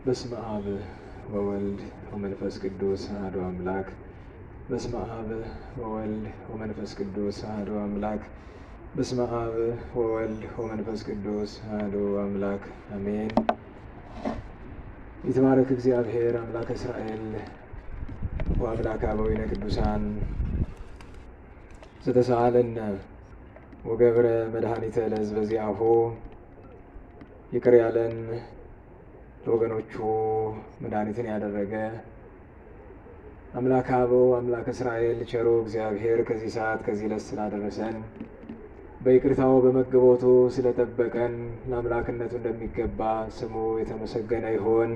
በስመ አብ ወወልድ ወመንፈስ ቅዱስ አሐዱ አምላክ። በስመ አብ ወወልድ ወመንፈስ ቅዱስ አሐዱ አምላክ። በስመ አብ ወወልድ ወመንፈስ ቅዱስ አሐዱ አምላክ አሜን። ይትባረክ እግዚአብሔር አምላከ እስራኤል ወአምላከ አበዊነ ቅዱሳን ዘተሰአለነ ወገብረ መድኃኒተ ለሕዝበ ዚአሁ። ይቅር ያለን ለወገኖቹ መድኃኒትን ያደረገ አምላከ አበው አምላከ እስራኤል ቸሩ እግዚአብሔር ከዚህ ሰዓት ከዚህ ዕለት ስላደረሰን በይቅርታው በመገቦቱ ስለጠበቀን ለአምላክነቱ እንደሚገባ ስሙ የተመሰገነ ይሁን፣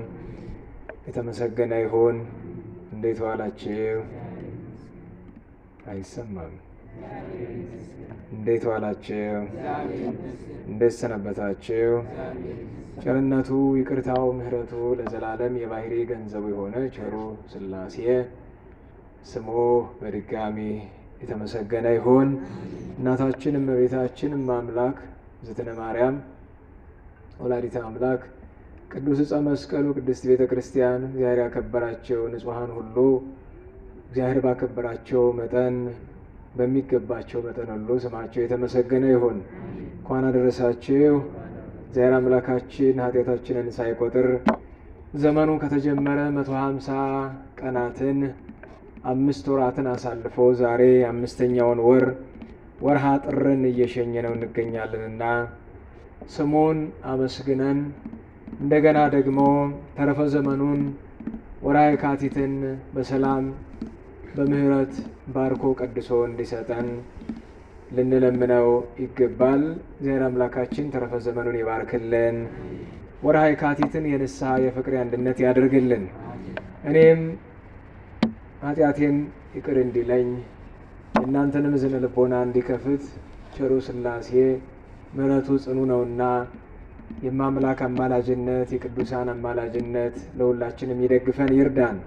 የተመሰገነ ይሁን። እንዴት ዋላችሁ? አይሰማም። እንዴት ዋላችሁ? እንዴት ሰነበታችሁ? ቸርነቱ ይቅርታው ምሕረቱ ለዘላለም የባህሪ ገንዘቡ የሆነ ቸሩ ሥላሴ ስሙ በድጋሚ የተመሰገነ ይሁን። እናታችን እመቤታችን እማምላክ ዝትነ ማርያም ወላዲተ አምላክ ቅዱስ ዕፀ መስቀሉ ቅድስት ቤተ ክርስቲያን እግዚአብሔር ያከበራቸው ንጹሐን ሁሉ እግዚአብሔር ባከበራቸው መጠን በሚገባቸው መጠን ሁሉ ስማቸው የተመሰገነ ይሁን። እንኳን አደረሳችሁ። እግዚአብሔር አምላካችን ኃጢአታችንን ሳይቆጥር ዘመኑ ከተጀመረ 150 ቀናትን 5 ወራትን አሳልፎ ዛሬ 5ኛውን ወር ወርሃ ጥርን እየሸኘነው እንገኛለንና ስሙን አመስግነን እንደገና ደግሞ ተረፈ ዘመኑን ወርሃ የካቲትን በሰላም በምህረት ባርኮ ቀድሶ እንዲሰጠን ልንለምነው ይገባል። እግዚአብሔር አምላካችን ተረፈ ዘመኑን ይባርክልን። ወርሃ የካቲትን የንስሐ የፍቅር አንድነት ያድርግልን። እኔም ኃጢአቴን ይቅር እንዲለኝ እናንተንም ዝን ልቦና እንዲከፍት ቸሩ ሥላሴ ምሕረቱ ጽኑ ነውና የማምላክ አማላጅነት የቅዱሳን አማላጅነት ለሁላችንም ይደግፈን ይርዳን።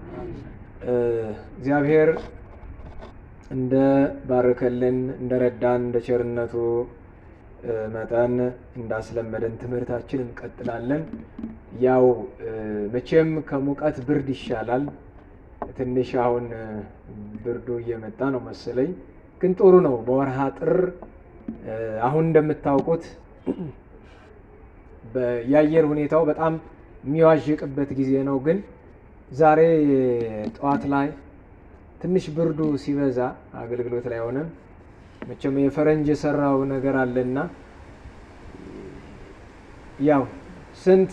እግዚአብሔር እንደ ባረከልን እንደ ረዳን እንደ ቸርነቱ መጠን እንዳስለመደን ትምህርታችን እንቀጥላለን። ያው መቼም ከሙቀት ብርድ ይሻላል። ትንሽ አሁን ብርዱ እየመጣ ነው መሰለኝ፣ ግን ጥሩ ነው። በወርሃ ጥር አሁን እንደምታውቁት የአየር ሁኔታው በጣም የሚዋዥቅበት ጊዜ ነው። ግን ዛሬ ጠዋት ላይ ትንሽ ብርዱ ሲበዛ አገልግሎት ላይ ሆነን መቼም የፈረንጅ የሰራው ነገር አለና ያው ስንት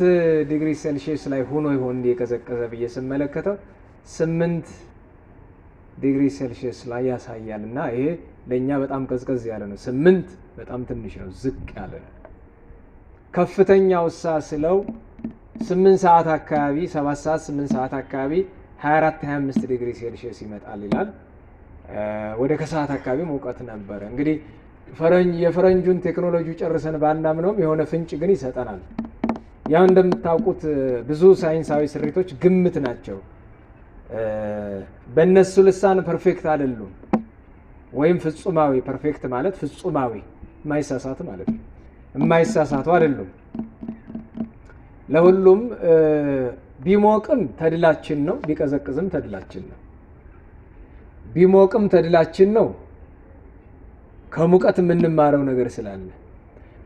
ዲግሪ ሴልሺየስ ላይ ሆኖ ይሆን እንደ የቀዘቀዘ ብዬ ስመለከተው 8 ዲግሪ ሴልሺየስ ላይ ያሳያልና ይሄ ለኛ በጣም ቀዝቀዝ ያለ ነው። 8 በጣም ትንሽ ነው፣ ዝቅ ያለ ነው። ከፍተኛው ስለው 8 ሰዓት አካባቢ 7 ሰዓት 8 ሰዓት አካባቢ 24-25 ዲግሪ ሴልሺየስ ይመጣል ይላል። ወደ ከሰዓት አካባቢ ሙቀት ነበረ። እንግዲህ የፈረንጁን ቴክኖሎጂ ጨርሰን ባናምነውም የሆነ ፍንጭ ግን ይሰጠናል። ያው እንደምታውቁት ብዙ ሳይንሳዊ ስሪቶች ግምት ናቸው። በእነሱ ልሳን ፐርፌክት አይደሉም፣ ወይም ፍጹማዊ። ፐርፌክት ማለት ፍጹማዊ የማይሳሳት ማለት ነው። የማይሳሳቱ አይደሉም። ለሁሉም ቢሞቅም ተድላችን ነው፣ ቢቀዘቅዝም ተድላችን ነው። ቢሞቅም ተድላችን ነው፣ ከሙቀት የምንማረው ነገር ስላለ።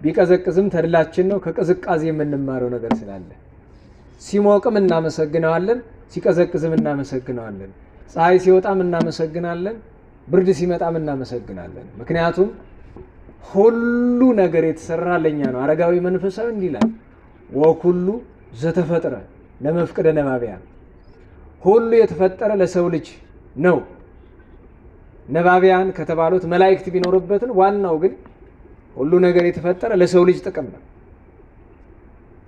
ቢቀዘቅዝም ተድላችን ነው፣ ከቅዝቃዜ የምንማረው ነገር ስላለ። ሲሞቅም እናመሰግነዋለን፣ ሲቀዘቅዝም እናመሰግነዋለን። ፀሐይ ሲወጣም እናመሰግናለን፣ ብርድ ሲመጣም እናመሰግናለን። ምክንያቱም ሁሉ ነገር የተሰራ ለኛ ነው። አረጋዊ መንፈሳዊ እንዲህ ይላል፣ ወኩሉ ዘተፈጥረ ለመፍቅደ ነባቢያን። ሁሉ የተፈጠረ ለሰው ልጅ ነው። ነባቢያን ከተባሉት መላእክት ቢኖርበትን ዋናው ግን ሁሉ ነገር የተፈጠረ ለሰው ልጅ ጥቅም ነው።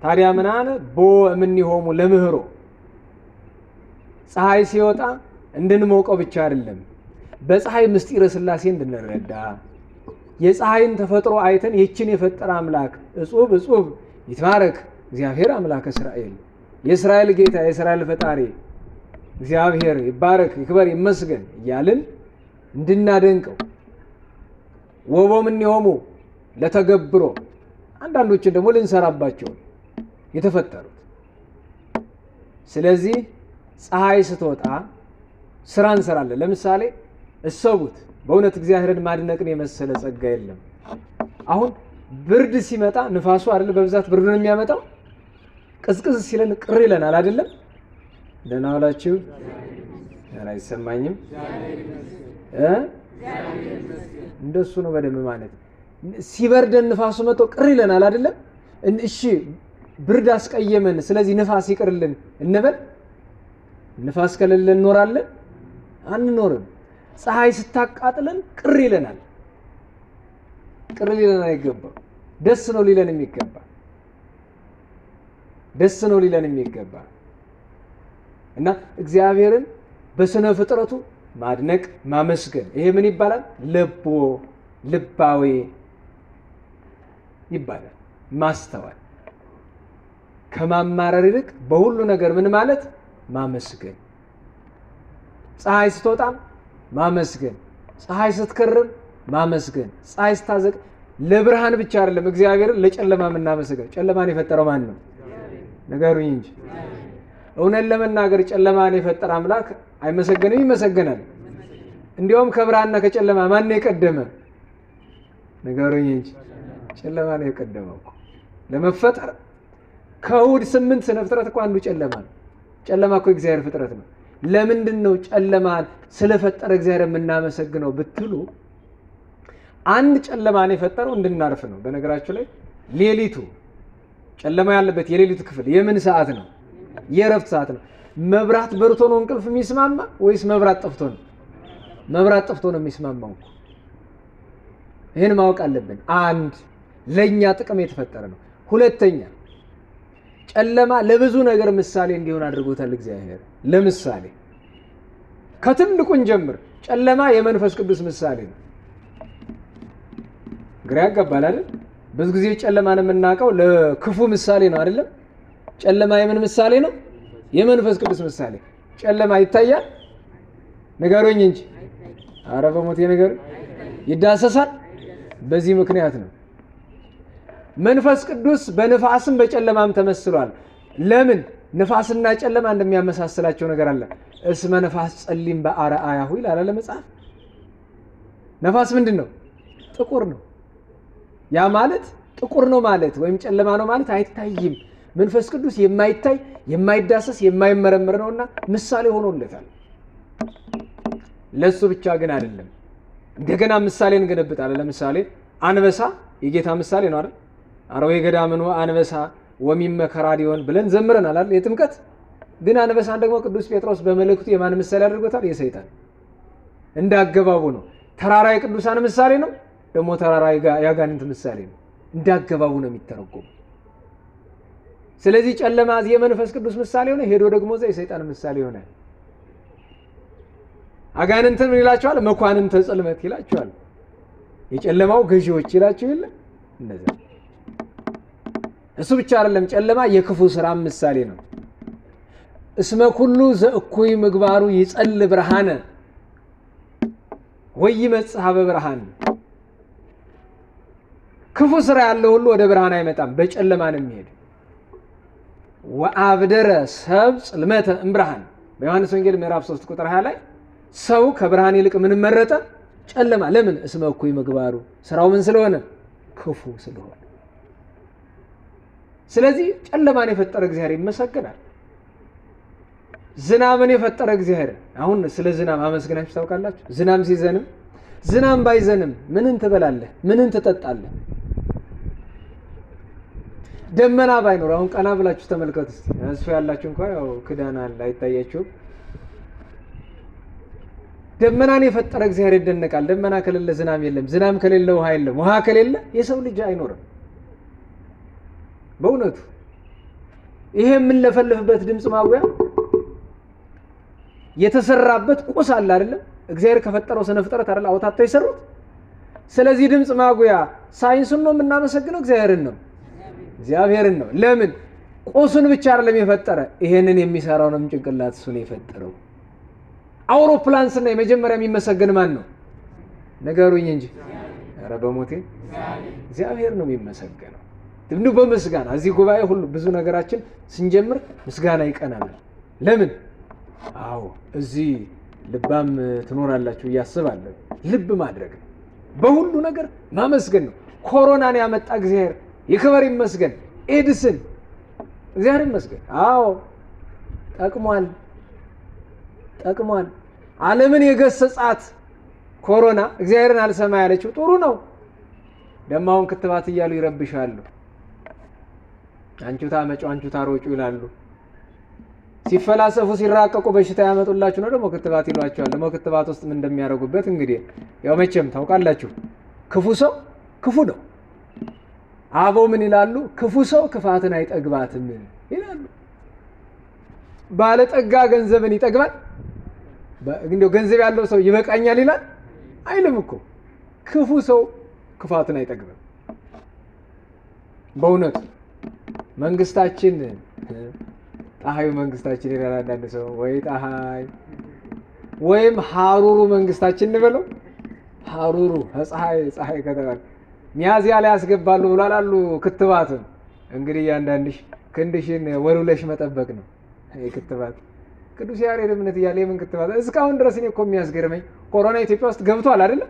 ታዲያ ምን አለ? ቦ እምኔሆሙ ለምህሮ። ፀሐይ ሲወጣ እንድንሞቀው ብቻ አይደለም፣ በፀሐይ ምስጢረ ሥላሴ እንድንረዳ የፀሐይን ተፈጥሮ አይተን ይህችን የፈጠረ አምላክ እጹብ እጹብ ይትባረክ እግዚአብሔር አምላከ እስራኤል፣ የእስራኤል ጌታ የእስራኤል ፈጣሪ እግዚአብሔር ይባረክ ይክበር ይመስገን እያልን እንድናደንቀው። ወቦ እምኔሆሙ ለተገብሮ፣ አንዳንዶችን ደግሞ ልንሰራባቸው የተፈጠሩት ስለዚህ ፀሐይ ስትወጣ ስራ እንሰራለን። ለምሳሌ እሰቡት፣ በእውነት እግዚአብሔርን ማድነቅን የመሰለ ጸጋ የለም። አሁን ብርድ ሲመጣ ንፋሱ አይደል በብዛት ብርዱን የሚያመጣው፣ ቅዝቅዝ ሲለን ቅር ይለናል አይደለም? ደህና ዋላችሁ? አይሰማኝም? እንደሱ ነው በደንብ ማለት። ሲበርደን ንፋሱ መጥቶ ቅር ይለናል አይደለም? እሺ ብርድ አስቀየመን፣ ስለዚህ ንፋስ ይቅርልን እንበል? ንፋስ ከሌለ እንኖራለን? አንኖርም። ፀሐይ ስታቃጥለን ቅር ይለናል። ቅር ሊለን አይገባም። ደስ ነው ሊለን የሚገባ፣ ደስ ነው ሊለን የሚገባ እና እግዚአብሔርን በስነ ፍጥረቱ ማድነቅ ማመስገን፣ ይሄ ምን ይባላል? ልባዊ ይባላል። ማስተዋል፣ ከማማረር ይልቅ በሁሉ ነገር ምን ማለት? ማመስገን። ፀሐይ ስትወጣም ማመስገን፣ ፀሐይ ስትከርም ማመስገን፣ ፀሐይ ስታዘቅ። ለብርሃን ብቻ አይደለም እግዚአብሔርን ለጨለማ የምናመሰግነው። ጨለማን የፈጠረው ማን ነው? ንገሩኝ እንጂ። እውነት ለመናገር ጨለማን የፈጠረ አምላክ አይመሰገንም? ይመሰገናል። እንዲያውም ከብርሃንና ከጨለማ ማን ነው የቀደመ? ንገሩኝ እንጂ። ጨለማ ነው የቀደመው እኮ ለመፈጠር። ከእሑድ 8 ስነ ፍጥረት እኮ አንዱ ጨለማ ነው። ጨለማ እኮ እግዚአብሔር ፍጥረት ነው። ለምንድን ነው ጨለማን ስለፈጠረ እግዚአብሔር የምናመሰግነው ብትሉ፣ አንድ ጨለማን የፈጠረው እንድናርፍ ነው። በነገራችሁ ላይ ሌሊቱ ጨለማ ያለበት የሌሊቱ ክፍል የምን ሰዓት ነው? የእረፍት ሰዓት ነው። መብራት በርቶ ነው እንቅልፍ የሚስማማ ወይስ መብራት ጠፍቶ ነው? መብራት ጠፍቶ ነው የሚስማማው እኮ። ይህን ማወቅ አለብን። አንድ ለእኛ ጥቅም የተፈጠረ ነው። ሁለተኛ ጨለማ ለብዙ ነገር ምሳሌ እንዲሆን አድርጎታል እግዚአብሔር። ለምሳሌ ከትልቁን ጀምር፣ ጨለማ የመንፈስ ቅዱስ ምሳሌ ነው። ግራ ያጋባል አይደል? ብዙ ጊዜ ጨለማን የምናውቀው ለክፉ ምሳሌ ነው አይደለም? ጨለማ የምን ምሳሌ ነው? የመንፈስ ቅዱስ ምሳሌ። ጨለማ ይታያል? ንገሩኝ እንጂ። ኧረ በሞቴ ነገር ይዳሰሳል? በዚህ ምክንያት ነው። መንፈስ ቅዱስ በንፋስም በጨለማም ተመስሏል። ለምን? ንፋስና ጨለማ እንደሚያመሳስላቸው ነገር አለ። እስመ ነፋስ ጸሊም በአርአያሁ ይላል አለ መጽሐፍ። ነፋስ ምንድን ነው? ጥቁር ነው። ያ ማለት ጥቁር ነው ማለት ወይም ጨለማ ነው ማለት አይታይም። መንፈስ ቅዱስ የማይታይ የማይዳሰስ የማይመረመር ነውና ምሳሌ ሆኖለታል። ለሱ ብቻ ግን አይደለም፣ እንደገና ምሳሌ እንገነብጣለን። ለምሳሌ አንበሳ የጌታ ምሳሌ ነው አይደል? አረዌ ገዳምን አንበሳ ወሚመከራዲዮን ብለን ዘምረናል አይደል? የጥምቀት ግን አንበሳን ደግሞ ቅዱስ ጴጥሮስ በመልእክቱ የማን ምሳሌ አድርጎታል? የሰይጣን። እንዳገባቡ ነው። ተራራ የቅዱሳን ምሳሌ ነው፣ ደግሞ ተራራ ያጋንንት ምሳሌ ነው። እንዳገባቡ ነው የሚተረጎሙ። ስለዚህ ጨለማ የመንፈስ ቅዱስ ምሳሌ ሆነ፣ ሄዶ ደግሞ የሰይጣን ምሳሌ ሆነ። አጋንንትን ምን ይላቸዋል? መኳንንተ ጽልመት ይላቸዋል። የጨለማው ገዢዎች ይላቸው የለ እንደዛ። እሱ ብቻ አይደለም፣ ጨለማ የክፉ ስራ ምሳሌ ነው። እስመ ኩሉ ዘእኩይ ምግባሩ ይጸል ብርሃነ ወይመጽእ ኀበ ብርሃን። ክፉ ስራ ያለው ሁሉ ወደ ብርሃን አይመጣም፣ በጨለማ ነው የሚሄድ። ወአብደረ ሰብ ጽልመተ እምብርሃን በዮሐንስ ወንጌል ምዕራፍ 3 ቁጥር 20 ላይ ሰው ከብርሃን ይልቅ ምን መረጠ? ጨለማ። ለምን? እስመ እኩይ ምግባሩ፣ ስራው ምን ስለሆነ? ክፉ ስለሆነ። ስለዚህ ጨለማን የፈጠረ እግዚአብሔር ይመሰገናል። ዝናብን የፈጠረ እግዚአብሔር። አሁን ስለ ዝናብ አመስግናችሁ ታውቃላችሁ? ዝናብ ሲዘንም ዝናብ ባይዘንም ምንን ትበላለህ? ምንን ትጠጣለህ? ደመና ባይኖር አሁን ቀና ብላችሁ ተመልከቱ እስቲ። እሱ ያላችሁ እንኳን ያው ክዳን አለ አይታያችሁም? ደመናን የፈጠረ እግዚአብሔር ይደነቃል። ደመና ከሌለ ዝናብ የለም፣ ዝናብ ከሌለ ውሃ የለም፣ ውሃ ከሌለ የሰው ልጅ አይኖርም። በእውነቱ ይሄ የምንለፈልፍበት ድምፅ ማጉያ የተሰራበት ቁስ አለ አይደለም? እግዚአብሔር ከፈጠረው ስነ ፍጥረት አይደል አውታተው የሰሩት። ስለዚህ ድምፅ ማጉያ ሳይንሱን ነው የምናመሰግነው? እግዚአብሔርን ነው። ለምን? ቁሱን ብቻ አይደለም የፈጠረ፣ ይሄንን የሚሰራውንም ጭንቅላት እሱ ነው የፈጠረው። አውሮፕላን ስና የመጀመሪያ የሚመሰገን ማን ነው? ነገሩኝ እንጂ። ኧረ በሞቴ እግዚአብሔር ነው የሚመሰገነው። እንዲሁ በምስጋና እዚህ ጉባኤ ሁሉ ብዙ ነገራችን ስንጀምር ምስጋና ይቀናናል። ለምን? አዎ እዚህ ልባም ትኖራላችሁ እያስባለሁ። ልብ ማድረግ ነው። በሁሉ ነገር ማመስገን ነው። ኮሮናን ያመጣ እግዚአብሔር ይክበር ይመስገን። ኤድስን እግዚአብሔር ይመስገን። አዎ ጠቅሟል። ዓለምን የገሰጻት ኮሮና እግዚአብሔርን አልሰማ ያለችው ጥሩ ነው። ደማውን ክትባት እያሉ ይረብሻሉ። አንቹ ታመጩ አንቹ ታሮጩ ይላሉ። ሲፈላሰፉ ሲራቀቁ በሽታ ያመጡላችሁ ነው ደግሞ ክትባት ይሏቸዋል። ደግሞ ክትባት ውስጥ ምን እንደሚያደርጉበት እንግዲህ ያው መቼም ታውቃላችሁ። ክፉ ሰው ክፉ ነው። አበው ምን ይላሉ? ክፉ ሰው ክፋትን አይጠግባትም ይላሉ። ባለጠጋ ገንዘብን ይጠግባል? እንዴው ገንዘብ ያለው ሰው ይበቃኛል ይላል አይልም እኮ። ክፉ ሰው ክፋትን አይጠግብም። በእውነቱ መንግስታችን ፀሐዩ መንግስታችን ይላል አንዳንድ ሰው። ወይ ፀሐይ ወይም ሀሩሩ መንግስታችን እንበለው። ሀሩሩ ፀሐይ ከተባለ ሚያዝያ ላይ ያስገባሉ ብሏል ክትባትም እንግዲህ እያንዳንድሽ ክንድሽን ወልውለሽ መጠበቅ ነው ክትባት። ቅዱስ ያሬድ እምነት እያለ የምን ክትባት እስካሁን ድረስ እኔ እኮ የሚያስገርመኝ ኮሮና ኢትዮጵያ ውስጥ ገብቷል አይደል?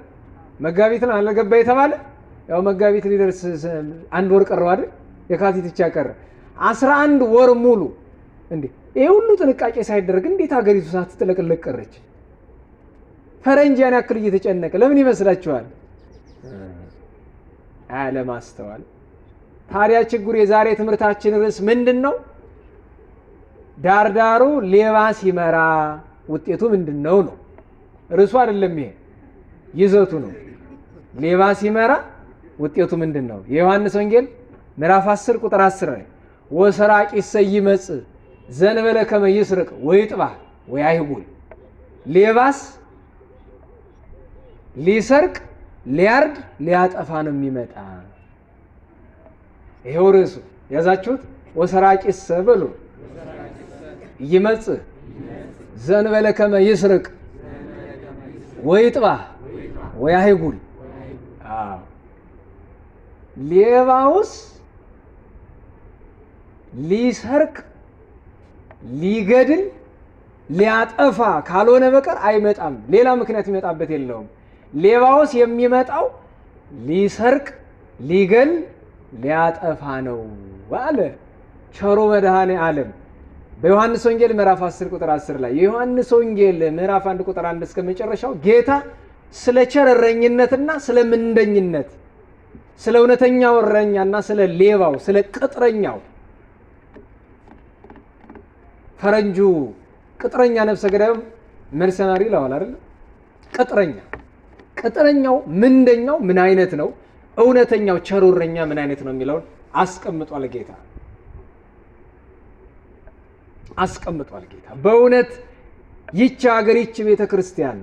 መጋቢትን አልገባ የተባለ ያው መጋቢት ሊደርስ 1 ወር ቀረው አይደል? የካቲት ብቻ ቀረ። 11 ወር ሙሉ እንዴ ይሄ ሁሉ ጥንቃቄ ሳይደረግ እንዴት ሀገሪቱ ሳትጥለቅልቅ ቀረች? ፈረንጂያን ያክል እየተጨነቀ ለምን ይመስላችኋል? አለማስተዋል። ታዲያ ችግሩ የዛሬ ትምህርታችን ርዕስ ምንድነው? ዳርዳሩ ሌባ ሲመራ ውጤቱ ምንድነው ነው ርዕሱ አይደለም። ይሄ ይዘቱ ነው። ሌባ ሲመራ ውጤቱ ምንድነው? የዮሐንስ ወንጌል ምዕራፍ 10 ቁጥር 10 ላይ ወሰራቂ ሰይመጽ ዘንበለ ከመ ይስርቅ ወይጥባ ወያይጉል። ሌባስ ሊሰርቅ ሊያርድ ሊያጠፋ ነው የሚመጣ። ይሄው ርዕሱ ያዛችሁት። ወሰራቂሰ በሉ ይመጽእ ዘንበለ ከመ ይስርቅ ወይጥባ ወያይጉል። ሌባውስ ሊሰርቅ ሊገድል ሊያጠፋ ካልሆነ በቀር አይመጣም። ሌላ ምክንያት የሚመጣበት የለውም። ሌባውስ የሚመጣው ሊሰርቅ ሊገል ሊያጠፋ ነው አለ ቸሩ መድኃኔ ዓለም በዮሐንስ ወንጌል ምዕራፍ 10 ቁጥር 10 ላይ። የዮሐንስ ወንጌል ምዕራፍ 1 ቁጥር 1 እስከ መጨረሻው ጌታ ስለ ቸር እረኝነትና ስለ ምንደኝነት፣ ስለ እውነተኛው እረኛና ስለ ሌባው ስለ ቅጥረኛው ፈረንጁ ቅጥረኛ ነፍሰ ገዳዩ መርሰናሪ ይለዋል አይደል? ቅጥረኛው ምንደኛው ምን አይነት ነው፣ እውነተኛው ቸሩ እረኛ ምን አይነት ነው የሚለውን አስቀምጧል ጌታ። በእውነት ይህች ሀገር ይህች ቤተክርስቲያን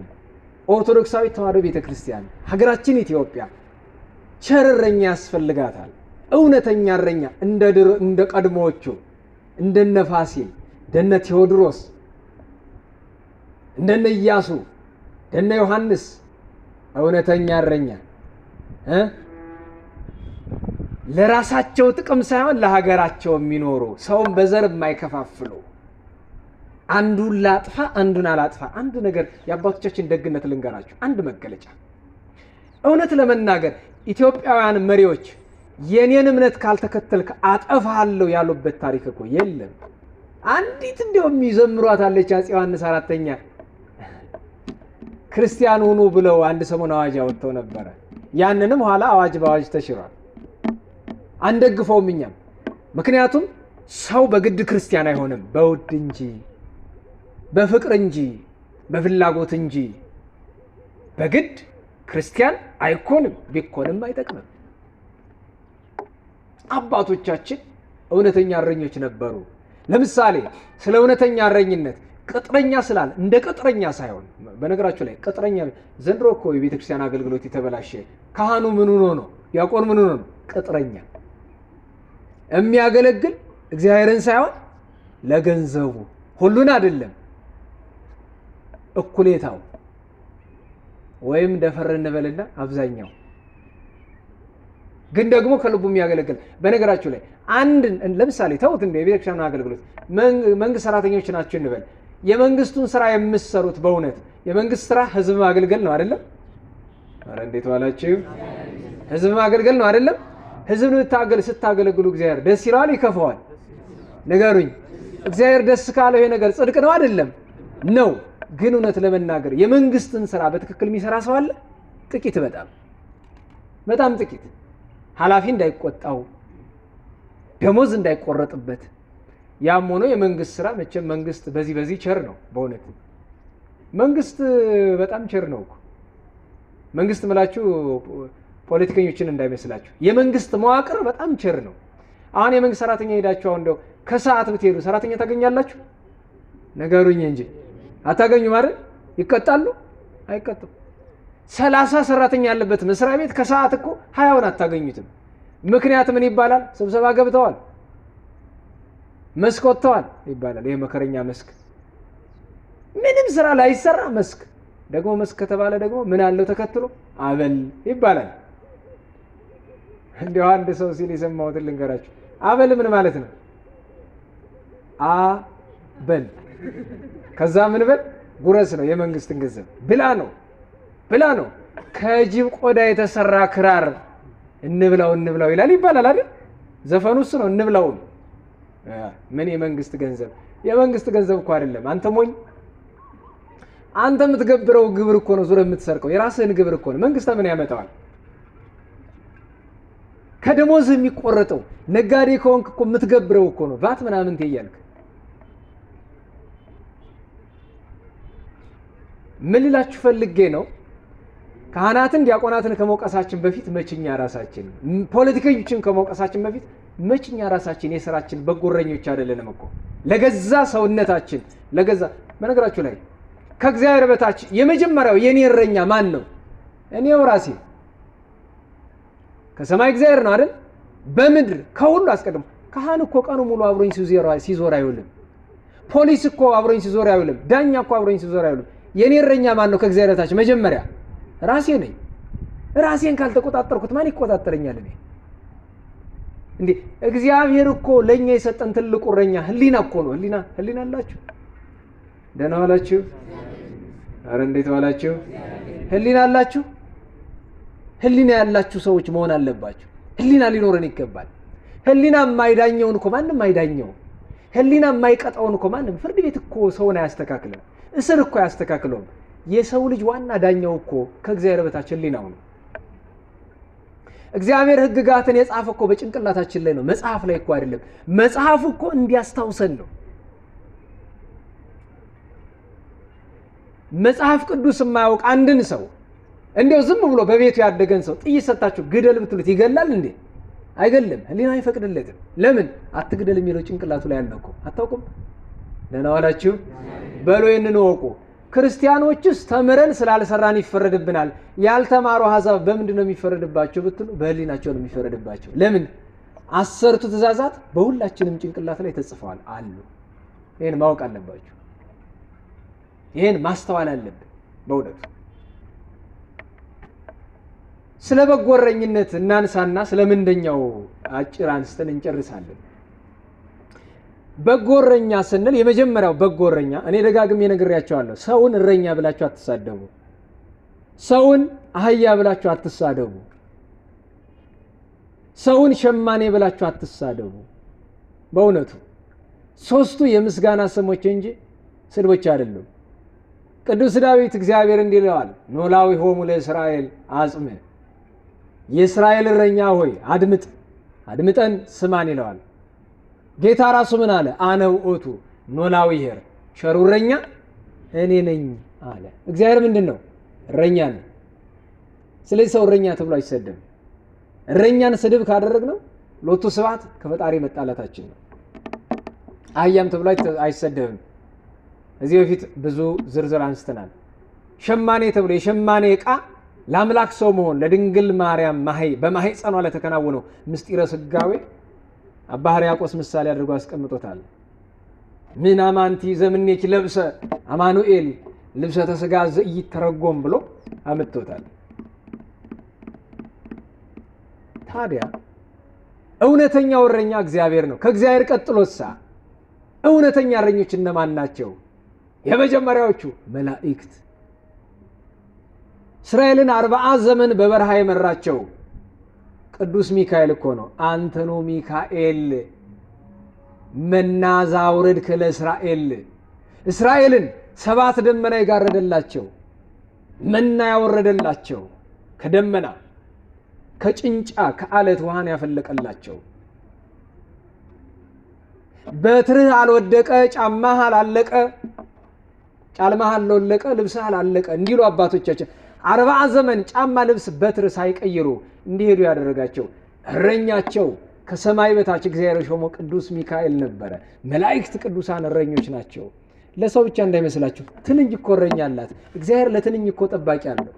ኦርቶዶክሳዊ ተዋሕዶ ቤተክርስቲያን ሀገራችን ኢትዮጵያ ቸር እረኛ ያስፈልጋታል። እውነተኛ እረኛ እንደ ቀድሞዎቹ እንደነ ፋሲል እንደነ ቴዎድሮስ እንደነ ኢያሱ እንደነ ዮሐንስ እውነተኛ እረኛ ለራሳቸው ጥቅም ሳይሆን ለሀገራቸው የሚኖሩ ሰውን በዘር የማይከፋፍሉ አንዱን ላጥፋ አንዱን አላጥፋ። አንድ ነገር የአባቶቻችን ደግነት ልንገራችሁ። አንድ መገለጫ እውነት ለመናገር ኢትዮጵያውያን መሪዎች የኔን እምነት ካልተከተልክ አጠፋለሁ ያሉበት ታሪክ እኮ የለም። አንዲት እንደውም ይዘምሯት አለች አፄ ዮሐንስ 4ኛ ክርስቲያን ሁኑ ብለው አንድ ሰሞን አዋጅ አወጥተው ነበር። ያንንም ኋላ አዋጅ በአዋጅ ተሽሯል። አንደግፈውም እኛም። ምክንያቱም ሰው በግድ ክርስቲያን አይሆንም፣ በውድ እንጂ በፍቅር እንጂ በፍላጎት እንጂ በግድ ክርስቲያን አይኮንም። ቢኮንም አይጠቅምም። አባቶቻችን እውነተኛ እረኞች ነበሩ። ለምሳሌ ስለ እውነተኛ እረኝነት ቅጥረኛ ስላለ እንደ ቅጥረኛ ሳይሆን፣ በነገራችሁ ላይ ቅጥረኛ ዘንድሮ እኮ የቤተክርስቲያን አገልግሎት የተበላሸ ካህኑ ምን ሆኖ ነው? ዲያቆን ምን ሆኖ ነው? ቅጥረኛ የሚያገለግል እግዚአብሔርን ሳይሆን ለገንዘቡ ሁሉን አይደለም እኩሌታው ወይም ደፈር እንበልና አብዛኛው ግን ደግሞ ከልቡ የሚያገለግል። በነገራችሁ ላይ አንድ ለምሳሌ ተውት እንደ የቤተክርስቲያኑ አገልግሎት መንግስት ሰራተኞች ናቸው እንበል። የመንግስቱን ስራ የምትሰሩት በእውነት የመንግስት ስራ ህዝብ ማገልገል ነው አይደለም? አረ እንዴት ዋላችሁ? ህዝብ ማገልገል ነው አይደለም? ህዝብ ስታገለግሉ እግዚአብሔር ደስ ይለዋል ይከፋዋል? ንገሩኝ። እግዚአብሔር ደስ ካለው ይሄ ነገር ጽድቅ ነው አይደለም? ነው። ግን እውነት ለመናገር የመንግስትን ስራ በትክክል የሚሰራ ሰው አለ? ጥቂት፣ በጣም ጥቂት። ኃላፊ እንዳይቆጣው፣ ደሞዝ እንዳይቆረጥበት። ያም ሆኖ የመንግስት ስራ መቼም መንግስት በዚህ ቸር ነው። በእውነት መንግስት በጣም ቸር ነው እኮ። መንግስት ምላችሁ ፖለቲከኞችን እንዳይመስላችሁ። የመንግስት መዋቅር በጣም ቸር ነው። አሁን የመንግስት ሰራተኛ ሄዳችሁ አሁን እንደው ከሰዓት ብትሄዱ ሰራተኛ ታገኛላችሁ? ነገሩኝ እንጂ አታገኙም አይደል? ይቀጣሉ? አይቀጡም። 30 ሰራተኛ ያለበት መስሪያ ቤት ከሰዓት እኮ 20ውን አታገኙትም። ምክንያት ምን ይባላል? ስብሰባ ገብተዋል፣ መስክ ወጥተዋል ይባላል። ይሄ መከረኛ መስክ፣ ምንም ስራ ላይሰራ መስክ። ደግሞ መስክ ከተባለ ደግሞ ምን አለው ተከትሎ? አበል ይባላል። እንዲያው አንድ ሰው ሲል የሰማሁትን ልንገራችሁ። አበል ምን ማለት ነው? አበል ከዛ ምን በል ጉረስ ነው። የመንግስትን ገንዘብ ብላ ነው። ከጅብ ቆዳ የተሰራ ክራር እንብላው ይላል ይባላል አይደል? ዘፈኑ እሱ ነው። እንብላው ምን የመንግስት ገንዘብ? የመንግስት ገንዘብ እኮ አይደለም። አንተ ሞኝ፣ አንተ የምትገብረው ግብር እኮ ነው። ዙረ የምትሰርቀው የራስህን ግብር እኮ ነው። መንግስት ምን ያመጣዋል? ከደሞዝ የሚቆረጠው ነጋዴ ከሆንክ እኮ የምትገብረው እኮ ነው። ቫት ምናምን ትያልክ። ምን ልላችሁ ፈልጌ ነው፣ ካህናትን ዲያቆናትን ከመውቀሳችን በፊት መችኛ ራሳችን፣ ፖለቲከኞችን ከመውቀሳችን በፊት መችኛ ራሳችን የሥራችን በጎረኞች አይደለንም እኮ ለገዛ ሰውነታችን ለገዛ። በነገራችሁ ላይ ከእግዚአብሔር በታች የመጀመሪያው የኔ እረኛ ማን ነው? እኔው ራሴ። ከሰማይ እግዚአብሔር ነው አይደል? በምድር ከሁሉ አስቀድሞ ካህን እኮ ቀኑ ሙሉ አብሮኝ ሲዞር አይውልም። ፖሊስ እኮ አብሮኝ ሲዞር አይውልም። ዳኛ እኮ አብሮኝ ሲዞር አይውልም። የኔ እረኛ ማን ነው? ከእግዚአብሔር በታች መጀመሪያ ራሴ ነኝ። ራሴን ካልተቆጣጠርኩት ማን ይቆጣጠረኛል? እኔ እንዴ እግዚአብሔር እኮ ለኛ የሰጠን ትልቁ እረኛ ህሊና እኮ ነው። ህሊና አላችሁ? ደህና ዋላችሁ? አረ እንዴት ዋላችሁ? ህሊና አላችሁ? ህሊና ያላችሁ ሰዎች መሆን አለባችሁ። ህሊና ሊኖረን ይገባል። ህሊና የማይዳኘውን እኮ ማንም አይዳኘው። ህሊና የማይቀጣውን እኮ ማንም ፍርድ ቤት እኮ ሰውን አያስተካክለው፣ እስር እኮ አያስተካክለውም። የሰው ልጅ ዋና ዳኛው እኮ ከእግዚአብሔር በታች ህሊናው ነው። እግዚአብሔር ህግጋትን የጻፈ እኮ በጭንቅላታችን ላይ ነው፣ መጽሐፍ ላይ እኮ አይደለም። መጽሐፉ እኮ እንዲያስታውሰን ነው። መጽሐፍ ቅዱስ የማያውቅ አንድን ሰው እንዲያው ዝም ብሎ በቤቱ ያደገን ሰው ጥይት ሰጣችሁ ግደል ብትሉት ይገላል እንዴ? አይገለም። ህሊና አይፈቅድለትም። ለምን? አትግደል የሚለው ጭንቅላቱ ላይ ያለ እኮ አታውቁም? ደህና ዋላችሁ? በሎ ይህንን ወቁ። ክርስቲያኖችስ ተምረን ስላልሰራን ይፈረድብናል። ያልተማሩ አሕዛብ በምንድን ነው የሚፈረድባቸው ብትሉ በህሊናቸው ነው የሚፈረድባቸው። ለምን? 10ቱ ትእዛዛት በሁላችንም ጭንቅላት ላይ ተጽፈዋል አሉ። ይህን ማወቅ አለባችሁ። ይህን ማስተዋል አለብን በእውነቱ። ስለ በጎረኝነት እናንሳና ስለ ምንደኛው አጭር አንስተን እንጨርሳለን። በጎረኛ ስንል የመጀመሪያው በጎረኛ እኔ ደጋግሜ ነግሬያቸዋለሁ። ሰውን እረኛ ብላችሁ አትሳደቡ። ሰውን አህያ ብላችሁ አትሳደቡ። ሰውን ሸማኔ ብላችሁ አትሳደቡ። በእውነቱ ሶስቱ የምስጋና ስሞች እንጂ ስድቦች አይደሉም። ቅዱስ ዳዊት እግዚአብሔር እንዲህ ይለዋል፣ ኖላዊ ሆሙ ለእስራኤል አጽም፣ የእስራኤል እረኛ ሆይ አድምጠን ስማን ይለዋል። ጌታ ራሱ ምን አለ? አነ ውእቱ ኖላዊ ኄር፣ ቸሩ እረኛ እኔ ነኝ አለ። እግዚአብሔር ምንድን ነው? እረኛ ነው። ስለዚህ ሰው እረኛ ተብሎ አይሰደብም። እረኛን ስድብ ካደረግነው ሎቱ ስብሐት ከፈጣሪ መጣላታችን ነው። አህያም ተብሎ አይሰደብም። እዚህ በፊት ብዙ ዝርዝር አንስተናል። ሸማኔ ተብሎ የሸማኔ ዕቃ ለአምላክ ሰው መሆን ለድንግል ማርያም በማኅፀኗ ለተከናወነው ምስጢረ ሥጋዌ አባ ሕርያቆስ ምሳሌ አድርጎ አስቀምጦታል። ምን አማንቲ ዘምኔኪ ለብሰ አማኑኤል ልብሰተ ሥጋ ዘኢይተረጎም ብሎ አምጥቶታል። ታዲያ እውነተኛው እረኛ እግዚአብሔር ነው። ከእግዚአብሔር ቀጥሎሳ እውነተኛ እረኞች እነማን ናቸው? የመጀመሪያዎቹ መላእክት። እስራኤልን 40 ዘመን በበረሃ የመራቸው ቅዱስ ሚካኤል እኮ ነው። አንተኑ ሚካኤል መናዛ አውረድከ ለእስራኤል። እስራኤልን 7 ደመና የጋረደላቸው መና ያወረደላቸው ከደመና ከጭንጫ ከአለት ውሃን ያፈለቀላቸው። በትርህ አልወደቀ ጫማህ አላለቀ፣ ጫልማህ አልወለቀ ልብስህ አላለቀ እንዲሉ አባቶቻችን 40 ዘመን ጫማ ልብስ በትር ሳይቀይሩ እንዲሄዱ ያደረጋቸው እረኛቸው ከሰማይ በታች እግዚአብሔር ሾሞ ቅዱስ ሚካኤል ነበረ። መላእክት ቅዱሳን እረኞች ናቸው። ለሰው ብቻ እንዳይመስላችሁ፣ ትንኝ እኮ እረኛ አላት። እግዚአብሔር ለትንኝ እኮ ጠባቂ አለው።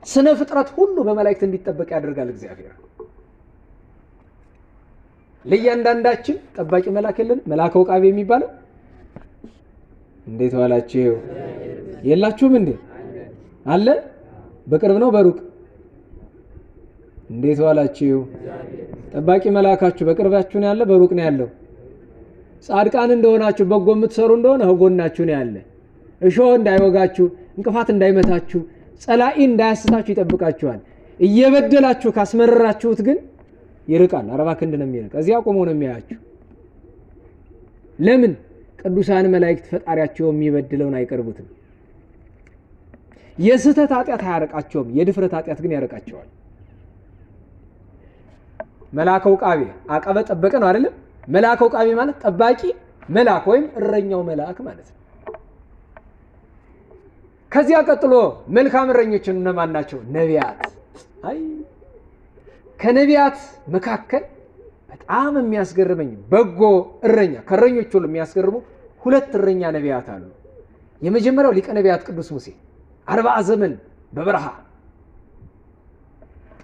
ስነ ፍጥረት ሁሉ በመላእክት እንዲጠበቅ ያደርጋል እግዚአብሔር። ለእያንዳንዳችን ጠባቂ መልአክ የለን? መልአከ ውቃቤ የሚባለው እንዴት ዋላችሁ? የላችሁም እንዴ? አለ? በቅርብ ነው በሩቅ? እንዴት ዋላችሁ? ጠባቂ መልአካችሁ በቅርባችሁ ነው ያለ? በሩቅ ነው ያለው? ጻድቃን እንደሆናችሁ በጎ የምትሰሩ እንደሆነ ከጎናችሁ ነው ያለ። እሾህ እንዳይወጋችሁ፣ እንቅፋት እንዳይመታችሁ፣ ጸላኢ እንዳያስታችሁ ይጠብቃችኋል። እየበደላችሁ ካስመረራችሁት ግን ይርቃል። 40 ክንድ ነው የሚርቅ። እዚያ ቆሞ ነው የሚያያችሁ። ለምን? ቅዱሳን መላእክት ፈጣሪያቸው የሚበድለውን አይቀርቡትም። የስህተት ኃጢአት አያርቃቸውም፣ የድፍረት ኃጢአት ግን ያርቃቸዋል። መልአከ ውቃቤ አቀበ ጠበቀ ነው አይደለም? መልአከ ውቃቤ ማለት ጠባቂ መልአክ ወይም እረኛው መልአክ ማለት ነው። ከዚያ ቀጥሎ መልካም እረኞች እነማን ናቸው? ነቢያት። አይ ከነቢያት መካከል በጣም የሚያስገርመኝ በጎ እረኛ ከእረኞች ሁሉ የሚያስገርሙ 2 እረኛ ነቢያት አሉ። የመጀመሪያው ሊቀ ነቢያት ቅዱስ ሙሴ 40 ዘመን በበረሃ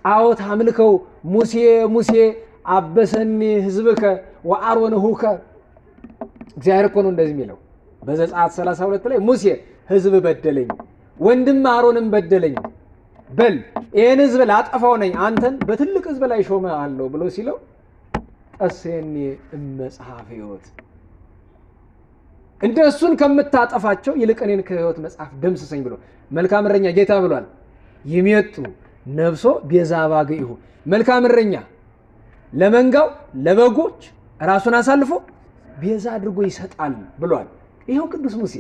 ጣዖት አምልከው ሙሴ ሙሴ አበሰኒ ህዝብከ ወአሮንሁከ። እግዚአብሔር እኮ ነው እንደዚህ የሚለው በዘጸአት 32 ላይ ሙሴ ህዝብ በደለኝ፣ ወንድም አሮንም በደለኝ፣ በል ይህን ህዝብ ላጠፋው ነኝ፣ አንተን በትልቅ ህዝብ ላይ ሾመሃለሁ ብሎ ሲለው ጠሴኒ እመጽሐፈ ሕይወት፣ እንደሱን ከምታጠፋቸው ይልቅ እኔን ከሕይወት መጽሐፍ ደምስሰኝ ብሎ መልካም እረኛ ጌታ ብሏል። ይሜጡ ነፍሶ ቤዛ ባግኢሁ። መልካም እረኛ ለመንጋው ለበጎች ራሱን አሳልፎ ቤዛ አድርጎ ይሰጣል ብሏል። ይኸው ቅዱስ ሙሴ።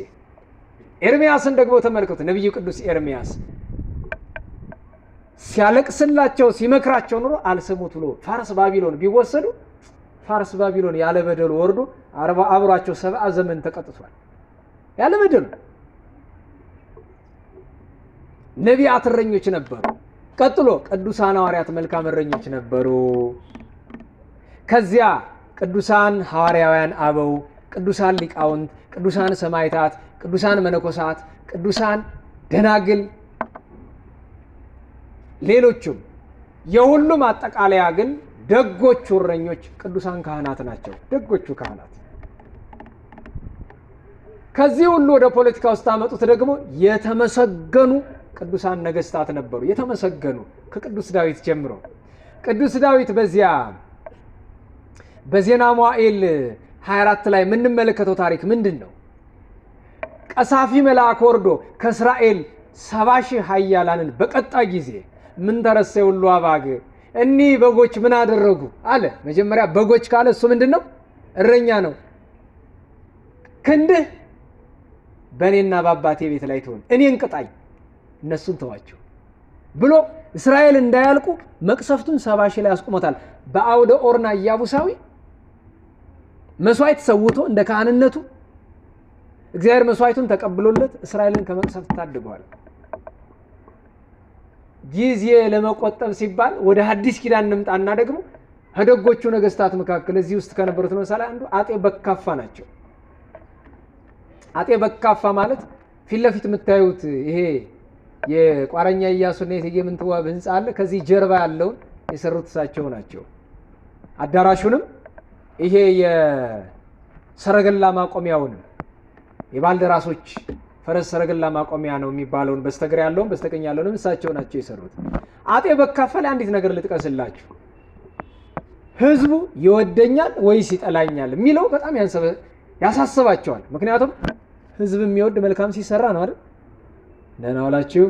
ኤርምያስን ደግሞ ተመልከቱ። ነቢዩ ቅዱስ ኤርምያስ ሲያለቅስላቸው ሲመክራቸው ኑሮ አልሰሙት ብሎ ፋርስ ባቢሎን ቢወሰዱ ፋርስ ባቢሎን ያለ በደሉ ወርዶ አብሯቸው 70 ዘመን ተቀጥቷል ያለ በደሉ። ነቢያት እረኞች ነበሩ። ቀጥሎ ቅዱሳን ሐዋርያት መልካም እረኞች ነበሩ። ከዚያ ቅዱሳን ሐዋርያውያን አበው፣ ቅዱሳን ሊቃውንት፣ ቅዱሳን ሰማዕታት፣ ቅዱሳን መነኮሳት፣ ቅዱሳን ደናግል፣ ሌሎችም የሁሉም አጠቃለያ ግን ደጎቹ እረኞች ቅዱሳን ካህናት ናቸው። ደጎቹ ካህናት። ከዚህ ሁሉ ወደ ፖለቲካ ውስጥ አመጡት ደግሞ የተመሰገኑ ቅዱሳን ነገስታት ነበሩ። የተመሰገኑ ከቅዱስ ዳዊት ጀምሮ። ቅዱስ ዳዊት በዜና መዋዕል 24 ላይ የምንመለከተው ታሪክ ምንድን ነው? ቀሳፊ መልአክ ወርዶ ከእስራኤል 70,000 ኃያላንን በቀጣ ጊዜ ምን ተረሰ ሁሉ አባግ እኒህ በጎች ምን አደረጉ አለ። መጀመሪያ በጎች ካለ እሱ ምንድን ነው? እረኛ ነው። ክንድህ በእኔና በአባቴ ቤት ላይ ትሆን፣ እኔን ቅጣኝ፣ እነሱን ተዋቸው ብሎ እስራኤል እንዳያልቁ መቅሰፍቱን 70,000 ላይ አስቆሞታል። በአውደ ኦርና ኢያቡሳዊ መስዋዕት ሰውቶ እንደ ካህንነቱ እግዚአብሔር መስዋዕቱን ተቀብሎለት እስራኤልን ከመቅሰፍት ታድገዋል። ጊዜ ለመቆጠብ ሲባል ወደ ሐዲስ ኪዳን እንምጣና ደግሞ ከደጎቹ ነገስታት መካከል እዚህ ውስጥ ከነበሩት ምሳሌ አንዱ አጤ በካፋ ናቸው። አጤ በካፋ ማለት ፊት ለፊት የምታዩት ይሄ የቋረኛ ኢያሱና የእቴጌ ምንትዋብ ህንጻ አለ። ከዚህ ጀርባ ያለውን የሰሩት እሳቸው ናቸው። አዳራሹንም ይሄ የሰረገላ ማቆሚያውንም የባልደራሶች ፈረስ ሰረገላ ማቆሚያ ነው የሚባለውን በስተግራ ያለውን በስተቀኝ ያለውን እሳቸው ናቸው የሰሩት። አጤ በካፋ ላይ አንዲት ነገር ልጥቀስላችሁ። ህዝቡ ይወደኛል ወይስ ይጠላኛል የሚለው በጣም ያሳስባቸዋል። ምክንያቱም ህዝብ የሚወድ መልካም ሲሰራ ነው አይደል? ደህና ዋላችሁ።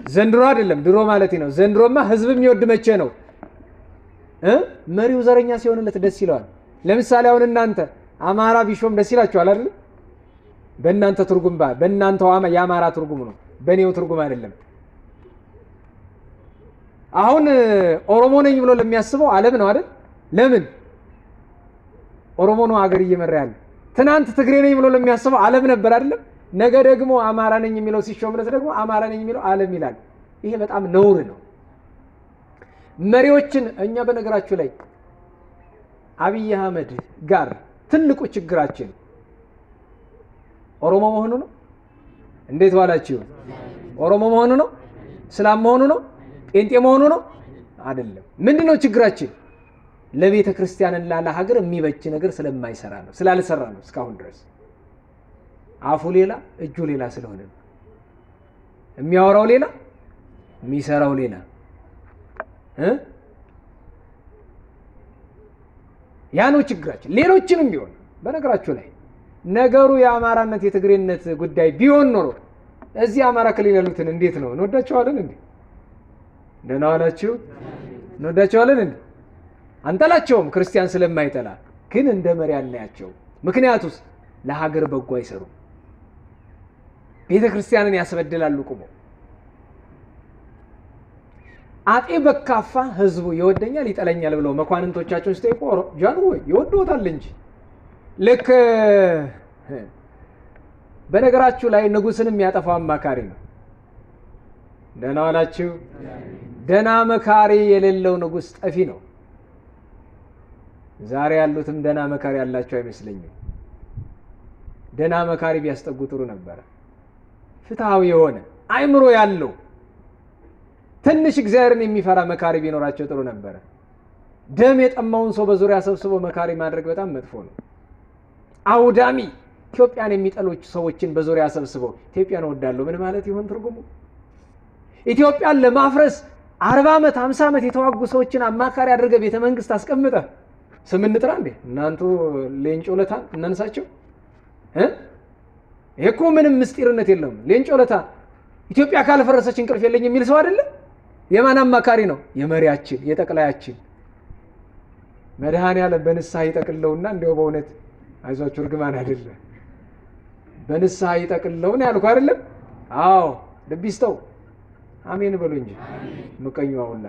ዘንድሮ አይደለም ድሮ ማለት ነው። ዘንድሮማ ህዝብ የሚወድ መቼ ነው? መሪው ዘረኛ ሲሆንለት ደስ ይለዋል። ለምሳሌ አሁን እናንተ አማራ ቢሾም ደስ ይላችኋል አይደል? በእናንተ ትርጉም በእናንተው የአማራ ትርጉም ነው፣ በእኔው ትርጉም አይደለም። አሁን ኦሮሞ ነኝ ብሎ ለሚያስበው ዓለም ነው አይደል? ለምን ኦሮሞ ነው ሀገር እየመራ ያለ። ትናንት ትግሬ ነኝ ብሎ ለሚያስበው ዓለም ነበር አይደለም? ነገ ደግሞ አማራ ነኝ የሚለው ሲሾምለት ደግሞ አማራ ነኝ የሚለው ዓለም ይላል። ይሄ በጣም ነውር ነው። መሪዎችን እኛ በነገራችሁ ላይ አብይ አህመድ ጋር ትልቁ ችግራችን ኦሮሞ መሆኑ ነው። እንዴት ዋላችሁ? ኦሮሞ መሆኑ ነው? እስላም መሆኑ ነው? ጴንጤ መሆኑ ነው? አይደለም። ምንድነው ችግራችን? ለቤተ ክርስቲያንና ለሀገር የሚበጅ ነገር ስለማይሰራ ነው፣ ስላልሰራ ነው እስካሁን ድረስ። አፉ ሌላ እጁ ሌላ ስለሆነ ነው። የሚያወራው ሌላ የሚሰራው ሌላ። ያ ነው ችግራችን። ሌሎችንም ቢሆን በነገራችሁ ላይ ነገሩ የአማራነት የትግሬነት ጉዳይ ቢሆን ኖሮ እዚህ አማራ ክልል ያሉትን እንዴት ነው እንወዳቸዋለን እንዴ? ደህና ዋላችሁ። እንወዳቸዋለን እንዴ? አንጠላቸውም፣ ክርስቲያን ስለማይጠላ ግን እንደ መሪ አናያቸው። ምክንያቱስ ለሀገር በጎ አይሰሩም፣ ቤተ ክርስቲያንን ያስበድላሉ ቁሞ። አጤ በካፋ ህዝቡ ይወደኛል ይጠለኛል ብለው መኳንንቶቻቸውን ሲጠይቁ ጃንሆይ ይወዱታል እንጂ ልክ በነገራችሁ ላይ ንጉስንም ያጠፋው አማካሪ ነው። ደህና ዋላችሁ። ደህና መካሪ የሌለው ንጉስ ጠፊ ነው። ዛሬ ያሉትም ደህና መካሪ ያላቸው አይመስለኝም። ደህና መካሪ ቢያስጠጉ ጥሩ ነበረ። ፍትሃዊ የሆነ አይምሮ ያለው ትንሽ እግዚአብሔርን የሚፈራ መካሪ ቢኖራቸው ጥሩ ነበረ። ደም የጠማውን ሰው በዙሪያ ሰብስቦ መካሪ ማድረግ በጣም መጥፎ ነው። አውዳሚ ኢትዮጵያን የሚጠሉት ሰዎችን በዙሪያ ሰብስበው ኢትዮጵያን እወዳለሁ ምን ማለት ይሆን ትርጉሙ? ኢትዮጵያን ለማፍረስ 40 ዓመት 50 ዓመት የተዋጉ ሰዎችን አማካሪ አድርገህ ቤተ መንግስት አስቀምጠ ስም እንጥራ እንዴ? እናንቱ ሌንጮ ለታ እናንሳቸው። ይሄ እኮ ምንም ምስጢርነት የለውም። ሌንጮ ለታ ኢትዮጵያ ካልፈረሰች እንቅልፍ የለኝ የሚል ሰው አይደለም። የማን አማካሪ ነው? የመሪያችን የጠቅላያችን መድኃኔዓለም በንስሐ ይጠቅለውና እንደው በእውነት አይዟችሁ እርግማን አይደለም በንስሐ ይጠቅለው ነው ያልኩ አይደለም? አዎ ልብ ይስጠው። አሜን በሉ እንጂ ምቀኛው ሁላ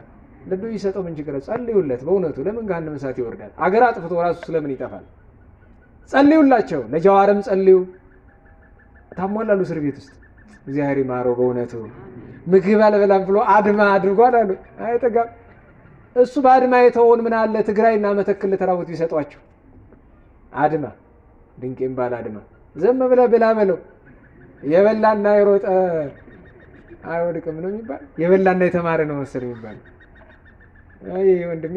ልብ ይሰጠው። ምን ችግር? ጸልዩለት በእውነቱ። ለምን ገሃነመ እሳት ይወርዳል? አገር አጥፍቶ ራሱ ስለምን ይጠፋል? ጸልዩላቸው። ለጀዋርም ጸልዩ። ታሟላሉ እስር ቤት ውስጥ። እግዚአብሔር ይማረው በእውነቱ። ምግብ አልበላም ብሎ አድማ አድርጓል አሉ። አይጠጋም እሱ። በአድማ የተውን ምን አለ ትግራይና መተከል ለተራቡት ቢሰጧቸው። አድማ ድንቄም ባል አድማ ዘም ብለህ ብላ በለው። የበላና የሮጠ አይወድቅም ነው የሚባል። የበላና የተማረ ነው መሰለኝ የሚባል። አይ ወንድሜ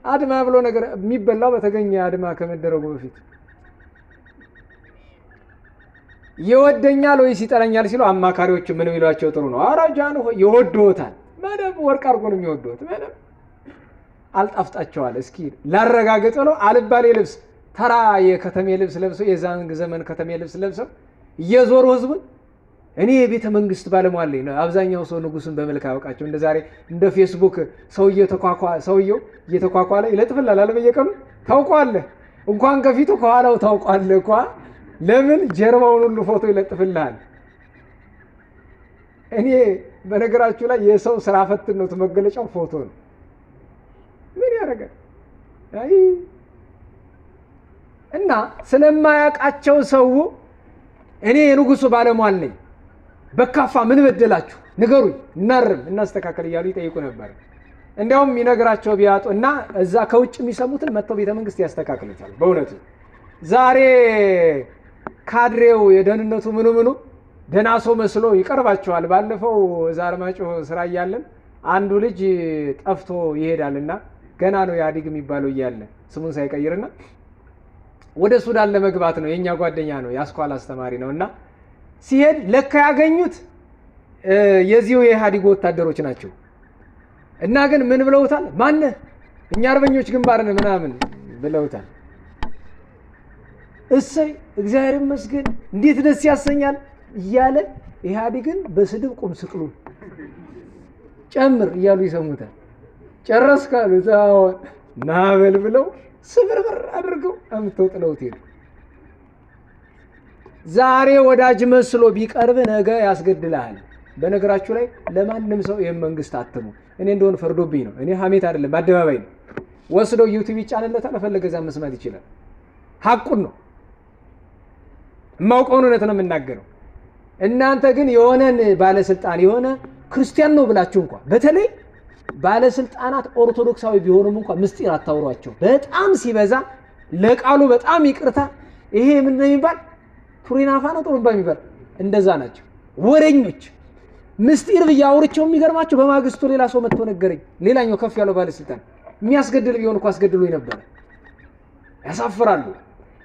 አድማ ብሎ ነገር የሚበላው በተገኘ አድማ ከመደረጉ በፊት ይወደኛል ወይስ ይጠላኛል ሲሉ አማካሪዎቹ ምን ይሏቸው ጥሩ ነው? ኧረ ጃንሆይ ይወዶታል። ምንም ወርቅ አድርጎ ነው የሚወዶት። ምንም አልጣፍጣቸዋል። እስኪ ላረጋግጥ ነው። አልባሌ ልብስ ተራ የከተሜ ልብስ ለብሰው የዛን ዘመን ከተሜ ልብስ ለብሰው እየዞሩ ህዝቡን እኔ የቤተ መንግስት ባለሟል ነኝ። አብዛኛው ሰው ንጉስን በመልክ ያውቃቸው። እንደ ዛሬ እንደ ፌስቡክ ሰውየው እየተኳኳለ ይለጥፍላል አለ በየቀኑ። ታውቀዋለህ እንኳን ከፊቱ ከኋላው ታውቀዋለህ እኮ። ለምን ጀርባውን ሁሉ ፎቶ ይለጥፍልሃል። እኔ በነገራችሁ ላይ የሰው ስራ ፈትነቱ መገለጫው ፎቶ ነው። ምን ያደርጋል? አይ እና ስለማያውቃቸው ሰው እኔ የንጉሱ ባለሟል ነኝ፣ በካፋ ምን በደላችሁ ንገሩኝ፣ እናርም እናስተካከል እያሉ ይጠይቁ ነበር። እንዲያውም ይነግራቸው ቢያጡ እና እዛ ከውጭ የሚሰሙትን መጥተው ቤተ መንግስት ያስተካክሉታል። በእውነቱ ዛሬ ካድሬው የደህንነቱ ምኑ ደህና ሰው መስሎ ይቀርባቸዋል። ባለፈው ዛርማጮ ስራ እያለን አንዱ ልጅ ጠፍቶ ይሄዳልና ገና ነው ያዲግ የሚባለው እያለ ስሙን ሳይቀይርና ወደ ሱዳን ለመግባት ነው። የኛ ጓደኛ ነው፣ ያስኳል አስተማሪ ነውና ሲሄድ ለካ ያገኙት የዚሁ የኢህአዴግ ወታደሮች ናቸው። እና ግን ምን ብለውታል? ማነህ? እኛ አርበኞች ግንባር ነን ምናምን ብለውታል። እሰይ እግዚአብሔር ይመስገን እንዴት ደስ ያሰኛል እያለ ኢህአዴግን በስድብ ቁም ስቅሉን ጨምር እያሉ ይሰሙታል። ጨረስ ካሉት አዎን ናበል ብለው ስብርብር አድርገው አምጥተው ጥለውት ሄዱ። ዛሬ ወዳጅ መስሎ ቢቀርብ ነገ ያስገድልሃል። በነገራችሁ ላይ ለማንም ሰው ይሄን መንግስት አትሙ። እኔ እንደሆነ ፈርዶብኝ ነው። እኔ ሀሜት አይደለም፣ በአደባባይ ነው። ወስደው ዩቲዩብ ይጫንለታል፣ ፈለገ ዛ መስማት ይችላል። ሐቁን ነው የማውቀውን እውነት ነው የምናገረው። እናንተ ግን የሆነን ባለስልጣን የሆነ ክርስቲያን ነው ብላችሁ እንኳን በተለይ ባለስልጣናት ኦርቶዶክሳዊ ቢሆኑም እንኳን ምስጢር አታውሯቸው። በጣም ሲበዛ ለቃሉ በጣም ይቅርታ፣ ይሄ ምን ነው የሚባል ቱሪናፋ ነው ጥሩምባ የሚባል እንደዛ ናቸው ወሬኞች። ምስጢር ብያወርቸው የሚገርማቸው በማግስቱ ሌላ ሰው መጥቶ ነገረኝ። ሌላኛው ከፍ ያለው ባለስልጣን የሚያስገድል ቢሆን እኮ አስገድሎኝ ነበር። ያሳፍራሉ።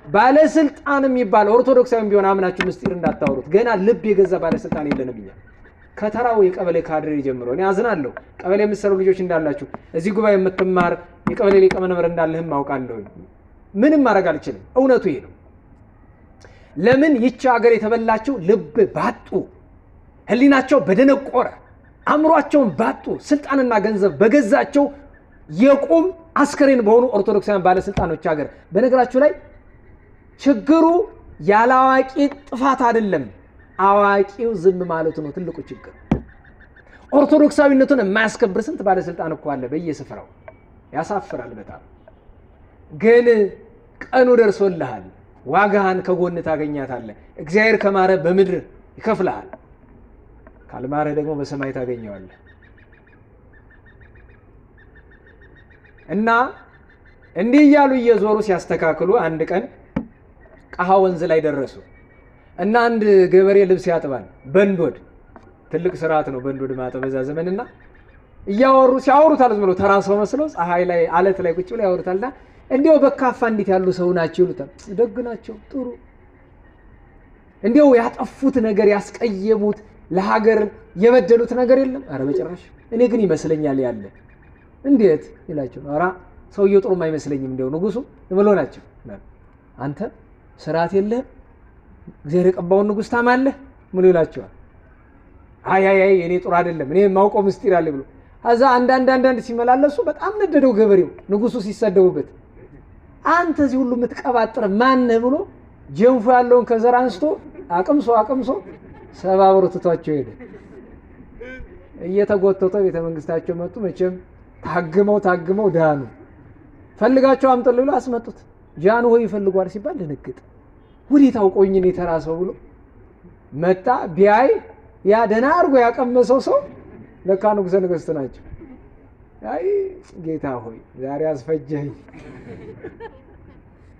ባለስልጣን የሚባል ኦርቶዶክሳዊ ቢሆን አምናችሁ ምስጢር እንዳታወሩት። ገና ልብ የገዛ ባለስልጣን የለንም እኛ ከተራው የቀበሌ ካድሬ ጀምሮ። እኔ አዝናለሁ። ቀበሌ የምትሰሩ ልጆች እንዳላችሁ እዚህ ጉባኤ የምትማር የቀበሌ ሊቀመንበር እንዳለህም አውቃለሁ። ምንም ማድረግ አልችልም። እውነቱ ይሄ ነው። ለምን ይቺ ሀገር የተበላቸው ልብ ባጡ፣ ህሊናቸው በደነቆረ፣ አእምሯቸውን ባጡ፣ ስልጣንና ገንዘብ በገዛቸው የቁም አስከሬን በሆኑ ኦርቶዶክሳውያን ባለስልጣኖች ሀገር። በነገራችሁ ላይ ችግሩ ያላዋቂ ጥፋት አይደለም፣ አዋቂው ዝም ማለቱ ነው ትልቁ ችግር። ኦርቶዶክሳዊነቱን የማያስከብር ስንት ባለስልጣን እኮ አለ በየስፍራው። ያሳፍራል በጣም። ግን ቀኑ ደርሶልሃል። ዋጋህን ከጎን ታገኛታለህ። እግዚአብሔር ከማረ በምድር ይከፍልሃል፣ ካልማረ ደግሞ በሰማይ ታገኘዋለህ። እና እንዲህ እያሉ እየዞሩ ሲያስተካክሉ አንድ ቀን ቃሃ ወንዝ ላይ ደረሱ እና አንድ ገበሬ ልብስ ያጥባል። በንዶድ ትልቅ ስርዓት ነው በንዶድ ማጠብ በዛ ዘመንና እያወሩ ሲያወሩታል ዝም ብሎ ተራ ሰው መስለው ፀሐይ ላይ አለት ላይ ቁጭ ብለው ያወሩታልና እንዲያው በካፋ እንዴት ያሉ ሰው ናቸው ይሉታል። ደግ ናቸው፣ ጥሩ። እንዲያው ያጠፉት ነገር ያስቀየሙት ለሀገር የበደሉት ነገር የለም? አረ በጭራሽ። እኔ ግን ይመስለኛል ያለ። እንዴት ይላቸው። አራ ሰውየው ጥሩም አይመስለኝም፣ እንዲያው ንጉሱ ብሎ ናቸው። አንተ ስርዓት የለህም፣ እግዚአብሔር የቀባውን ንጉስ ታማለህ ምን ይላቸዋል። አይ እኔ ጥሩ አይደለም፣ እኔ ማውቀው ምስጢር አለ ብሎ አዛ አንዳንድ ሲመላለሱ በጣም ነደደው ገበሬው ንጉሱ ሲሰደቡበት። አንተ እዚህ ሁሉ የምትቀባጥር ማን ነህ ብሎ ጀንፎ ያለውን ከዘራ አንስቶ አቅምሶ ሰባብሮ ትቷቸው ሄደ። እየተጎተተ ቤተ መንግስታቸው መጡ። መቼም ታግመው ዳኑ። ፈልጋቸው አምጥልሉ ብሎ አስመጡት። ጃኑ ሆይ ይፈልጓል ሲባል ደነገጠ። ወዴት አውቆኝ ነው ተራሰው ብሎ መጣ። ቢያይ ያ ደህና አድርጎ ያቀመሰው ሰው ለካ ንጉሠ ነገሥት ናቸው። አይ ጌታ ሆይ ዛሬ አስፈጀኝ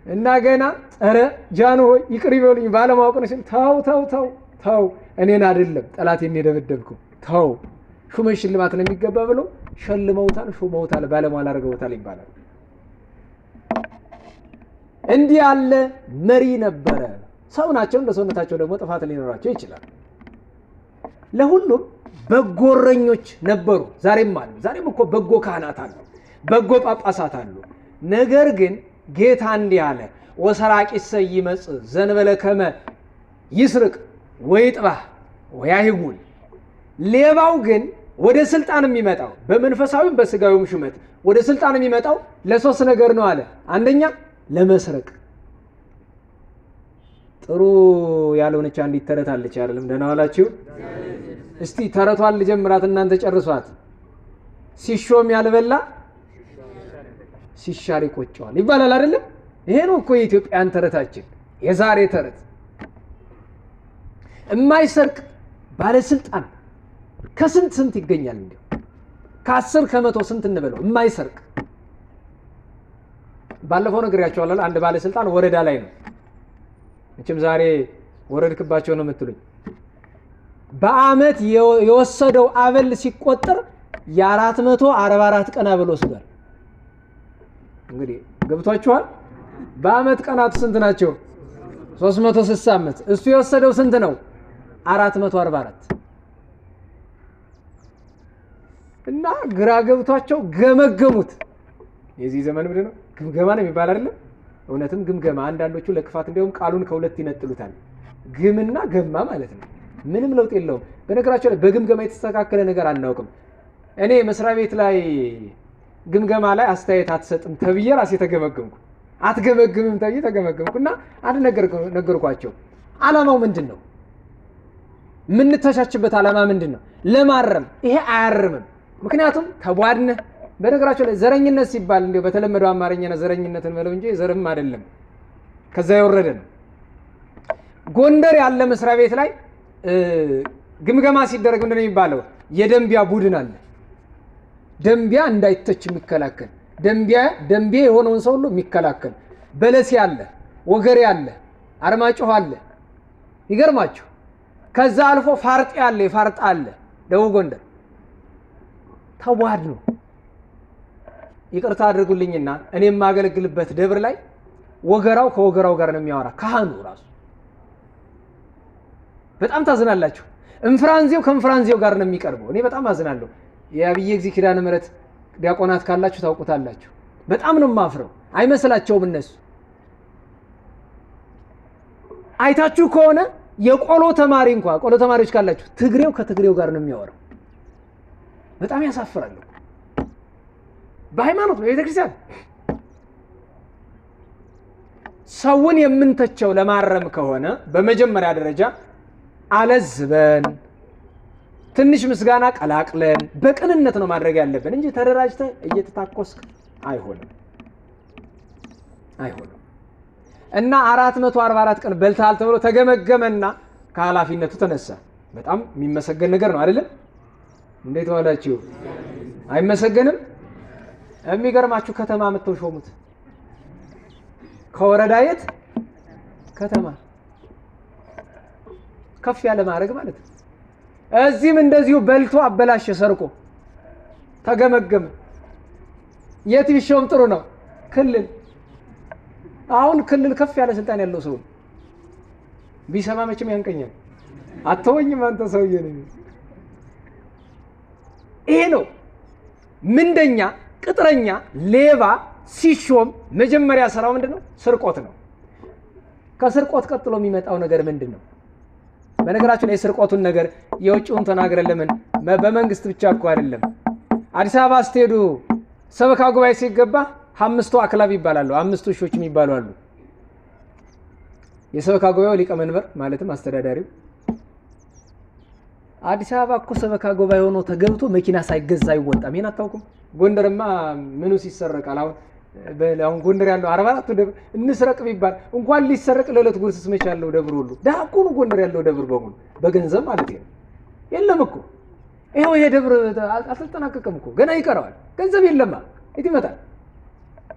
እና ገና ኧረ ጃኑ ሆይ ይቅር ይበሉኝ ባለማወቅ ነው ሲል ተው እኔን አይደለም ጠላቴን የደበደብከው ተው፣ ሹመት ሽልማት ነው የሚገባ ብሎ ሸልመውታል፣ ሹመውታል፣ ባለሟል አድርገውታል ይባላል። እንዲህ ያለ መሪ ነበረ። ሰው ናቸው፣ እንደ ሰውነታቸው ደግሞ ጥፋት ሊኖራቸው ይችላል። ለሁሉም በጎ እረኞች ነበሩ፣ ዛሬም አሉ። ዛሬም እኮ በጎ ካህናት አሉ፣ በጎ ጳጳሳት አሉ። ነገር ግን ጌታ እንዲህ አለ፣ ወሰራቂሰ ይመጽእ ዘንበለ ከመ ይስርቅ ወይጥባህ ወያህጉል። ሌባው ግን ወደ ስልጣን የሚመጣው በመንፈሳዊም በስጋዊም ሹመት ወደ ስልጣን የሚመጣው ለሶስት ነገር ነው አለ። አንደኛ ለመስረቅ። ጥሩ ያልሆነች አንዲት ተረት አለች አይደለም? ደህና ዋላችሁ? እስቲ ተረቷን ልጀምራት እናንተ ጨርሷት። ሲሾም ያልበላ ሲሻር ይቆጨዋል ይባላል አይደለም? ይሄ ነው እኮ የኢትዮጵያን ተረታችን፣ የዛሬ ተረት። የማይሰርቅ ባለስልጣን ከስንት ይገኛል? እንዴ ከ10 ከመቶ ስንት እንበለው የማይሰርቅ። ባለፈው ነግሬያቸዋለሁ። አንድ ባለስልጣን ወረዳ ላይ ነው። መቼም ዛሬ ወረድክባቸው ነው የምትሉኝ። በአመት የወሰደው አበል ሲቆጠር የ444 ቀን አበል ወስዷል። እንግዲህ ገብቷችኋል? በአመት ቀናቱ ስንት ናቸው? 365። እሱ የወሰደው ስንት ነው? 444 እና ግራ ገብቷቸው ገመገሙት። የዚህ ዘመን ምንድነው ግምገማ ነው የሚባል አይደለም? እውነትም ግምገማ። አንዳንዶቹ ለክፋት እንደውም ቃሉን ከሁለት ይነጥሉታል። ግምና ገማ ማለት ነው። ምንም ለውጥ የለውም። በነገራቸው ላይ በግምገማ የተስተካከለ ነገር አናውቅም። እኔ መስሪያ ቤት ላይ ግምገማ ላይ አስተያየት አትሰጥም ተብዬ ራሴ ተገመገምኩ። አትገመግምም ተብዬ ተገመገምኩና አንድ ነገር ነገርኳቸው። ዓላማው ምንድነው? ምን ተሻችበት ዓላማ ምንድነው? ለማረም። ይሄ አያርምም። ምክንያቱም ተቧድነ በነገራቸው ላይ ዘረኝነት ሲባል እንደው በተለመደው አማርኛ ዘረኝነትን ማለት እንጂ ዘርም አይደለም፣ ከዛ የወረደ ነው። ጎንደር ያለ መስሪያ ቤት ላይ ግምገማ ሲደረግ ምንድነው የሚባለው? የደንቢያ ቡድን አለ። ደንቢያ እንዳይተች የሚከላከል ደንቢያ የሆነውን ሰው ሁሉ የሚከላከል በለስ ያለ፣ ወገሬ ያለ፣ አርማጭሆ አለ። ይገርማችሁ። ከዛ አልፎ ፋርጥ ያለ፣ የፋርጥ አለ። ደቡብ ጎንደር ተዋህድ ነው። ይቅርታ አድርጉልኝና እኔ የማገለግልበት ደብር ላይ ወገራው ከወገራው ጋር ነው የሚያወራ ካህኑ ራሱ። በጣም ታዝናላችሁ። እንፍራንዚው ከእንፍራንዚው ጋር ነው የሚቀርበው። እኔ በጣም አዝናለሁ። የአብዬ እግዚእ ኪዳነ ምሕረት ዲያቆናት ካላችሁ ታውቁታላችሁ። በጣም ነው ማፍረው። አይመስላቸውም እነሱ። አይታችሁ ከሆነ የቆሎ ተማሪ እንኳን ቆሎ ተማሪዎች ካላችሁ ትግሬው ከትግሬው ጋር ነው የሚያወራው። በጣም ያሳፍራል። በሃይማኖት በቤተክርስቲያን ሰውን የምንተቸው ለማረም ከሆነ በመጀመሪያ ደረጃ አለዝበን ትንሽ ምስጋና ቀላቅለን በቅንነት ነው ማድረግ ያለብን እንጂ ተደራጅተ እየተታኮስክ አይሆንም። እና 444 ቀን በልታል ተብሎ ተገመገመና ከኃላፊነቱ ተነሳ። በጣም የሚመሰገን ነገር ነው አይደል? እንዴት ዋላችሁ? አይመሰገንም? የሚገርማችሁ ከተማ የምትሾሙት ከወረዳ የት ከተማ ከፍ ያለ ማድረግ ማለት ነው። እዚህም እንደዚሁ በልቶ አበላሸ፣ ሰርቆ ተገመገመ። የት ቢሾም ጥሩ ነው? ክልል። አሁን ክልል ከፍ ያለ ስልጣን ያለው ሰው ቢሰማ መቼም ያንቀኛል። አትወኝም አንተ ሰውዬ ነኝ። ይሄ ነው ምንደኛ ቅጥረኛ ሌባ ሲሾም መጀመሪያ ስራው ምንድነው? ስርቆት ነው። ከስርቆት ቀጥሎ የሚመጣው ነገር ምንድነው? በነገራችን ላይ ስርቆቱን ነገር የውጭውን ተናግረን ለምን በመንግስት ብቻ እኮ አይደለም። አዲስ አበባ ስትሄዱ ሰበካ ጉባኤ ሲገባ 5 አክላብ ይባላሉ፣ 5 ሾች የሚባሉ አሉ። የሰበካ ጉባኤው ሊቀመንበር ማለትም አስተዳዳሪው አዲስ አበባ እኮ ሰበካ ጉባኤ ሆኖ ተገብቶ መኪና ሳይገዛ አይወጣም። ይሄን አታውቁም? ጎንደርማ ምኑ ሲሰረቃል? አሁን ጎንደር ያለው 44 ደብር እንስረቅ ቢባል እንኳን ሊሰረቅ ለለት ጉርስስ መቻለው ደብር ሁሉ ዳቁ ነው። ጎንደር ያለው ደብር በሙሉ በገንዘብ ማለት ነው። የለም እኮ ይሄው የደብር አልተጠናቀቀም እኮ ገና ይቀራል። ገንዘብ የለማ የት ይመጣል?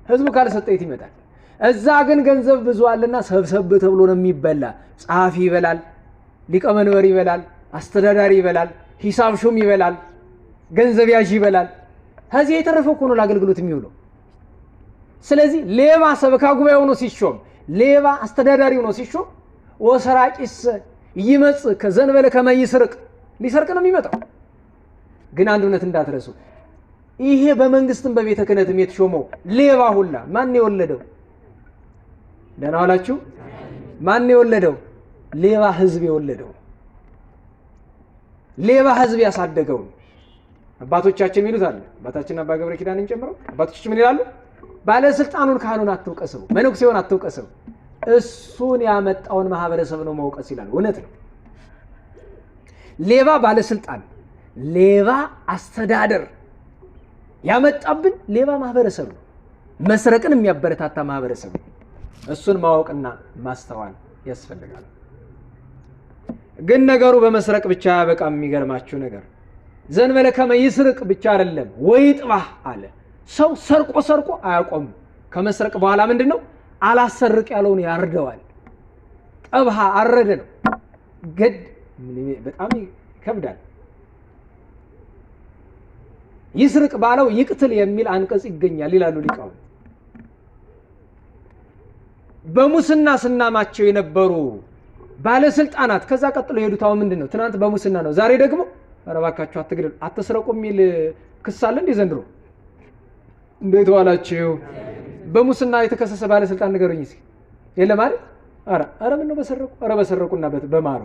ህዝቡ ካልሰጠ የት ይመጣል? እዛ ግን ገንዘብ ብዙ አለና ሰብሰብ ተብሎ ነው የሚበላ። ጸሐፊ ይበላል፣ ሊቀመንበር ይበላል፣ አስተዳዳሪ ይበላል፣ ሂሳብ ሹም ይበላል፣ ገንዘብ ያዥ ይበላል። ከዚህ የተረፈው እኮ ነው ለአገልግሎት የሚውለው። ስለዚህ ሌባ ሰበካ ጉባኤ ሆኖ ሲሾም፣ ሌባ አስተዳዳሪ ሆኖ ሲሾም ወሰራቂስ ይመጽ ከዘንበለ ከመይስርቅ ሊሰርቅ ነው የሚመጣው። ግን አንድ እውነት እንዳትረሱ፣ ይሄ በመንግስትም በቤተ ክህነትም የተሾመው ሌባ ሁላ ማን የወለደው? ደህና ዋላችሁ? ማን የወለደው? ሌባ ህዝብ የወለደው፣ ሌባ ህዝብ ያሳደገው። አባቶቻችን ይሉት አለ። አባታችን አባ ገብረ ኪዳንን ጨምረው አባቶቻችን ምን ይላሉ? ባለስልጣኑን ካህኑን አትውቀሰው፣ መነኩሴውን አትውቀሰው፣ እሱን ያመጣውን ማህበረሰብ ነው መውቀስ ይላሉ። እውነት ነው። ሌባ ባለስልጣን፣ ሌባ አስተዳደር ያመጣብን ሌባ ማህበረሰብ ነው። መስረቅን የሚያበረታታ ማህበረሰብ ነው። እሱን ማወቅና ማስተዋል ያስፈልጋል። ግን ነገሩ በመስረቅ ብቻ በቃም የሚገርማችሁ ነገር ዘንበለ ከመይስርቅ ብቻ አይደለም፣ ወይ ጥባህ አለ። ሰው ሰርቆ አያቆም። ከመስረቅ በኋላ ምንድነው? አላሰርቅ ያለውን ያርደዋል። ጠብሃ አረደ ነው። ገድ በጣም ይከብዳል። ይስርቅ ባለው ይቅትል የሚል አንቀጽ ይገኛል ይላሉ ሊቃውንት። በሙስና ስናማቸው የነበሩ ባለስልጣናት ከዛ ቀጥሎ የሄዱት አሁን ምንድነው? ትናንት በሙስና ነው፣ ዛሬ ደግሞ ኧረ እባካችሁ አትግደሉ አትስረቁ የሚል ክስ አለ እንዴ ዘንድሮ? እንዴት ዋላችሁ? በሙስና የተከሰሰ ባለስልጣን ንገሩኝ እስኪ። የለም አይደል? ኧረ ምን ነው በሰረቁ? ኧረ በሰረቁና በማሩ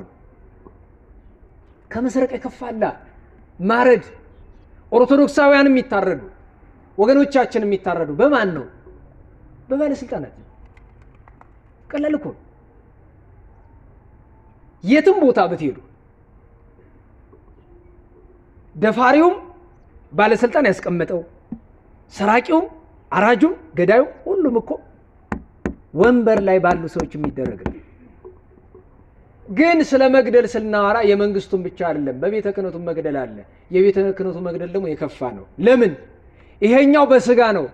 ከመስረቅ የከፋላ ማረድ። ኦርቶዶክሳውያን የሚታረዱ ወገኖቻችን የሚታረዱ በማን ነው? በባለስልጣናት። ቀላል እኮ የትም ቦታ ብትሄዱ ደፋሪውም ባለስልጣን ያስቀመጠው፣ ሰራቂውም፣ አራጁም፣ ገዳዩ ሁሉም እኮ ወንበር ላይ ባሉ ሰዎች የሚደረግ ነው። ግን ስለ መግደል ስናወራ የመንግስቱን ብቻ አይደለም፣ በቤተ ክህነቱ መግደል አለ። የቤተ ክህነቱ መግደል ደግሞ የከፋ ነው። ለምን? ይሄኛው በስጋ ነው።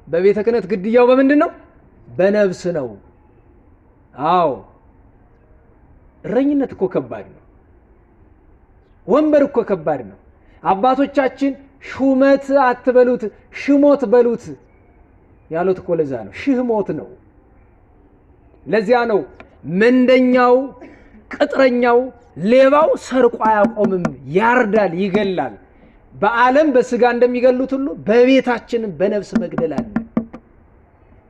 በቤተ ክህነት ግድያው በምንድን ነው? በነፍስ ነው። አዎ እረኝነት እኮ ከባድ ነው። ወንበር እኮ ከባድ ነው። አባቶቻችን ሹመት አትበሉት ሽሞት በሉት ያሉት እኮ ለዛ ነው። ሽህሞት ነው። ለዚያ ነው መንደኛው፣ ቅጥረኛው፣ ሌባው ሰርቆ አያቆምም፣ ያርዳል፣ ይገላል። በዓለም በስጋ እንደሚገሉት ሁሉ በቤታችን በነፍስ መግደል አለ።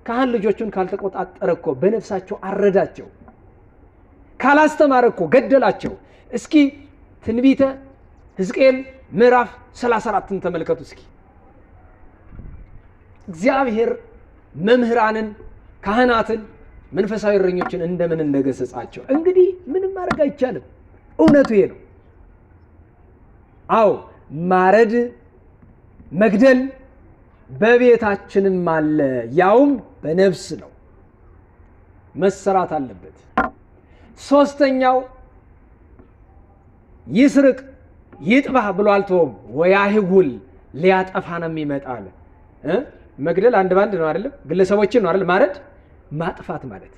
ካህን ልጆቹን ካልተቆጣጠረ እኮ በነፍሳቸው አረዳቸው፣ ካላስተማረ እኮ ገደላቸው። እስኪ ትንቢተ ሕዝቅኤል ምዕራፍ 34ን ተመልከቱ እስኪ። እግዚአብሔር መምህራንን፣ ካህናትን፣ መንፈሳዊ እረኞችን እንደምን እንደገሰጻቸው። እንግዲህ ምንም ማድረግ አይቻልም። እውነቱ ይሄ ነው። አዎ ማረድ፣ መግደል በቤታችንም አለ፣ ያውም በነፍስ ነው፣ መሰራት አለበት። ሶስተኛው ይስርቅ ይጥባህ ብሎ አልተወም። ወያህጉል ሊያጠፋ ነው የሚመጣ አለ። መግደል አንድ ባንድ ነው አይደለም፣ ግለሰቦችን ነው አይደል? ማረድ ማጥፋት ማለት።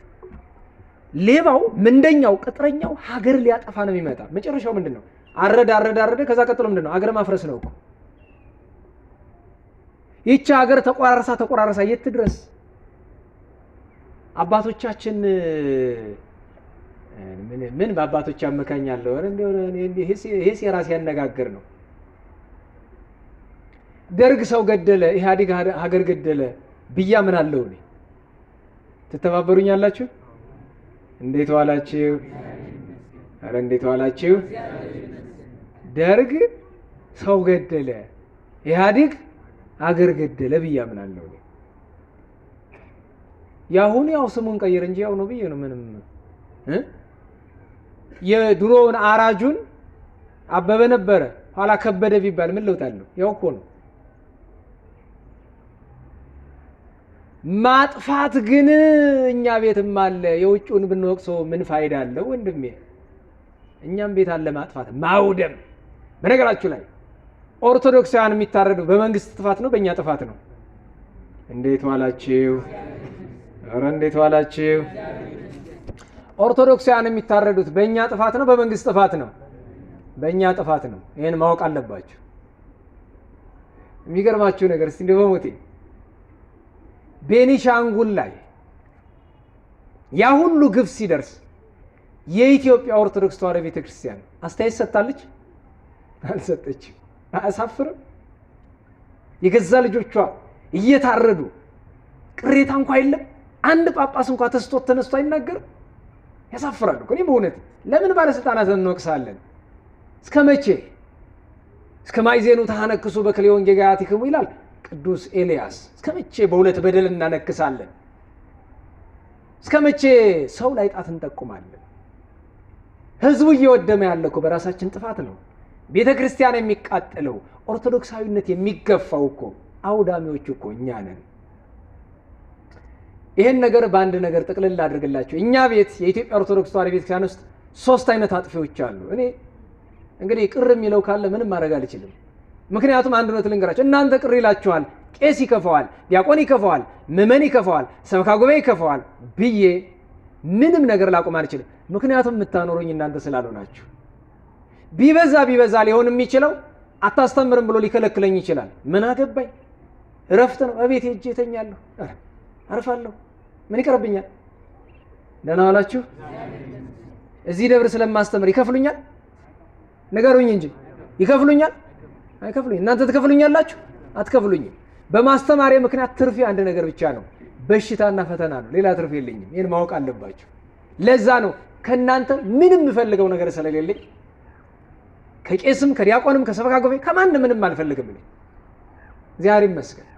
ሌባው፣ ምንደኛው፣ ቅጥረኛው ሀገር ሊያጠፋ ነው የሚመጣ። መጨረሻው ምንድን ነው? አረደ። ከዛ ቀጥሎ ምንድን ነው? ሀገር ማፍረስ ነው እኮ። ይህች ሀገር ተቆራረሳ የት ድረስ? አባቶቻችን ምን በአባቶች አመካኛለሁ። ይሄ የራሴ ያነጋገር ነው። ደርግ ሰው ገደለ፣ ኢህአዴግ ሀገር ገደለ ብያ ምን አለው? እኔ ትተባበሩኛላችሁ? እንዴት ዋላችሁ? አረ እንዴት ዋላችሁ? ደርግ ሰው ገደለ፣ ኢህአዴግ ሀገር ገደለ ብያ ምን አለው? እኔ ያሁን ያው ስሙን ቀይር እንጂ ያው ነው ብዬ ነው። ምንም የድሮውን አራጁን አበበ ነበረ ኋላ ከበደ ቢባል ምን ለውጥ አለው? ያው እኮ ነው። ማጥፋት ግን እኛ ቤትም አለ። የውጭውን ብንወቅሰው ምን ፋይዳ አለው ወንድሜ? እኛም ቤት አለ ማጥፋት፣ ማውደም። በነገራችሁ ላይ ኦርቶዶክሳውያን የሚታረዱ በመንግስት ጥፋት ነው በእኛ ጥፋት ነው? እንዴት ዋላችሁ? ኧረ እንዴት ዋላችሁ? ኦርቶዶክሳውያን የሚታረዱት በእኛ ጥፋት ነው በመንግስት ጥፋት ነው? በእኛ ጥፋት ነው። ይሄን ማወቅ አለባችሁ። የሚገርማችሁ ነገር እስቲ እንደው በሞቴ ቤኒሻንጉል ላይ ያ ሁሉ ግፍ ሲደርስ የኢትዮጵያ ኦርቶዶክስ ተዋሕዶ ቤተክርስቲያን አስተያየት ሰጥታለች? አልሰጠችም። አያሳፍርም? የገዛ ልጆቿ እየታረዱ ቅሬታ እንኳን የለም። አንድ ጳጳስ እንኳን ተነስቶ አይናገርም። ያሳፍራሉ እኮ። እኔ በእውነት ለምን ባለስልጣናት እንወቅሳለን? እስከ መቼ? እስከ ማይዜኑ ተሐነክሱ በክልኤ ወንጌጋያቲክሙ ይላል ቅዱስ ኤልያስ። እስከ መቼ በሁለት በደል እናነክሳለን? እስከ መቼ ሰው ላይ ጣት እንጠቁማለን? ህዝቡ እየወደመ ያለ እኮ በራሳችን ጥፋት ነው። ቤተ ክርስቲያን የሚቃጠለው፣ ኦርቶዶክሳዊነት የሚገፋው እኮ አውዳሚዎቹ እኮ እኛ ነን። ይሄን ነገር በአንድ ነገር ጥቅልል አድርግላችሁ። እኛ ቤት የኢትዮጵያ ኦርቶዶክስ ተዋሕዶ ቤተክርስቲያን ውስጥ 3 አይነት አጥፊዎች አሉ። እኔ እንግዲህ ቅር የሚለው ካለ ምንም ማድረግ አልችልም። ምክንያቱም አንድ ነው ልንገራችሁ። እናንተ ቅር ይላችኋል፣ ቄስ ይከፋዋል፣ ዲያቆን ይከፋዋል፣ ምዕመን ይከፋዋል፣ ሰበካ ጉባኤ ይከፋዋል ብዬ ምንም ነገር ላቆም አልችልም። ምክንያቱም የምታኖሩኝ እናንተ ስላልሆናችሁ። ቢበዛ ሊሆን የሚችለው አታስተምርም ብሎ ሊከለክለኝ ይችላል። ምን አገባኝ? እረፍት ነው። እቤት ሄጄ እተኛለሁ፣ አርፋለሁ። ምን ይቀርብኛል? ደህና ዋላችሁ? እዚህ ደብር ስለማስተምር ይከፍሉኛል? ንገሩኝ እንጂ ይከፍሉኛል? አይከፍሉኝ። እናንተ ትከፍሉኛላችሁ? አትከፍሉኝም። በማስተማሪያ ምክንያት ትርፌ አንድ ነገር ብቻ ነው፣ በሽታና ፈተና ነው። ሌላ ትርፍ የለኝም። ይህን ማወቅ አለባችሁ። ለዛ ነው ከእናንተ ምንም የምፈልገው ነገር ስለሌለኝ ከቄስም ከዲያቆንም ከሰበካ ጉባኤ ከማንም ምንም አልፈልግም። እግዚአብሔር ይመስገን።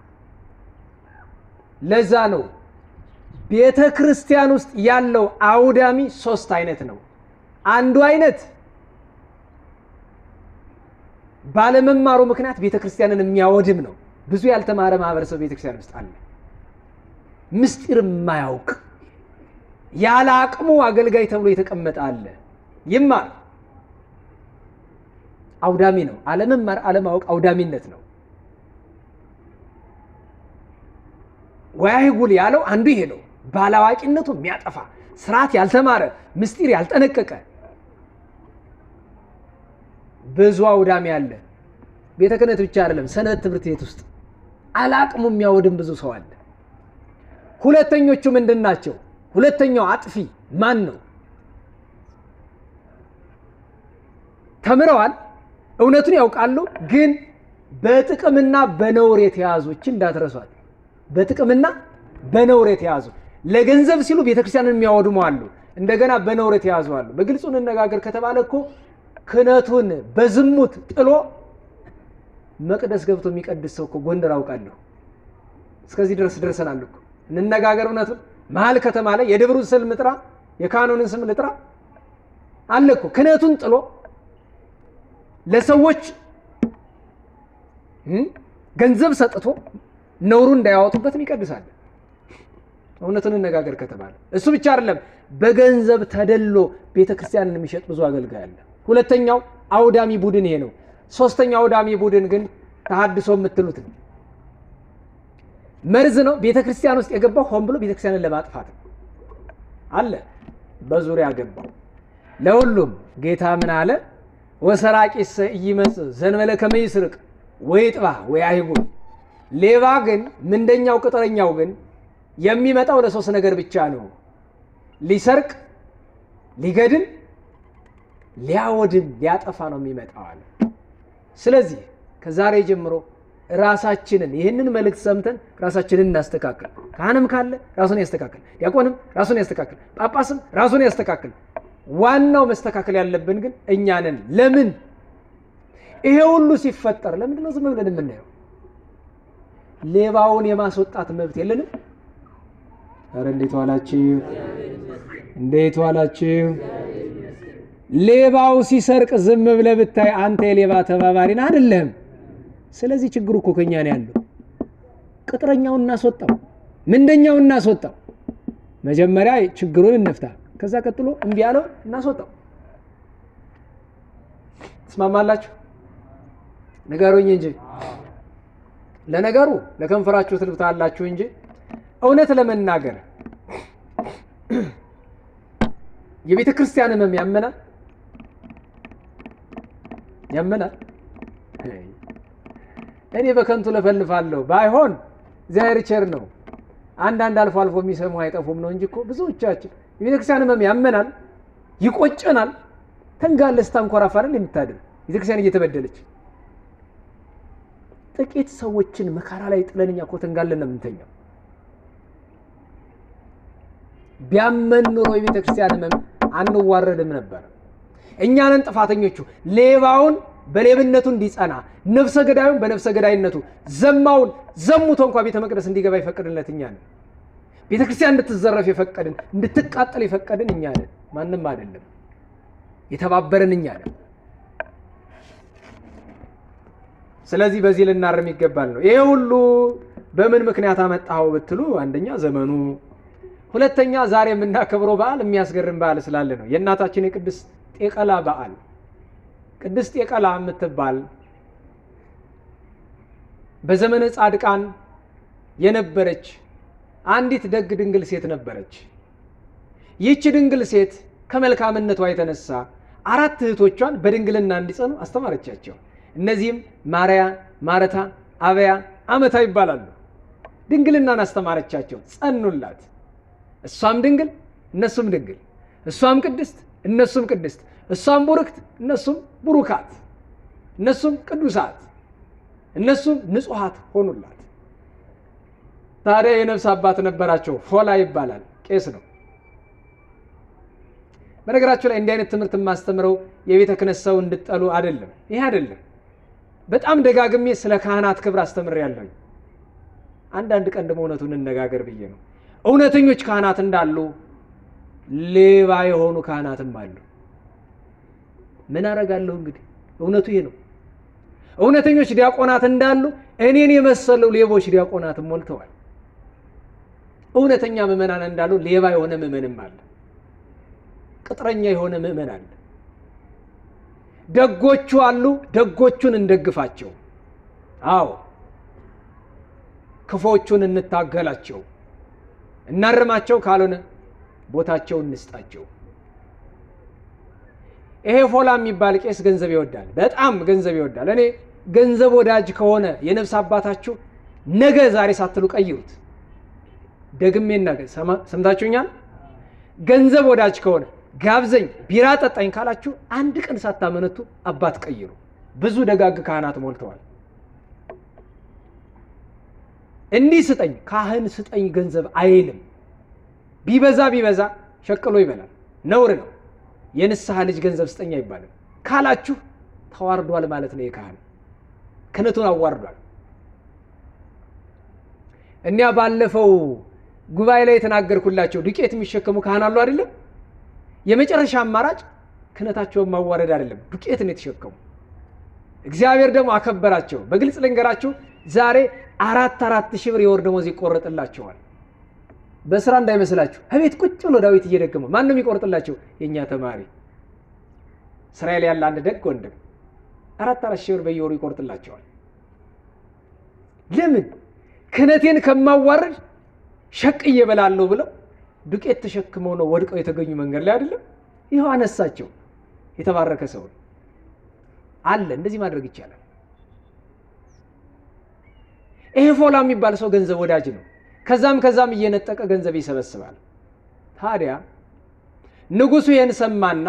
ለዛ ነው ቤተ ክርስቲያን ውስጥ ያለው አውዳሚ 3 አይነት ነው። አንዱ አይነት ባለመማሩ ምክንያት ቤተ ክርስቲያንን የሚያወድም ነው። ብዙ ያልተማረ ማህበረሰብ ቤተ ክርስቲያን ውስጥ አለ። ምስጢር የማያውቅ ያለ አቅሙ አገልጋይ ተብሎ የተቀመጠ አለ። ይማር፣ አውዳሚ ነው። አለመማር አለማወቅ አውዳሚነት ነው። ወያይጉል ያለው አንዱ ይሄ ነው። ባላዋቂነቱ የሚያጠፋ ስርዓት ያልተማረ ምስጢር ያልጠነቀቀ ብዙ አውዳሚ አለ። ቤተ ክህነት ብቻ አይደለም፣ ሰንበት ትምህርት ቤት ውስጥ አላቅሙ የሚያወድም ብዙ ሰው አለ። ሁለተኞቹ ምንድን ናቸው? ሁለተኛው አጥፊ ማን ነው? ተምረዋል፣ እውነቱን ያውቃሉ፣ ግን በጥቅምና በነውር የተያዙች እንዳትረሷት። በጥቅምና በነውር የተያዙ ለገንዘብ ሲሉ ቤተክርስቲያንን የሚያወድሙ አሉ። እንደገና በነውር የተያዙ አሉ። በግልጹ እንነጋገር ከተባለ እኮ ክህነቱን በዝሙት ጥሎ መቅደስ ገብቶ የሚቀድስ ሰው እኮ ጎንደር አውቃለሁ። እስከዚህ ድረስ ደርሰናል እኮ። እንነጋገር እውነቱን። መሀል ከተማ ላይ የደብሩን ስም ልጥራ፣ የካህኑንን ስም ልጥራ አለ እኮ። ክህነቱን ጥሎ ለሰዎች ገንዘብ ሰጥቶ ነውሩን እንዳያወጡበት ይቀድሳል። እውነቱን እንነጋገር ከተባለ እሱ ብቻ አይደለም፣ በገንዘብ ተደሎ ቤተክርስቲያንን የሚሸጥ ብዙ አገልጋይ አለ። ሁለተኛው አውዳሚ ቡድን ይሄ ነው። ሶስተኛው አውዳሚ ቡድን ግን ተሐድሶ የምትሉት ነው። መርዝ ነው። ቤተክርስቲያን ውስጥ የገባው ሆን ብሎ ቤተክርስቲያንን ለማጥፋት አለ። በዙሪያ ገባው። ለሁሉም ጌታ ምን አለ? ወሰራቂሰ ኢይመጽእ ዘእንበለ ከመ ይስርቅ ወይጥባ ወያህጉል። ሌባ ግን ምንደኛው ቅጥረኛው ግን የሚመጣው ለሶስት ነገር ብቻ ነው፣ ሊሰርቅ፣ ሊገድል፣ ሊያወድም፣ ሊያጠፋ ነው የሚመጣው አለ። ስለዚህ ከዛሬ ጀምሮ ራሳችንን ይህንን መልእክት ሰምተን ራሳችንን እናስተካክል። ካህንም ካለ ራሱን ያስተካክል፣ ዲያቆንም ራሱን ያስተካክል፣ ጳጳስም ራሱን ያስተካክል። ዋናው መስተካከል ያለብን ግን እኛ ነን። ለምን ይሄ ሁሉ ሲፈጠር ለምንድን ነው ዝም ብለን የምናየው? ሌባውን የማስወጣት መብት የለንም? ኧረ እንዴት ዋላችሁ? እንዴት ዋላችሁ? ሌባው ሲሰርቅ ዝም ብለህ ብታይ አንተ የሌባ ተባባሪ ነህ አይደለም? ስለዚህ ችግሩ እኮ ከኛ ነው ያለው። ቅጥረኛውን እናስወጣው፣ ምንደኛውን እናስወጣው። መጀመሪያ ችግሩን እንፍታ፣ ከዛ ቀጥሎ እምቢ ያለው እናስወጣው። ትስማማላችሁ? ንገሩኝ እንጂ። ለነገሩ ለከንፈራችሁ ትልብታላችሁ እንጂ እውነት ለመናገር የቤተ ክርስቲያን ሕመም ያመናል ያመናል። እኔ በከንቱ ለፈልፋለሁ። ባይሆን እግዚአብሔር ቸር ነው። አንዳንድ አልፎ አልፎ የሚሰሙ አይጠፉም ነው እንጂ እኮ ብዙዎቻችን የቤተ ክርስቲያን ሕመም ያመናል፣ ይቆጨናል። ተንጋለህ ስታንኮራፋ አይደል የምታድር ቤተ ክርስቲያን እየተበደለች። ጥቂት ሰዎችን መከራ ላይ ጥለንኛ እኮ ተንጋለን ነው የምንተኛው። ቢያመን ኑሮ የቤተ ክርስቲያን ሕመም አንዋረድም ነበር። እኛንን ጥፋተኞቹ። ሌባውን በሌብነቱ እንዲጸና፣ ነፍሰ ገዳዩን በነፍሰ ገዳይነቱ፣ ዘማውን ዘሙቶ እንኳ ቤተ መቅደስ እንዲገባ ይፈቅድለት እኛ ነን። ቤተ ክርስቲያን እንድትዘረፍ የፈቀድን፣ እንድትቃጠል የፈቀድን እኛ ነን፣ ማንም አይደለም። የተባበረን እኛ ነን። ስለዚህ በዚህ ልናርም ይገባል ነው። ይሄ ሁሉ በምን ምክንያት አመጣው ብትሉ፣ አንደኛ ዘመኑ፣ ሁለተኛ ዛሬ የምናከብረው በዓል የሚያስገርም በዓል ስላለ ነው። የእናታችን የቅድስት ጤቀላ በዓል። ቅድስት ጤቀላ የምትባል በዘመነ ጻድቃን የነበረች አንዲት ደግ ድንግል ሴት ነበረች። ይህች ድንግል ሴት ከመልካምነቷ የተነሳ 4 እህቶቿን በድንግልና እንዲጸኑ አስተማረቻቸው። እነዚህም ማርያ፣ ማረታ፣ አበያ፣ አመታ ይባላሉ። ድንግልናን አስተማረቻቸው፣ ጸኑላት። እሷም ድንግል እነሱም ድንግል፣ እሷም ቅድስት እነሱም ቅድስት፣ እሷም ቡርክት፣ እነሱም ቡሩካት፣ እነሱም ቅዱሳት፣ እነሱም ንጹሃት ሆኑላት። ታዲያ የነፍስ አባት ነበራቸው። ፎላ ይባላል፣ ቄስ ነው። በነገራችሁ ላይ እንዲህ አይነት ትምህርት የማስተምረው የቤተ ክህነት ሰው እንድጠሉ አይደለም። ይሄ አይደለም። በጣም ደጋግሜ ስለ ካህናት ክብር አስተምሬያለሁ። አንዳንድ ቀን ደግሞ እውነቱን እንነጋገር ብዬ ነው። እውነተኞች ካህናት እንዳሉ ሌባ የሆኑ ካህናትም አሉ። ምን አደርጋለሁ እንግዲህ፣ እውነቱ ይሄ ነው። እውነተኞች ዲያቆናት እንዳሉ እኔን የመሰሉ ሌቦች ዲያቆናትም ሞልተዋል። እውነተኛ ምዕመናን እንዳሉ ሌባ የሆነ ምዕመንም አለ፣ ቅጥረኛ የሆነ ምዕመን አለ። ደጎቹ አሉ፣ ደጎቹን እንደግፋቸው። አዎ ክፎቹን እንታገላቸው፣ እናርማቸው፣ ካልሆነ ቦታቸውን እንስጣቸው። ይሄ ፎላ የሚባል ቄስ ገንዘብ ይወዳል፣ በጣም ገንዘብ ይወዳል። እኔ ገንዘብ ወዳጅ ከሆነ የነፍስ አባታችሁ ነገ ዛሬ ሳትሉ ቀይሩት። ደግሜ እናገር፣ ሰምታችሁኛል? ገንዘብ ወዳጅ ከሆነ ጋብዘኝ፣ ቢራ ጠጣኝ ካላችሁ አንድ ቀን ሳታመነቱ አባት ቀይሩ። ብዙ ደጋግ ካህናት ሞልተዋል። እንዲህ ስጠኝ፣ ካህን ስጠኝ ገንዘብ አይልም። ቢበዛ ቢበዛ ሸቅሎ ይበላል፣ ነውር ነው። የንስሐ ልጅ ገንዘብ ስጠኝ አይባልም። ካላችሁ ተዋርዷል ማለት ነው። የካህን ክህነቱን አዋርዷል። እኛ ባለፈው ጉባኤ ላይ የተናገርኩላቸው ዱቄት የሚሸከሙ ካህን አሉ አይደለም? የመጨረሻ አማራጭ ክህነታቸውን ማዋረድ አይደለም፣ ዱቄትን የተሸከሙ። እግዚአብሔር ደግሞ አከበራቸው። በግልጽ ልንገራችሁ፣ ዛሬ 4,000 ብር የወር ደመወዝ ይቆረጥላቸዋል። በስራ እንዳይመስላችሁ፣ እቤት ቁጭ ብሎ ዳዊት እየደገመ ማን ነው የሚቆርጥላቸው? የኛ ተማሪ እስራኤል ያለ አንድ ደግ ወንድም 4,000 ብር በየወሩ ይቆርጥላቸዋል። ለምን? ክህነቴን ከማዋረድ ሸቅዬ እበላለሁ ብለው ዱቄት ተሸክመው ነው ወድቀው የተገኙ መንገድ ላይ አይደለም? ይኸው አነሳቸው። የተባረከ ሰው አለ። እንደዚህ ማድረግ ይቻላል። ይሄ ፎላ የሚባል ሰው ገንዘብ ወዳጅ ነው። ከዛም እየነጠቀ ገንዘብ ይሰበስባል። ታዲያ ንጉሱ ይሄን ሰማና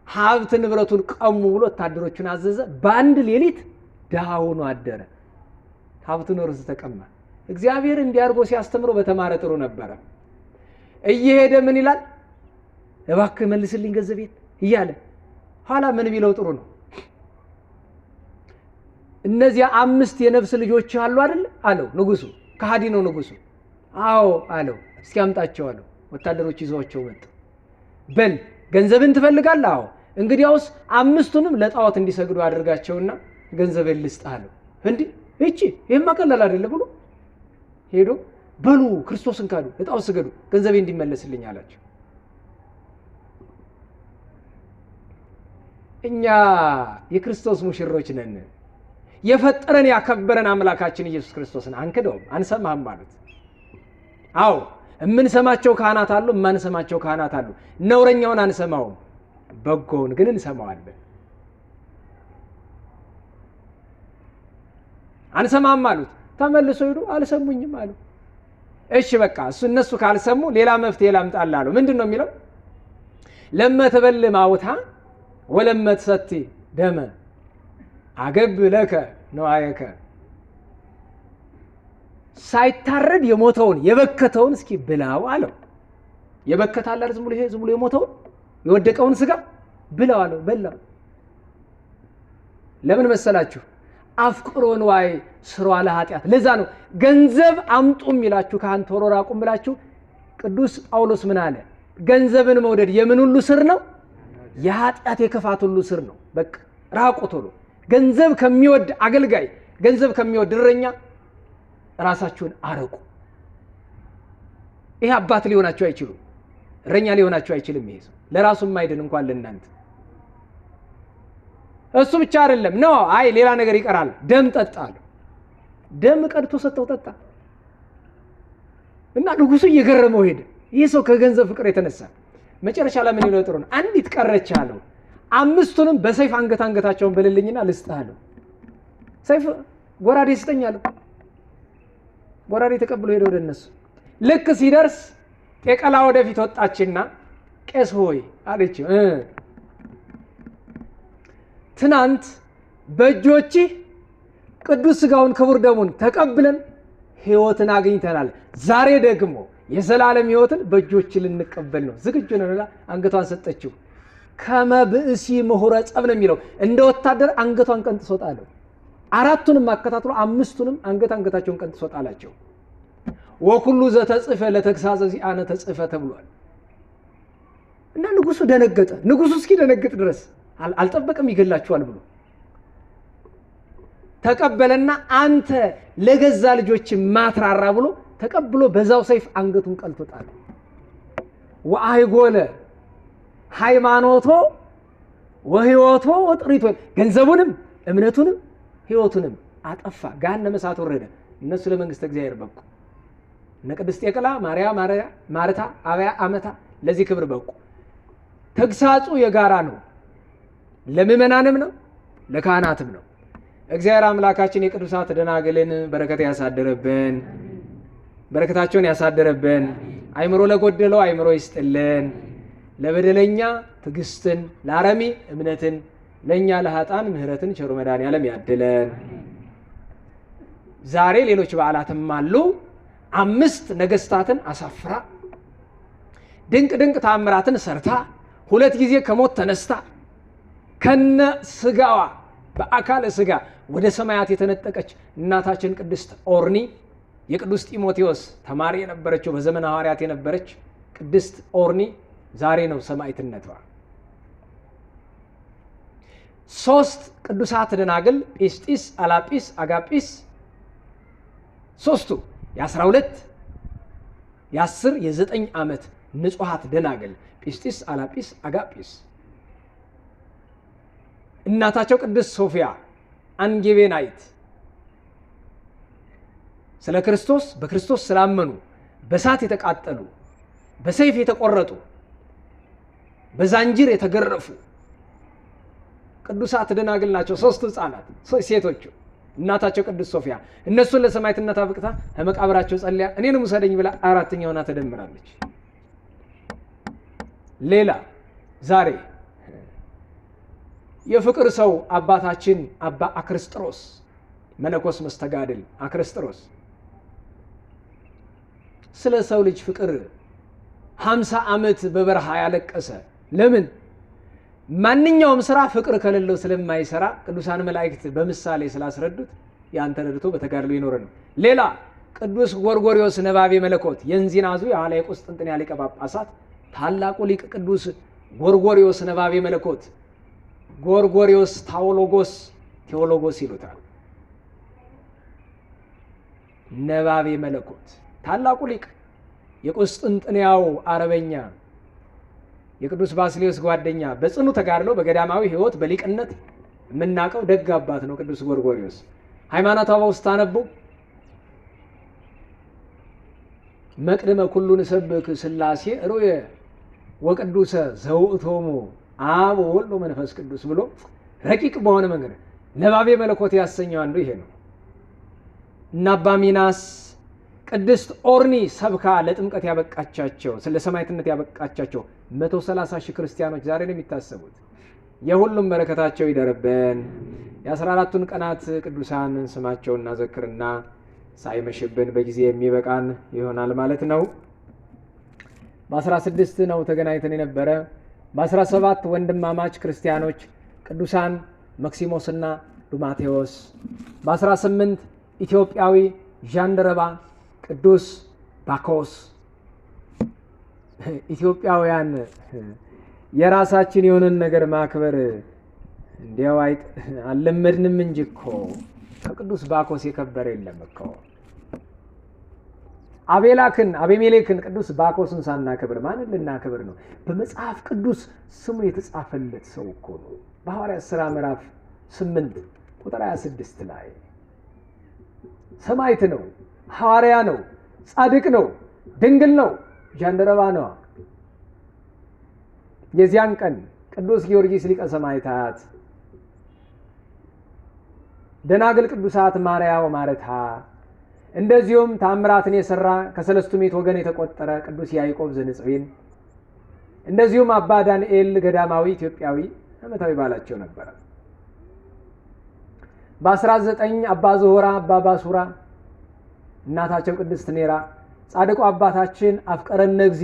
ሀብት ንብረቱን ቀሙ ብሎ ወታደሮቹን አዘዘ። በአንድ ሌሊት ድሃ ሆኖ አደረ። ሀብቱን ወርሶ ተቀማ። እግዚአብሔር እንዲያርጎ ሲያስተምረው በተማረ ጥሩ ነበረ። እየሄደ ምን ይላል? እባክህ መልስልኝ ገንዘቤን እያለ ኋላ ምን ቢለው ጥሩ ነው? እነዚያ 5 የነፍስ ልጆች አሉ አይደል አለው ንጉሱ። ከሃዲ ነው ንጉሱ። አዎ አለው። እስኪ አምጣቸው አለው። ወታደሮች ይዘዋቸው መጡ። በል ገንዘብን ትፈልጋለህ? አዎ። እንግዲያውስ 5ቱንም ለጣዖት እንዲሰግዱ አድርጋቸውና ገንዘብን ልስጥ አለው። እንዴ እቺ ይሄማ ቀላል አይደለ ብሎ ሄዶ በሉ ክርስቶስን ካዱ ለጣዖት ስገዱ ገንዘቤ እንዲመለስልኝ አላቸው። እኛ የክርስቶስ ሙሽሮች ነን። የፈጠረን ያከበረን አምላካችን ኢየሱስ ክርስቶስን አንክደውም፣ አንሰማህም ማለት። አዎ የምንሰማቸው ካህናት አሉ፣ የማንሰማቸው ካህናት አሉ። ነውረኛውን አንሰማውም፣ በጎውን ግን እንሰማዋለን። አንሰማህም አሉት። ተመልሶ ሄዱ፣ አልሰሙኝም አሉ። እሺ በቃ እነሱ ካልሰሙ ሌላ መፍትሄ ላምጣልህ አሉ። ምንድን ነው የሚለው? ለመተበል ማውታ ወለመትሰቲ ደመ አገብ ለከ ነዋየከ። ሳይታረድ የሞተውን የበከተውን እስኪ ብላው አለው። የበከታለ ዝም ብሎ ይሄ ዝም ብሎ የሞተውን የወደቀውን ስጋ ብላው አለው። በላው። ለምን መሰላችሁ? አፍቅሮ ንዋይ ስሯ ለኃጢአት። ለዛ ነው ገንዘብ አምጡም ይላችሁ ካህን ቶሎ ራቁም ብላችሁ። ቅዱስ ጳውሎስ ምን አለ? ገንዘብን መውደድ የምን ሁሉ ስር ነው? የኃጢአት የክፋት ሁሉ ስር ነው። በቃ ራቁ ቶሎ። ገንዘብ ከሚወድ አገልጋይ፣ ገንዘብ ከሚወድ እረኛ ራሳችሁን አረቁ። ይሄ አባት ሊሆናችሁ አይችሉም፣ እረኛ ሊሆናችሁ አይችልም። ይሄ ሰው ለራሱም አይደን እንኳን ለእናንተ። እሱ ብቻ አይደለም ነው። አይ ሌላ ነገር ይቀራል። ደም ጠጣሉ። ደም ቀድቶ ሰጠው ጠጣ እና ንጉሱ እየገረመው ሄደ። ይህ ሰው ከገንዘብ ፍቅር የተነሳ መጨረሻ ላይ ምን ይለው ጥሩ ነው? አንዲት ቀረች አለው። 5ቱንም በሰይፍ አንገታቸውን በልልኝና ልስጥህ አለው። ሰይፍ ጎራዴ ስጠኝ አለው። ጎራዴ ተቀብሎ ሄደ ወደ እነሱ። ልክ ሲደርስ ቄቀላ ወደፊት ወጣችና ቄስ ሆይ አለችው ትናንት በእጆችህ ቅዱስ ሥጋውን ክቡር ደሙን ተቀብለን ሕይወትን አግኝተናል። ዛሬ ደግሞ የዘላለም ሕይወትን በእጆች ልንቀበል ነው። ዝግጁ ነን። አንገቷን ሰጠችው። ከመብእሲ ምሁረ ጸብ ነው የሚለው። እንደ ወታደር አንገቷን ቀንጥሶ ጣለው። አራቱንም አከታትሎ አምስቱንም አንገታቸውን ቀንጥሶ ጣላቸው። ወኩሉ ዘተጽፈ ለተግሳጸ ዚአነ ተጽፈ ተብሏል። እና ንጉሱ ደነገጠ። ንጉሱ እስኪ ደነገጥ ድረስ አልጠበቀም ይገላቸዋል ብሎ ተቀበለና አንተ ለገዛ ልጆች ማትራራ ብሎ ተቀብሎ በዛው ሰይፍ አንገቱን ቀልቶ ጣለ። ወአይጎለ ሃይማኖቶ ወህይወቶ ወጥሪቶ ገንዘቡንም እምነቱንም ህይወቱንም አጠፋ። ገሃነመ እሳት ወረደ። እነሱ ለመንግስተ እግዚአብሔር በቁ። እነ ቅድስት ቴክላ ማርታ አብያ አመታ ለዚህ ክብር በቁ። ተግሳጹ የጋራ ነው። ለምእመናንም ነው፣ ለካህናትም ነው። እግዚአብሔር አምላካችን የቅዱሳት ደናግልን በረከት ያሳደረብን፣ በረከታቸውን ያሳደረብን፣ አይምሮ ለጎደለው አይምሮ ይስጥልን፣ ለበደለኛ ትዕግስትን፣ ለአረሚ እምነትን፣ ለእኛ ለኃጥአን ምህረትን ቸሩ መድኃኔዓለም ያድለን። ዛሬ ሌሎች በዓላትም አሉ። 5 ነገስታትን አሳፍራ ድንቅ ድንቅ ተአምራትን ሰርታ 2 ጊዜ ከሞት ተነስታ ከነ ስጋዋ በአካለ ስጋ ወደ ሰማያት የተነጠቀች እናታችን ቅድስት ኦርኒ የቅዱስ ጢሞቴዎስ ተማሪ የነበረችው በዘመነ ሐዋርያት የነበረች ቅድስት ኦርኒ ዛሬ ነው ሰማዕትነቷ። 3 ቅዱሳት ደናግል ጲስጢስ፣ አላጲስ፣ አጋጲስ 3ቱ የ12 የ10 የ9 ዓመት ንጹሃት ደናግል ጲስጢስ፣ አላጲስ፣ አጋጲስ እናታቸው ቅድስት ሶፊያ አንጌቤናይት ስለ ክርስቶስ በክርስቶስ ስላመኑ በሳት የተቃጠሉ በሰይፍ የተቆረጡ በዛንጅር የተገረፉ ቅዱሳት ደናግል ናቸው። 3 ህፃናት ሴቶቹ እናታቸው ቅድስት ሶፊያ እነሱን ለሰማዕትነት አብቅታ ከመቃብራቸው ጸልያ እኔንም ውሰደኝ ብላ 4ኛውና ተደምራለች። ሌላ ዛሬ የፍቅር ሰው አባታችን አባ አክርስጥሮስ መነኮስ መስተጋድል አክርስጥሮስ ስለ ሰው ልጅ ፍቅር 50 ዓመት በበረሃ ያለቀሰ። ለምን? ማንኛውም ስራ ፍቅር ከሌለው ስለማይሰራ ቅዱሳን መላእክት በምሳሌ ስላስረዱት ያን ተረድቶ በተጋድሎ ይኖር ነው። ሌላ ቅዱስ ጎርጎርዮስ ነባቤ መለኮት የእንዚናዙ የኋላ የቁስጥንጥንያ ሊቀ ጳጳሳት ታላቁ ሊቅ ቅዱስ ጎርጎርዮስ ነባቤ መለኮት ጎርጎርዮስ ቴዎሎጎስ ይሉታል። ነባቤ መለኮት ታላቁ ሊቅ የቁስጥንጥንያው አረበኛ የቅዱስ ባስልዮስ ጓደኛ በጽኑ ተጋድሎ በገዳማዊ ሕይወት በሊቅነት የምናውቀው ደግ አባት ነው። ቅዱስ ጎርጎርዮስ ሃይማኖተ አበው ስታነቡ መቅድመ ኩሉን ሰብክ ሥላሴ ሩየ ወቅዱሰ ዘውእቶሙ አብ ወወልድ ወመንፈስ ቅዱስ ብሎ ረቂቅ በሆነ መንገድ ነባቤ መለኮት ያሰኘው አንዱ ይሄ ነው። እና አባ ሚናስ ቅድስት ኦርኒ ሰብካ ለጥምቀት ያበቃቻቸው ስለ ሰማዕትነት ያበቃቻቸው 130 ሺህ ክርስቲያኖች ዛሬ ነው የሚታሰቡት። የሁሉም በረከታቸው ይደርብን። የ14ቱን ቀናት ቅዱሳን ስማቸውና ዘክርና ሳይመሽብን በጊዜ የሚበቃን ይሆናል ማለት ነው። በ16 ነው ተገናኝተን የነበረ። በ17 ወንድማማች ክርስቲያኖች ቅዱሳን መክሲሞስና ዱማቴዎስ፣ በ18 ኢትዮጵያዊ ዣንደረባ ቅዱስ ባኮስ። ኢትዮጵያውያን የራሳችን የሆነን ነገር ማክበር እንዲያው አልለመድንም እንጂ እኮ ከቅዱስ ባኮስ የከበረ የለም እኮ። አቤሜሌክን ቅዱስ ባኮስን ሳናከብር ማንን ልናከብር ነው? በመጽሐፍ ቅዱስ ስሙ የተጻፈለት ሰው እኮ ነው። በሐዋርያት ሥራ ምዕራፍ 8 ቁጥር 26 ላይ ሰማዕት ነው፣ ሐዋርያ ነው፣ ጻድቅ ነው፣ ድንግል ነው፣ ጃንደረባ ነው። የዚያን ቀን ቅዱስ ጊዮርጊስ ሊቀ ሰማዕታት፣ ደናግል ቅዱሳት ማርያ ወማርታ፣ እንደዚሁም ታምራትን የሰራ ከ3 ምዕት ወገን የተቆጠረ ቅዱስ ያዕቆብ ዘንጽቤን፣ እንደዚሁም አባ ዳንኤል ገዳማዊ ኢትዮጵያዊ ዓመታዊ በዓላቸው ነበረ። በ19 አባ ዞህራ፣ አባ ባሱራ፣ እናታቸው ቅድስት ኔራ፣ ጻድቁ አባታችን አፍቀረነ እግዚ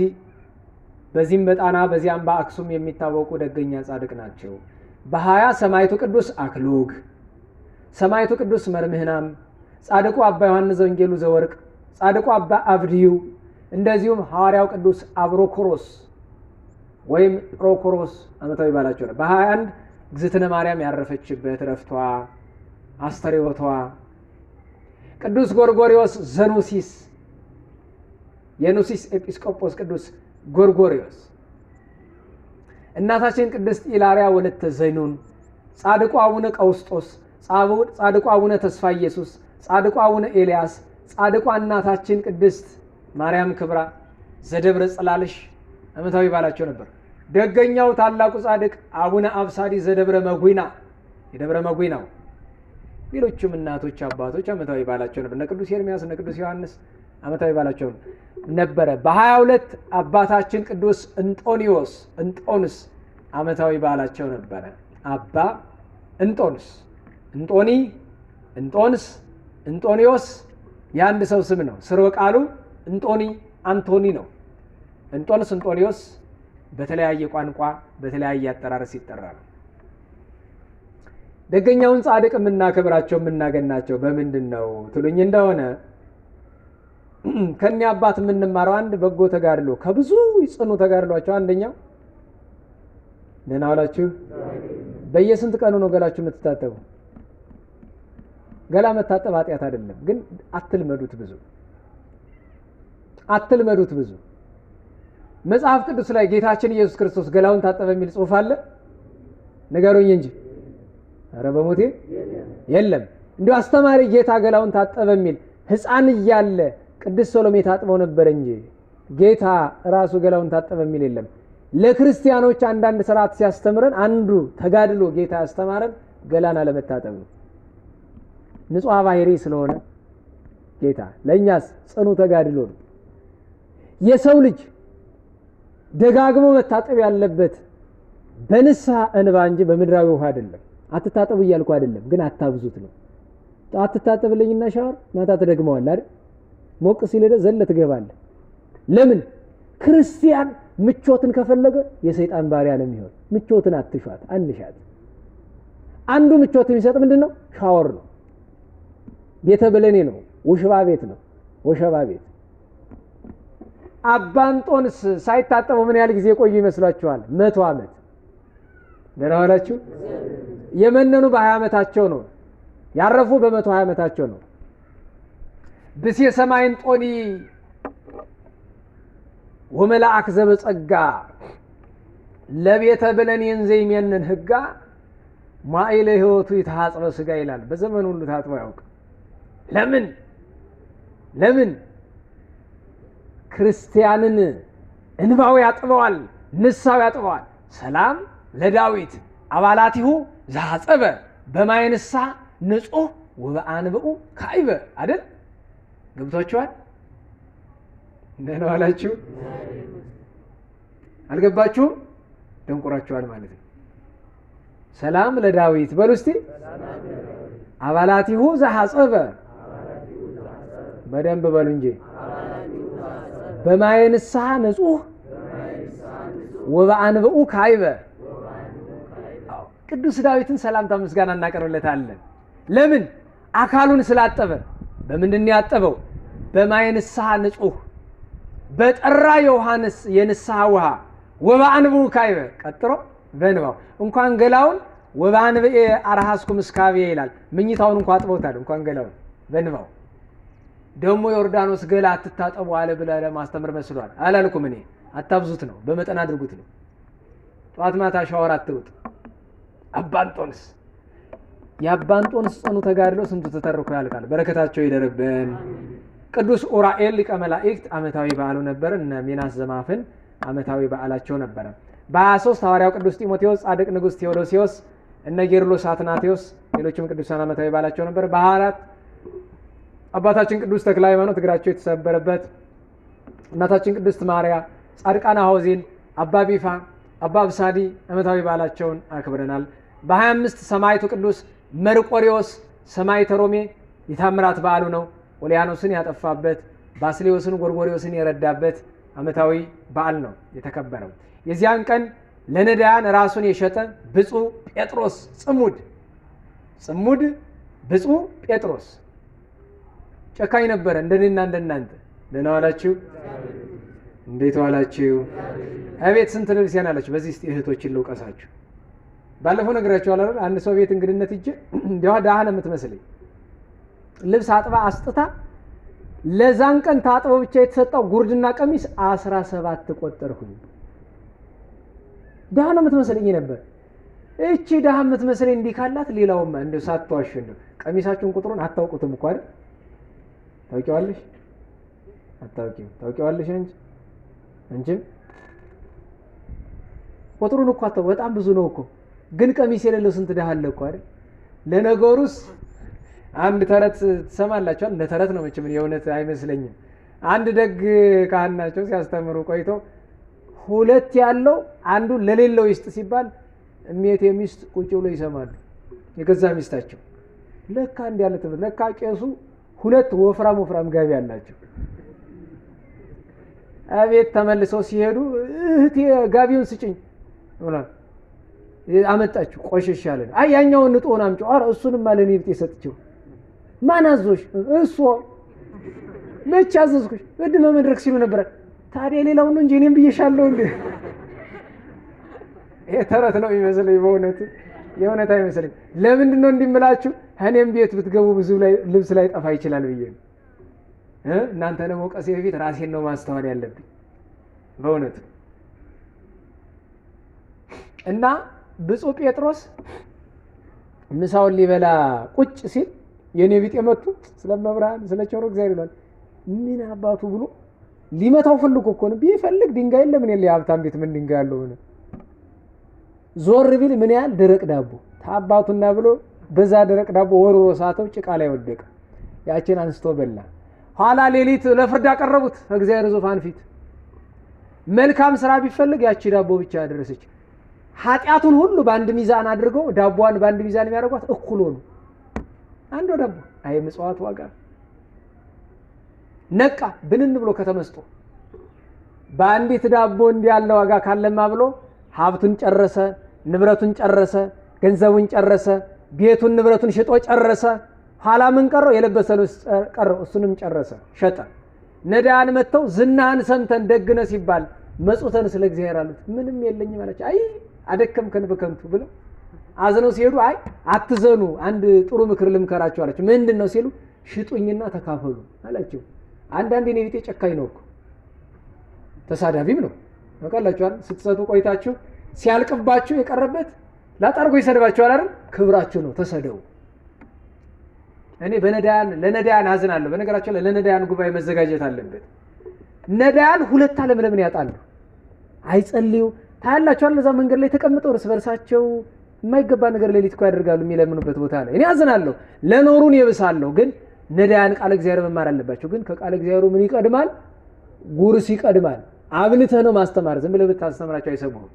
በዚህም በጣና በዚያም በአክሱም የሚታወቁ ደገኛ ጻድቅ ናቸው። በ20 ሰማዕቱ ቅዱስ አክሎግ፣ ሰማዕቱ ቅዱስ መርምህናም፣ ጻድቁ አባ ዮሐንስ ወንጌሉ ዘወርቅ፣ ጻድቁ አባ አብድዩ፣ እንደዚሁም ሐዋርያው ቅዱስ አብሮኮሮስ ወይም ፕሮኮሮስ ዓመታዊ በዓላቸው ነው። በ21 እግዝእትነ ማርያም ያረፈችበት ረፍቷ አስተርእዮቷ፣ ቅዱስ ጎርጎርዮስ ዘኑሲስ የኑሲስ ኤጲስቆጶስ ቅዱስ ጎርጎርዮስ፣ እናታችን ቅድስት ኢላሪያ ወለተ ዘይኑን፣ ጻድቁ አቡነ ቀውስጦስ፣ ጻድቁ አቡነ ተስፋ ኢየሱስ፣ ጻድቁ አቡነ ኤልያስ፣ ጻድቋ እናታችን ቅድስት ማርያም ክብራ ዘደብረ ጽላልሽ ዓመታዊ በዓላቸው ነበር። ደገኛው ታላቁ ጻድቅ አቡነ አብሳዲ ዘደብረ መጉይና የደብረ መጉይናው፣ ሌሎችም እናቶች አባቶች ዓመታዊ በዓላቸው ነበር። እነ ቅዱስ ኤርምያስ እነ ቅዱስ ዮሐንስ ዓመታዊ በዓላቸው ነበረ። በ22 አባታችን ቅዱስ እንጦንስ ዓመታዊ በዓላቸው ነበረ። አባ እንጦንስ፣ እንጦኒ፣ እንጦንስ፣ እንጦኒዮስ የአንድ ሰው ስም ነው። ስርወ ቃሉ እንጦኒ አንቶኒ ነው። እንጦንስ እንጦኒዮስ በተለያየ ቋንቋ በተለያየ አጠራረስ ይጠራሉ። ደገኛውን ጻድቅ የምናከብራቸው የምናገናቸው በምንድን ነው ትሉኝ እንደሆነ ከኛ አባት የምንማረው አንድ በጎ ተጋድሎ ከብዙ ጽኑ ተጋድሏቸው አንደኛው ደህና ዋላችሁ። በየስንት ቀኑ ነው ገላችሁ የምትታጠቡ? ገላ መታጠብ ኃጢአት አይደለም፣ ግን አትልመዱት ብዙ። መጽሐፍ ቅዱስ ላይ ጌታችን ኢየሱስ ክርስቶስ ገላውን ታጠበ የሚል ጽሑፍ አለ? ንገሩኝ እንጂ። ኧረ በሞቴ የለም። እንዲሁ አስተማሪ ጌታ ገላውን ታጠበ የሚል ሕፃን እያለ ቅድስት ሰሎሜ ታጥበው ነበር እንጂ ጌታ ራሱ ገላውን ታጠበ የሚል የለም። ለክርስቲያኖች አንዳንድ ስርዓት ሲያስተምረን አንዱ ተጋድሎ ጌታ ያስተማረን ገላን አለመታጠብ ነው። ንጹሕ ባህሪ ስለሆነ ጌታ ለእኛስ ጽኑ ተጋድሎ ነው። የሰው ልጅ ደጋግሞ መታጠብ ያለበት በንስሐ እንባ እንጂ በምድራዊ ውሃ አይደለም። አትታጠቡ እያልኩ አይደለም፣ ግን አታብዙት ነው። አትታጠብልኝና ሻወር ማታ ትደግመዋለህ አይደል? ሞቅ ሲል ዘለ ትገባለህ። ለምን? ክርስቲያን ምቾትን ከፈለገ የሰይጣን ባሪያ ነው የሚሆን። ምቾትን አትሻት፣ አንሻት። አንዱ ምቾት የሚሰጥ ምንድነው? ሻወር ነው። ቤተ ብለኔ ነው፣ ውሽባ ቤት ነው፣ ወሸባ ቤት። አባ እንጦንስ ሳይታጠቡ ምን ያህል ጊዜ ቆዩ ይመስላችኋል? 100 ዓመት። ደህና ዋላችሁ። የመነኑ በ20 ዓመታቸው ነው። ያረፉ በ120 ዓመታቸው ነው። ብሴ ሰማይን ጦኒ ወመላእክ ዘበጸጋ ለቤተ ብለኔን ዘይሜንን ህጋ ማይለ ህይወቱ ይታጽበ ስጋ ይላል። በዘመኑ ሁሉ ታጥቦ ያውቅ። ለምን ክርስቲያንን እንባው ያጥበዋል፣ ንሳው ያጥበዋል። ሰላም ለዳዊት አባላቲሁ ዘሐጸበ በማይንሳ ንጹህ ወበአንብኡ ካይበ አይደል? ገብቷችኋል? ደህና ዋላችሁ። አልገባችሁም? ደንቁራችኋል ማለት ነው። ሰላም ለዳዊት በሉ እስቲ። አባላቲሁ ዘሐጸበ በደንብ በሉ እንጂ። በማይንሳ ንጹህ ወበአንብኡ ካይበ። ቅዱስ ዳዊትን ሰላምታ ምስጋና እናቀርብለታለን። ለምን? አካሉን ስላጠበ። በምንድን ነው ያጠበው? በማይንሳ ንጹህ በጠራ ዮሐንስ የንስሐ ውሃ ወበአንብኡ ካይበ። ቀጥሮ በንባው እንኳን ገላውን ወበአንብኤ አርሃስኩም እስካቤ ይላል። ምኝታውን እንኳን አጥቦታል፣ እንኳን ገላውን በንባው። ደግሞ ዮርዳኖስ ገላ አትታጠቡ አለ ብለ ለማስተምር መስሏል። አላልኩም እኔ። አታብዙት ነው፣ በመጠን አድርጉት ነው። ጧት ማታ ሻወር አትሩጥ። አባ እንጦንስ የአባ እንጦንስ ጽኑ ተጋድሎ ስንቱ ተተርኮ ያልቃል። በረከታቸው ይደርብን። ቅዱስ ኡራኤል ሊቀ መላእክት ዓመታዊ በዓሉ ነበር። እነ ሚናስ ዘማፍን ዓመታዊ በዓላቸው ነበረ። በ23 ሐዋርያው ቅዱስ ጢሞቴዎስ፣ ጻድቅ ንጉሥ ቴዎዶሲዮስ፣ እነ ጌርሎስ አትናቴዎስ፣ ሌሎችም ቅዱሳን ዓመታዊ በዓላቸው ነበር። በ24 አባታችን ቅዱስ ተክለ ሃይማኖት እግራቸው የተሰበረበት፣ እናታችን ቅድስት ማርያም፣ ጻድቃን ሐውዜን፣ አባ ቢፋ፣ አባ ብሳዲ ዓመታዊ በዓላቸውን አክብረናል። በ25 ሰማዕቱ ቅዱስ መርቆሪዎስ ሰማዕተ ሮሜ የታምራት በዓሉ ነው። ኦሊያኖስን ያጠፋበት ባስሌዎስን ጎርጎሪዎስን የረዳበት ዓመታዊ በዓል ነው የተከበረው። የዚያን ቀን ለነዳያን ራሱን የሸጠ ብፁዕ ጴጥሮስ ጽሙድ ብፁዕ ጴጥሮስ ጨካኝ ነበረ፣ እንደኔና እንደናንተ። ደህና ዋላችሁ? እንዴት ዋላችሁ? አቤት ስንት ልብስ ያናላችሁ። በዚህ እስቲ እህቶችን ልውቀሳችሁ። ባለፈው ነግራችኋል አይደል? አንድ ሰው ቤት እንግድነት ሂጄ እንዲያው ደህና ነው የምትመስለኝ ልብስ አጥባ አስጥታ ለዛን ቀን ታጥቦ ብቻ የተሰጠው ጉርድና ቀሚስ 17 ቆጠርኩኝ። ደህና ነው የምትመስለኝ ነበር። እቺ ደህና የምትመስለኝ እንዲህ ካላት ሌላውማ እንደው ሳትዋሽ ነው። ቀሚሳችሁን ቁጥሩን አታውቁትም እኮ አይደል? ታውቂዋለሽ? አታውቂው? ታውቂዋለሽ አንቺም ቁጥሩን እኮ አታውቁ። በጣም ብዙ ነው እኮ። ግን ቀሚስ የሌለው ስንት ደህና አለ እኮ አይደል? ለነገሩስ አንድ ተረት ትሰማላችኋል። እንደ ተረት ነው መቼም የእውነት አይመስለኝም። አንድ ደግ ካህን ናቸው ሲያስተምሩ ቆይቶ ሁለት ያለው አንዱ ለሌለው ይስጥ ሲባል እሜቴ ሚስት ቁጭ ብሎ ይሰማሉ። የገዛ ሚስታቸው ለካ እንዲህ ያለ ትምህርት ለካ ቄሱ ሁለት ወፍራም ጋቢ አላቸው። አቤት ተመልሰው ሲሄዱ እህቴ ጋቢውን ስጭኝ ሆና አመጣችሁ ቆሸሽ ያለ አይ ያኛውን ንጦና አምጪው። ኧረ እሱንም ማለኔ ብጤ ሰጥቼው ማን አዞሽ? እሱ መቼ አዘዝኩሽ? እድመ መድረክ ሲሉ ነበር። ታዲያ ሌላው ነው እንጂ እኔም ብዬሻለሁ እንዴ? ይሄ ተረት ነው የሚመስለኝ በእውነት የእውነት አይመስለኝ። ለምንድን ነው እንዲምላችሁ? እኔም ቤት ብትገቡ ብዙ ላይ ልብስ ላይ ጠፋ ይችላል ብዬ ነው። እናንተ ነው መውቀሴ በፊት ራሴን ነው ማስተዋል ያለብኝ በእውነት። እና ብፁዕ ጴጥሮስ ምሳውን ሊበላ ቁጭ ሲል የኔ ቢጤ መጡ ስለመብራን ስለቸሮ እግዚአብሔር ይላል ምን አባቱ ብሎ ሊመታው ፈልጎ እኮ ነው። ቢፈልግ ድንጋይ ለምን የለ ሀብታም ቤት ምን ድንጋይ አለው ሆነ። ዞር ቢል ምን ያህል ደረቅ ዳቦ ታባቱና ብሎ በዛ ደረቅ ዳቦ ወርሮ ሳተው ጭቃ ላይ ወደቀ። ያችን አንስቶ በላ። ኋላ ሌሊት ለፍርድ አቀረቡት እግዚአብሔር ዙፋን ፊት። መልካም ስራ ቢፈልግ ያቺ ዳቦ ብቻ ያደረሰች። ኃጢያቱን ሁሉ በአንድ ሚዛን አድርገው ዳቦዋን በአንድ ሚዛን የሚያደርጓት እኩል ሆኑ። አንዱ ዳቦ አይ ምጽዋት ዋጋ ነቃ ብንን ብሎ ከተመስጦ በአንዲት ዳቦ እንዲህ ያለ ዋጋ ካለማ ብሎ ሀብቱን ጨረሰ፣ ንብረቱን ጨረሰ፣ ገንዘቡን ጨረሰ፣ ቤቱን ንብረቱን ሽጦ ጨረሰ። ኋላ ምን ቀረው? የለበሰ ልብስ ቀረው፣ እሱንም ጨረሰ፣ ሸጠ። ነዳያን መጥተው ዝናህን ሰምተን ደግነ ሲባል መጹተን ስለ እግዚአብሔር አሉት። ምንም የለኝም አላቸው። አይ አደከምከን በከንቱ ብለው አዝነው ሲሄዱ አይ አትዘኑ፣ አንድ ጥሩ ምክር ልምከራቸው አላቸው። ምንድነው ሲሉ ሽጡኝና ተካፈሉ አላቸው። አንዳንዴ ነው ቢጤ ጨካኝ ነው እኮ ተሳዳቢም ነው ወቃላችኋል። ስትሰጡ ቆይታችሁ ሲያልቅባችሁ የቀረበት ላጣርጎ ይሰድባችኋል አይደል? ክብራችሁ ነው፣ ተሰደው። እኔ ለነዳያን አዝናለሁ። በነገራችን ላይ ለነዳያን ጉባኤ መዘጋጀት አለበት። ነዳያን ሁለት ዓለም ለምን ያጣሉ? አይጸልዩ ታያላችኋል። ለዛ መንገድ ላይ ተቀምጠው እርስ በርሳቸው የማይገባ ነገር ሌሊት እኮ ያደርጋሉ የሚለምኑበት ቦታ ላይ እኔ አዝናለሁ። ለኖሩን ይብሳለሁ። ግን ነዳያን ቃል እግዚአብሔር መማር አለባቸው። ግን ከቃል እግዚአብሔሩ ምን ይቀድማል? ጉርስ ይቀድማል። አብልተህ ነው ማስተማር። ዝም ብለህ ብታስተምራቸው አይሰሙህም።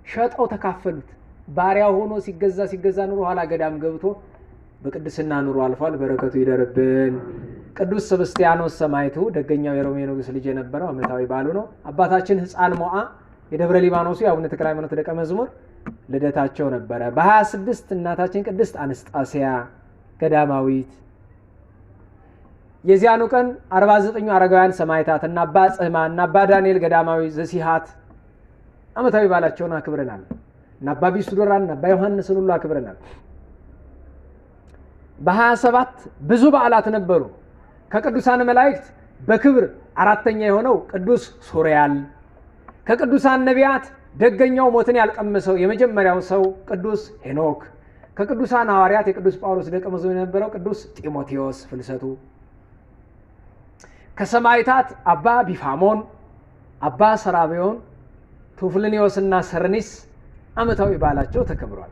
ሸጠው ተካፈሉት። ባሪያ ሆኖ ሲገዛ ኑሮ ኋላ ገዳም ገብቶ በቅድስና ኑሮ አልፏል። በረከቱ ይደርብን። ቅዱስ ሰብስቲያኖስ ሰማዕቱ ደገኛው የሮሜ ንጉሥ ልጅ የነበረው ዓመታዊ በዓሉ ነው። አባታችን ሕፃን ሞዓ የደብረ ሊባኖሱ የአቡነ ተክለ ሃይማኖት ደቀ መዝሙር ልደታቸው ነበረ። በ26 እናታችን ቅድስት አንስጣስያ ገዳማዊት። የዚያኑ ቀን 49 አረጋውያን ሰማዕታት እና አባ ጽህማ እና አባ ዳንኤል ገዳማዊ ዘሲሃት ዓመታዊ በዓላቸውን አክብረናል። እና አባ ቢሱዶራን እና አባ ዮሐንስን ሁሉ አክብረናል። በ27 ብዙ በዓላት ነበሩ። ከቅዱሳን መላእክት በክብር አራተኛ የሆነው ቅዱስ ሱሪያል፣ ከቅዱሳን ነቢያት ደገኛው ሞትን ያልቀመሰው የመጀመሪያው ሰው ቅዱስ ሄኖክ፣ ከቅዱሳን ሐዋርያት የቅዱስ ጳውሎስ ደቀ መዝሙር የነበረው ቅዱስ ጢሞቴዎስ ፍልሰቱ፣ ከሰማዕታት አባ ቢፋሞን፣ አባ ሰራቢዮን፣ ቱፍልኒዮስና ሰርኒስ ዓመታዊ በዓላቸው ተከብሯል።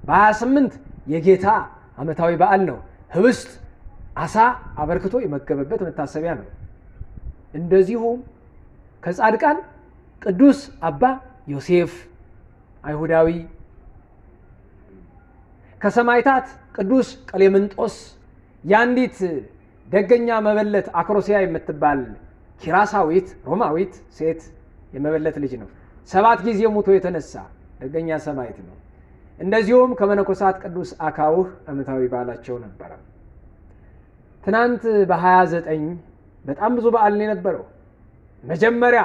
በ28 የጌታ ዓመታዊ በዓል ነው። ህብስት አሳ አበርክቶ የመገበበት መታሰቢያ ነው። እንደዚሁም ከጻድቃን ቅዱስ አባ ዮሴፍ አይሁዳዊ፣ ከሰማዕታት ቅዱስ ቀሌምንጦስ የአንዲት ደገኛ መበለት አክሮሲያ የምትባል ኪራሳዊት ሮማዊት ሴት የመበለት ልጅ ነው። 7 ጊዜ ሞቶ የተነሳ ደገኛ ሰማዕት ነው። እንደዚሁም ከመነኮሳት ቅዱስ አካውህ ዓመታዊ በዓላቸው ነበረ። ትናንት በ29 በጣም ብዙ በዓል ነው የነበረው። መጀመሪያ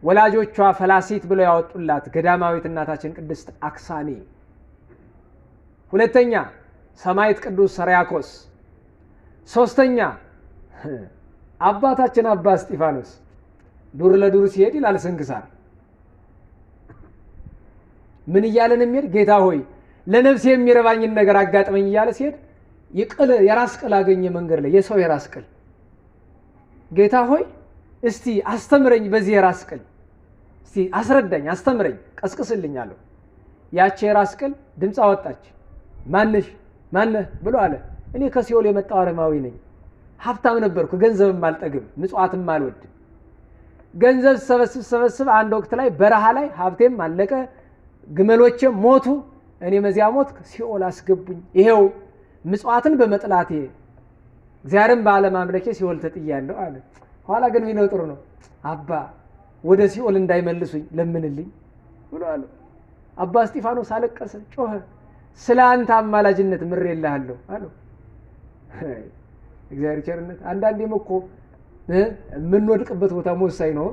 ወላጆቿ ፈላሲት ብለው ያወጡላት ገዳማዊት እናታችን ቅድስት አክሳኒ፣ ሁለተኛ ሰማዕት ቅዱስ ሰሪያኮስ፣ ሶስተኛ አባታችን አባ እስጢፋኖስ ዱር ለዱር ሲሄድ ይላል ስንክሳር። ምን እያለን የሚሄድ ጌታ ሆይ ለነፍሴ የሚረባኝን ነገር አጋጥመኝ እያለ ሲሄድ የራስ ቅል አገኘ መንገድ ላይ፣ የሰው የራስ ቅል። ጌታ ሆይ እስቲ አስተምረኝ፣ በዚህ የራስ ቅል እስቲ አስረዳኝ፣ አስተምረኝ፣ ቀስቅስልኝ አለው። ያቺ የራስ ቅል ድምፅ አወጣች። ማነሽ ማነህ ብሎ አለ። እኔ ከሲኦል የመጣው አረማዊ ነኝ፣ ሀብታም ነበርኩ፣ ገንዘብም አልጠግብ፣ ምጽዋትም አልወድ። ገንዘብ ሰበስብ አንድ ወቅት ላይ በረሃ ላይ ሀብቴም አለቀ፣ ግመሎቼም ሞቱ፣ እኔ መዚያ ሞት ሲኦል አስገቡኝ። ይሄው ምጽዋትን በመጥላቴ እግዚአብሔርን ባለማምለኬ ሲኦል ተጥያለሁ አለ። ኋላ ግን ቢነው ጥሩ ነው፣ አባ ወደ ሲኦል እንዳይመልሱኝ ለምንልኝ ብሎ አለ። አባ እስጢፋኖስ አለቀሰ፣ ጮኸ። ስለ አንተ አማላጅነት ምሬልሃለሁ አለው። እግዚአብሔር ቸርነት አንዳንዴም እኮ የምንወድቅበት ቦታ ወሳኝ ነው።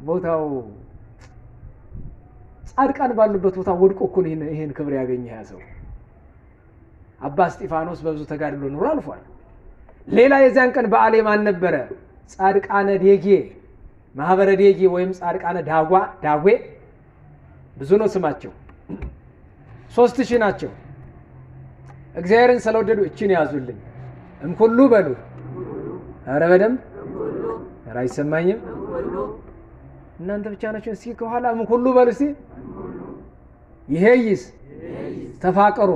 ቦታው ጻድቃን ባሉበት ቦታ ወድቆ እኮ ይሄን ክብር ያገኘ ያ ሰው። አባ እስጢፋኖስ በብዙ ተጋድሎ ኑሮ አልፏል። ሌላ የዚያን ቀን በዓል ማን ነበረ? ጻድቃነ ዴጌ፣ ማህበረ ዴጌ ወይም ጻድቃነ ዳጓ ብዙ ነው ስማቸው፣ 3000 ናቸው። እግዚአብሔርን ስለወደዱ እቺን ያዙልኝ፣ እምኩሉ በሉ። ኧረ በደንብ ኧረ አይሰማኝም። እናንተ ብቻ ናችሁ። እስኪ ከኋላ እምኩሉ በሉ እስኪ። ይሄይስ ተፋቀሩ።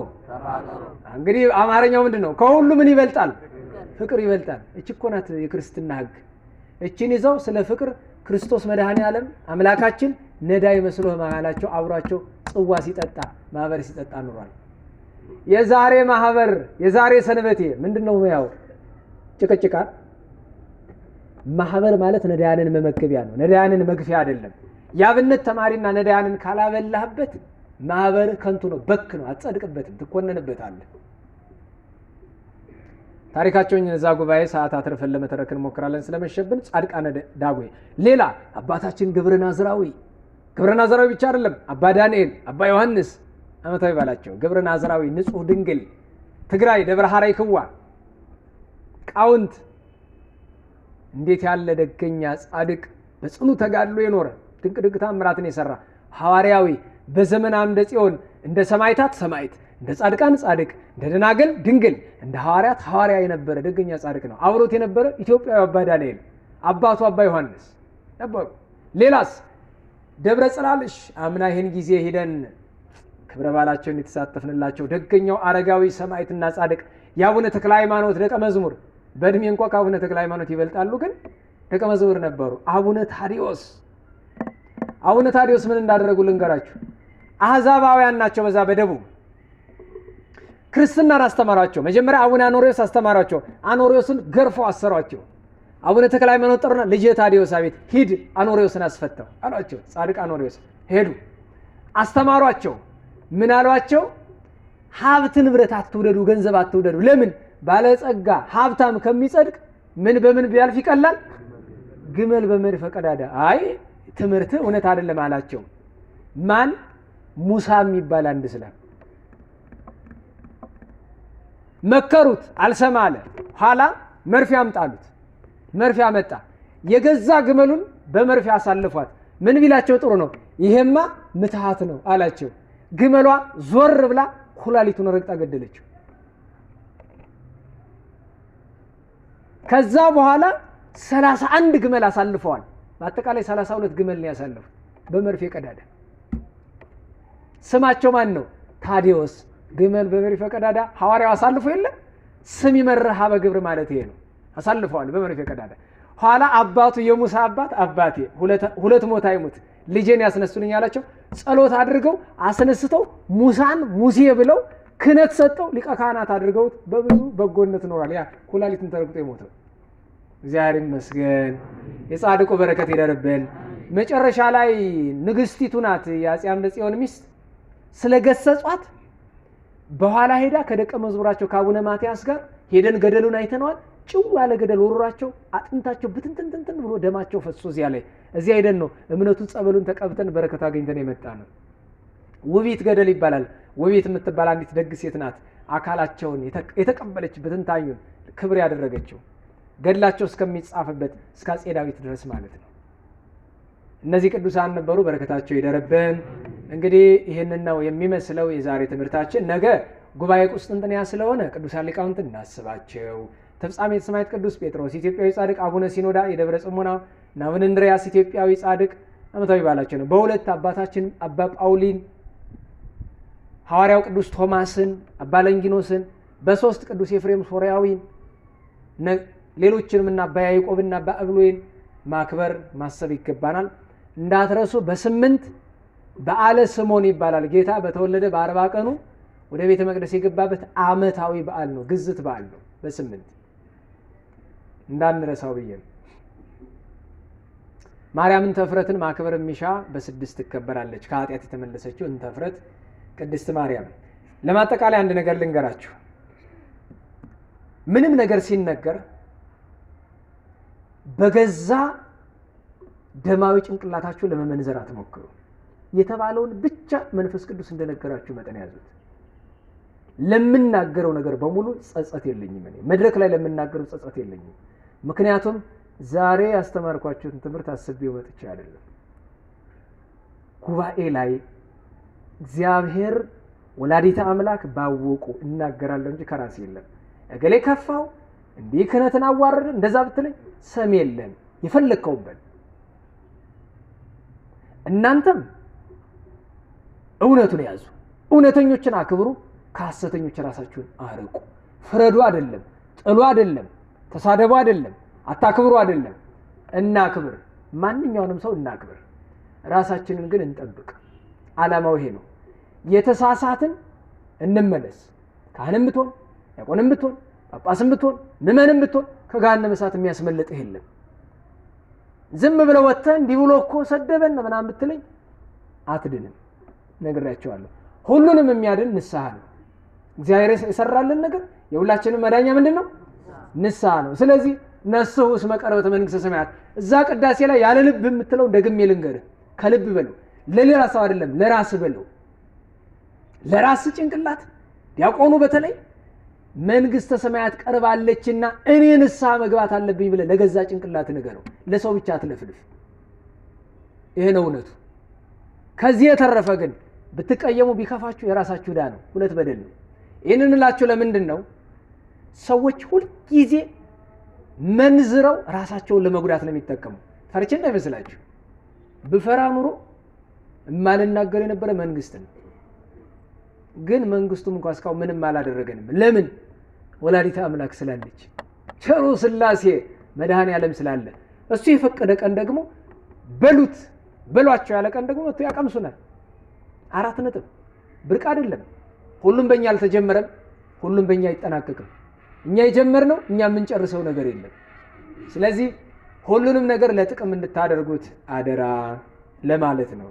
እንግዲህ አማርኛው ምንድን ነው? ከሁሉ ምን ይበልጣል? ፍቅር ይበልጣል። እቺ እኮ ናት የክርስትና ሕግ። እቺን ይዘው ስለ ፍቅር ክርስቶስ መድኃኔ ዓለም አምላካችን ነዳይ መስሎ መሃላቸው አብሯቸው ጽዋ ሲጠጣ ማህበር ሲጠጣ ኑሯል። የዛሬ ማህበር የዛሬ ሰንበቴ ምንድነው? ያው ጭቅጭቃ። ማህበር ማለት ነዳያንን መመገቢያ ነው፣ ነዳያንን መግፊያ አይደለም። ያብነት ተማሪና ነዳያንን ካላበላህበት ማህበር ከንቱ ነው፣ በክ ነው፣ አትጸድቅበትም፣ ትኮነንበታለህ። ታሪካቸውን እዛ ጉባኤ ሰዓት አትርፈን ለመተረክ እንሞክራለን ስለመሸብን። ጻድቃነ ዳጓ፣ ሌላ አባታችን ግብረ ናዝራዊ ብቻ አይደለም፣ አባ ዳንኤል፣ አባ ዮሐንስ ዓመታዊ ባላቸው። ግብረ ናዝራዊ ንጹህ ድንግል፣ ትግራይ ደብረ ሐራይ ክዋ ቃውንት። እንዴት ያለ ደገኛ ጻድቅ በጽኑ ተጋድሎ የኖረ ድንቅ ድንቅ ታምራትን የሰራ ሐዋርያዊ፣ በዘመን አምደ ጽዮን እንደ ሰማዕታት ሰማዕት፣ እንደ ጻድቃን ጻድቅ፣ እንደ ደናግል ድንግል፣ እንደ ሐዋርያት ሐዋርያ የነበረ ደገኛ ጻድቅ ነው። አብሮት የነበረ ኢትዮጵያዊ አባ ዳንኤል፣ አባቱ አባ ዮሐንስ ነበሩ። ሌላስ ደብረ ጽላልሽ አምና ይህን ጊዜ ሄደን ክብረ በዓላቸውን የተሳተፍንላቸው ደገኛው አረጋዊ ሰማዕትና ጻድቅ የአቡነ ተክለ ሃይማኖት ደቀ መዝሙር፣ በእድሜ እንኳ ከአቡነ ተክለ ሃይማኖት ይበልጣሉ፣ ግን ደቀ መዝሙር ነበሩ። አቡነ ታዲዮስ ምን እንዳደረጉ ልንገራችሁ። አሕዛባውያን ናቸው። በዛ በደቡብ ክርስትናን አስተማሯቸው። መጀመሪያ አቡነ አኖሪዎስ አስተማሯቸው። አኖሪዎስን ገርፈው አሰሯቸው። አቡነ ተክለ ሃይማኖት ጠሩና ልጄ ታዲዮስ አቤት፣ ሂድ አኖሪዎስን አስፈታው አሏቸው። ጻድቅ አኖሪዎስ ሄዱ፣ አስተማሯቸው። ምን አሏቸው? ሀብት ንብረት አትውደዱ፣ ገንዘብ አትውደዱ። ለምን? ባለጸጋ ሀብታም ከሚጸድቅ ምን በምን ቢያልፍ ይቀላል? ግመል በመድፈ ቀዳዳ። አይ ትምህርት እውነት አይደለም አላቸው። ማን? ሙሳ የሚባል አንድ እስላም መከሩት፣ አልሰማ አለ። ኋላ መርፌ አምጣሉት። መርፌ አመጣ። የገዛ ግመሉን በመርፌ አሳልፏት። ምን ቢላቸው ጥሩ ነው? ይሄማ ምትሃት ነው አላቸው። ግመሏ ዞር ብላ ኩላሊቱን ረግጣ ገደለችው። ከዛ በኋላ 31 ግመል አሳልፈዋል። በአጠቃላይ 32 ግመል ነው ያሳለፉት በመርፌ ቀዳዳ። ስማቸው ማን ነው? ታዲዮስ። ግመል በመርፌ ቀዳዳ ሐዋርያው አሳልፎ የለ ስም ይመረሃ በግብር ማለት ይሄ ነው። አሳልፈዋል በመርፌ ቀዳዳ። ኋላ አባቱ የሙሳ አባት አባቴ ሁለት ሞት አይሙት ልጄን ያስነሱልኝ አላቸው። ጸሎት አድርገው አስነስተው ሙሳን ሙሴ ብለው ክህነት ሰጠው ሊቀ ካህናት አድርገውት በብዙ በጎነት ኖሯል። ያ ኩላሊትን ተረግጦ የሞተው እግዚአብሔር ይመስገን። የጻድቁ በረከት ይደርብን። መጨረሻ ላይ ንግስቲቱ ናት የአፄ አምደ ጽዮን ሚስት ስለገሰጿት በኋላ ሄዳ ከደቀ መዝሙራቸው ከአቡነ ማትያስ ጋር ሄደን ገደሉን አይተነዋል። ጭው ያለ ገደል ወሮራቸው አጥንታቸው ብትንትንትን ብሎ ደማቸው ፈሶ እዚያ ሄደን ነው እምነቱን ጸበሉን ተቀብተን በረከት አግኝተን የመጣ ነው። ውቢት ገደል ይባላል። ውቢት የምትባል አንዲት ደግ ሴት ናት አካላቸውን የተቀበለች ብትንታኙን ክብር ያደረገችው ገድላቸው እስከሚጻፍበት እስከ አፄ ዳዊት ድረስ ማለት ነው። እነዚህ ቅዱሳን ነበሩ። በረከታቸው ይደርብን። እንግዲህ ይህንን ነው የሚመስለው የዛሬ ትምህርታችን። ነገ ጉባኤ ቁስጥንጥንያ ስለሆነ ቅዱሳን ሊቃውንት እናስባቸው። ተፍጻሜተ ሰማዕት ቅዱስ ጴጥሮስ ኢትዮጵያዊ ጻድቅ፣ አቡነ ሲኖዳ የደብረ ጽሞና እና አቡነ እንድርያስ ኢትዮጵያዊ ጻድቅ ዓመታዊ በዓላቸው ነው። በሁለት አባታችን አባ ጳውሊን፣ ሐዋርያው ቅዱስ ቶማስን፣ አባ ለንጊኖስን፣ በሶስት ቅዱስ ኤፍሬም ሶርያዊን፣ ሌሎችንም እና አባ ያዕቆብና አባ እብሎይን ማክበር ማሰብ ይገባናል። እንዳትረሱ። በ8 በዓለ ስሞን ይባላል። ጌታ በተወለደ በ40 ቀኑ ወደ ቤተ መቅደስ የገባበት ዓመታዊ በዓል ነው። ግዝት በዓል ነው። በ8 እንዳንረሳው ብዬ ነው። ማርያምን ተፍረትን ማክበር የሚሻ በ6 ትከበራለች። ከኃጢአት የተመለሰችው እንተፍረት ቅድስት ማርያም። ለማጠቃለያ አንድ ነገር ልንገራችሁ። ምንም ነገር ሲነገር በገዛ ደማዊ ጭንቅላታችሁ ለመመንዘር አትሞክሩ። የተባለውን ብቻ መንፈስ ቅዱስ እንደነገራችሁ መጠን ያዙት። ለምናገረው ነገር በሙሉ ጸጸት የለኝም። እኔ መድረክ ላይ ለምናገረው ጸጸት የለኝም። ምክንያቱም ዛሬ ያስተማርኳችሁን ትምህርት አስቤው መጥቼ አይደለም። ጉባኤ ላይ እግዚአብሔር ወላዲተ አምላክ ባወቁ እናገራለሁ እንጂ ከራሴ የለም። እገሌ ከፋው እንዲህ ክህነትን አዋረደ እንደዛ ብትለኝ ሰም የለም። የፈለከውበት እናንተም እውነቱን ያዙ። እውነተኞችን አክብሩ፣ ከሐሰተኞች ራሳችሁን አርቁ። ፍረዱ አይደለም፣ ጥሉ አይደለም፣ ተሳደቡ አይደለም፣ አታክብሩ አይደለም። እናክብር፣ ማንኛውንም ሰው እናክብር፣ ራሳችንን ግን እንጠብቅ። ዓላማው ይሄ ነው። የተሳሳትን እንመለስ። ካህንም ብትሆን ዲያቆንም ብትሆን ጳጳስም ብትሆን ምዕመንም ብትሆን ከገሃነመ እሳት የሚያስመልጥህ የለም። ዝም ብለው ወጥተህ እንዲህ ብሎ እኮ ሰደበን ምናምን ብትለኝ አትድንም። ነግሬያቸዋለሁ። ሁሉንም የሚያድን ንስሐ ነው። እግዚአብሔር የሰራልን ነገር የሁላችንም መዳኛ ምንድነው? ንስሐ ነው። ስለዚህ ነስሑ እስመ ቀረበት መንግሥተ ሰማያት። እዛ ቅዳሴ ላይ ያለ ልብ የምትለው ደግሜ ልንገርህ፣ ከልብ በለው። ለሌላ ሰው አይደለም፣ ለራስ በለው። ለራስ ጭንቅላት ዲያቆኑ በተለይ መንግሥተ ሰማያት ቀርባለችና እኔ ንስሐ መግባት አለብኝ ብለህ ለገዛ ጭንቅላት ንገረው። ለሰው ብቻ አትለፍልፍ። ይሄ ነው እውነቱ። ከዚህ የተረፈ ግን ብትቀየሙ ቢከፋችሁ የራሳችሁ ዕዳ ነው፣ ሁለት በደል ነው። ይህንን እላችሁ ለምንድን ነው? ሰዎች ሁልጊዜ መንዝረው ራሳቸውን ለመጉዳት ነው የሚጠቀሙ። ፈርቼ እንዳይመስላችሁ። ብፈራ ኑሮ የማልናገር የነበረ መንግስት ነው። ግን መንግስቱም እንኳን እስካሁን ምንም አላደረገንም። ለምን? ወላዲተ አምላክ ስላለች፣ ቸሩ ሥላሴ መድኃኔ ዓለም ስላለ። እሱ የፈቀደ ቀን ደግሞ በሏቸው ያለ ቀን ደግሞ መጥቶ ያቀምሱናል። 4 ነጥብ። ብርቅ አይደለም። ሁሉም በእኛ አልተጀመረም፣ ሁሉም በእኛ አይጠናቀቅም። እኛ የጀመርነው እኛ የምንጨርሰው ነገር የለም። ስለዚህ ሁሉንም ነገር ለጥቅም እንድታደርጉት አደራ ለማለት ነው።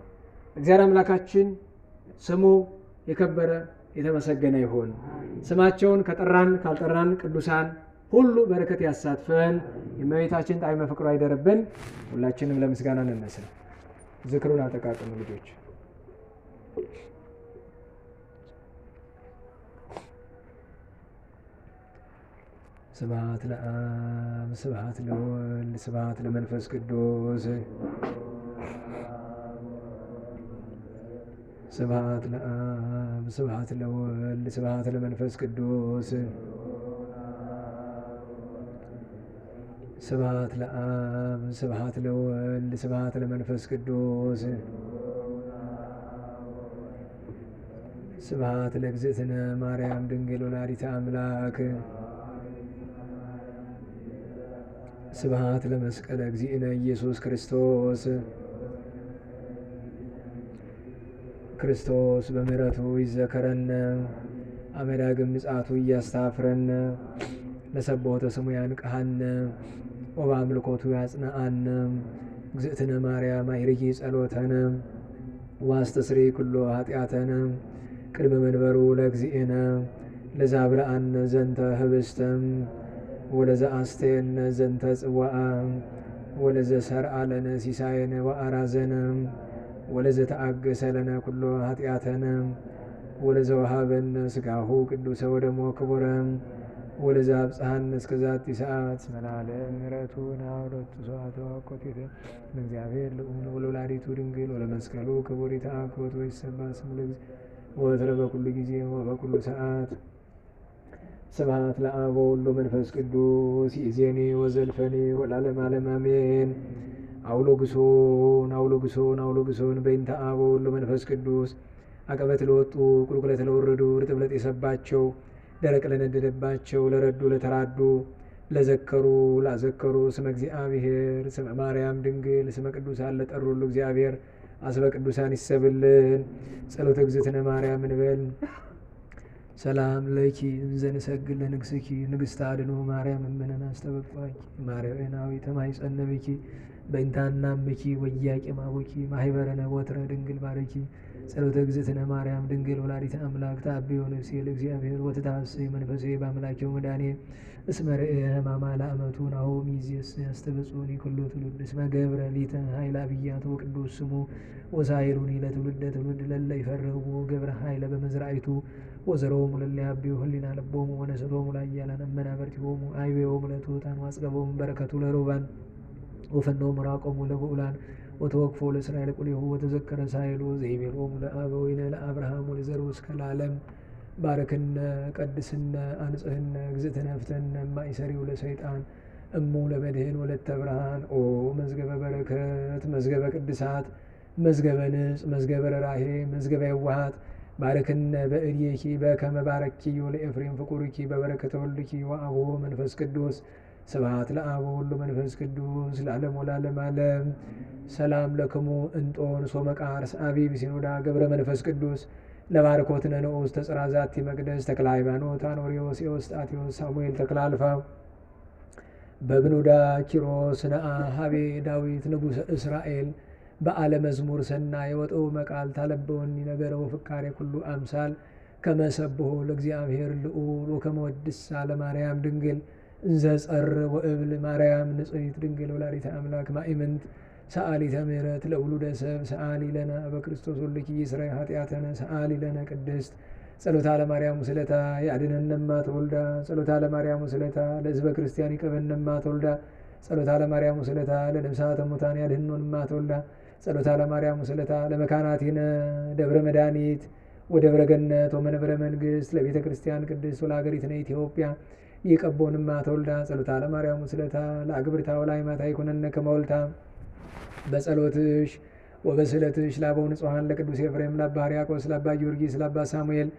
እግዚአብሔር አምላካችን ስሙ የከበረ የተመሰገነ ይሁን። ስማቸውን ከጠራን ካልጠራን ቅዱሳን ሁሉ በረከት ያሳትፈን። የእመቤታችን ጣዕመ ፍቅሯ ይደርብን። ሁላችንም ለምስጋና እንነሳ። ዝክሩን አጠቃቅሙ ልጆች። ስብሐት ለአብ ስብሐት ለወልድ ስብሐት ለመንፈስ ቅዱስ ስብሐት ለአብ ስብሐት ለወልድ ስብሐት ለመንፈስ ቅዱስ ስብሐት ለአብ ስብሐት ለወልድ ስብሐት ለመንፈስ ቅዱስ ስብሐት ለእግዝእትነ ማርያም ድንግል ወላዲተ አምላክ ስብሐት ለመስቀለ እግዚእነ ኢየሱስ ክርስቶስ። ክርስቶስ በምሕረቱ ይዘከረነ አመዳግም ምጽአቱ እያስታፍረነ ለሰቦተ ስሙ ያንቅሐነ ወበአምልኮቱ ያጽንዓነ እግዝእትነ ማርያም አይርጊ ጸሎተነ ዋስተስሪ ኩሎ ኃጢአተነ ቅድመ መንበሩ ለእግዚእነ ለዛብልአነ ዘንተ ህብስተ ወለዘ አስተየነ ዘንተ ጽዋዓ ወለዘ ሰርዓ ለነ ሲሳየነ ወአራዘነ ወለዘ ተአገሰ ለነ ኩሎ ኃጢአተነ ወለዘ ወሃበነ ሥጋሁ ቅዱሰ ወደሞ ክቡረ ወለዘ አብጽሐነ እስከ ዛቲ ሰዓት መላለም ምሕረቱ ናውረቱ ሰዓተ ወኮቴተ ለእግዚአብሔር ልዑል ወለወላዲቱ ድንግል ወለመስቀሉ ክቡር ይትአክቦት ወይሰብሐ ስሙ ለእግዚአብሔር ወትረ በኩሉ ጊዜ ወበኩሉ ሰዓት። ስብሐት ለአብ ወወልድ ወመንፈስ ቅዱስ ይእዜኒ ወዘልፈኒ ወለዓለመ ዓለም አሜን። አውሎግሶን አውሎግሶን አውሎግሶን በእንተ አብ ወወልድ ወመንፈስ ቅዱስ አቀበት ለወጡ ቁልቁለት ለወረዱ ርጥብ ለጤሰባቸው ደረቅ ለነደደባቸው ለረዱ ለተራዱ ለዘከሩ ላዘከሩ ስመ እግዚአብሔር ስመ ማርያም ድንግል ስመ ቅዱሳን ለጠሩ ሁሉ እግዚአብሔር አስበ ቅዱሳን ይሰብልን። ጸሎተ እግዝእትነ ማርያም እንበል። ሰላም ለኪ እንዘንሰግድ ለንግሥኪ ንግሥተ አድኖ ማርያም እምነን አስተበቋኪ ማርያናዊ ተማይጸነብኪ በእንታናምኪ ወያቄ ማቡኪ ማህበረነ ወትረ ድንግል ባረኪ። ጸሎተ እግዝእትነ ማርያም ድንግል ወላዲተ አምላክ ተአብዮ ነፍሴ ለእግዚአብሔር ወትታሰይ መንፈሴ በአምላኬው መድኃኔ እስመ ርእየ ሕማማ ለአመቱ ናሁ ሚዜስ ያስተበጽኡኒ ኩሉ ትውልድ እስመ ገብረ ሊተ ኃይለ አብያት ወቅዱስ ስሙ ወሳይሩኒ ለትውልደ ትውልድ ለለ ይፈርህዎ ገብረ ኃይለ በመዝራይቱ ወዘሮሙ ለለ ያብዩ ህሊና ልቦሙ ወነሰቶሙ ላያላን መናበርቲሆሙ አይቤዎሙ ለትሑታን ዋጽገቦሙ በረከቱ ለሩባን ወፈኖሙ ምራቆሙ ለብዑላን ወተወክፎ ለእስራኤል ቁልሁ ወተዘከረ ሳይሉ ዘይቤሎሙ ለአበዊነ ለአብርሃም ወለዘሩ እስከ ለዓለም ባረክነ ቀድስነ አንጽህነ እግዝእትነ ፍተነ ማይሰሪው ለሰይጣን እሙ ለመድህን ወለተ ብርሃን። ኦ መዝገበ በረከት መዝገበ ቅድሳት መዝገበ ንጽ መዝገበ ርኅራኄ መዝገበ የዋሃት ባረክነ በእድየኪ በከመ ባረኪዮ ለኤፍሬም ፍቁርኪ በበረከተ ወልድኪ ወአብዎ መንፈስ ቅዱስ። ስብሐት ለአብ ወወልድ ወመንፈስ ቅዱስ ለዓለሙ ለዓለመ ዓለም። ሰላም ለክሙ እንጦንስ ወመቃርስ አቢብ ሲኖዳ ገብረ መንፈስ ቅዱስ ለባርኮትነ ንዑስ ተጽራ ዛቲ መቅደስ ተክለ ሃይማኖት አኖሪዎስ ኤዎስጣቴዎስ ሳሙኤል ተክለ አልፋ በብኑዳ ኪሮስ ነአ ሀቤ ዳዊት ንጉሠ እስራኤል በዓለ መዝሙር ሰናይ ወጥኡ መቃል ታለበወኒ ነገረ ወፍካሬ ኩሉ አምሳል ከመሰብሖ ለእግዚአብሔር ልዑል ወከመ ወድሳ ለማርያም ድንግል እንዘ ጸር ወእብል ማርያም ንጽሕት ድንግል ወላዲተ አምላክ ማእምንት ሰአሊተ ምሕረት ለውሉደ ሰብ ሰአሊ ለነ በክርስቶስ ወልድኪ ይስረይ ኃጢአተነ ሰአሊ ለነ ቅድስት ጸሎታ ለማርያም ስለታ ያድነነማ ተወልዳ ጸሎታ ለማርያም ስለታ ለሕዝበ ክርስቲያን ይቀበነማ ተወልዳ ጸሎታ ለማርያም ስለታ ለነፍሳተ ሙታን ያድኅኖንማ ተወልዳ ጸሎታ ለማርያም ስለታ ለመካናቲነ ደብረ መድኃኒት ወደብረ ገነት ወመንበረ መንግሥት ለቤተ ክርስቲያን ቅድስት ወለአገሪትነ ኢትዮጵያ ይቀቦንማ ተወልዳ ጸሎታ ለማርያም ስለታ ለአግብርታ ወላይማታ ይኩነነ ከመወልታ በጸሎትሽ ወበስለትሽ ለአበው ንጹሐን ለቅዱስ ኤፍሬም ለአባ ሕርያቆስ ለአባ ጊዮርጊስ ለአባ ሳሙኤል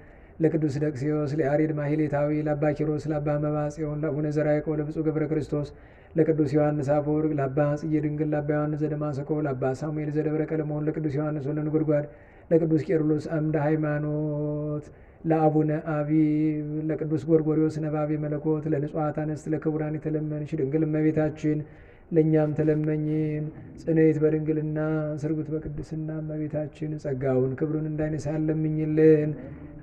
ለቅዱስ ደቅስዮስ ለያሬድ ማሕሌታዊ ለአባ ኪሮስ ለአባ መባጽዮን ለአቡነ ዘርዓ ያዕቆብ ለብፁዕ ገብረ ክርስቶስ ለቅዱስ ዮሐንስ አፈወርቅ ለአባ ጽጌ ድንግል ለአባ ዮሐንስ ዘደማስቆ ለአባ ሳሙኤል ዘደብረ ቀለሞን ለቅዱስ ዮሐንስ ወለነጎድጓድ ለቅዱስ ቄርሎስ አምደ ሃይማኖት ለአቡነ አቢብ ለቅዱስ ጎርጎርዮስ ነባቤ መለኮት ለንጹሐት አንስት ለክቡራን የተለመንሽ ድንግል እመቤታችን ለእኛም ተለመኝን። ጽንዕት በድንግልና ስርጉት በቅድስና እመቤታችን ጸጋውን ክብሩን እንዳይነሳን ለምኝልን።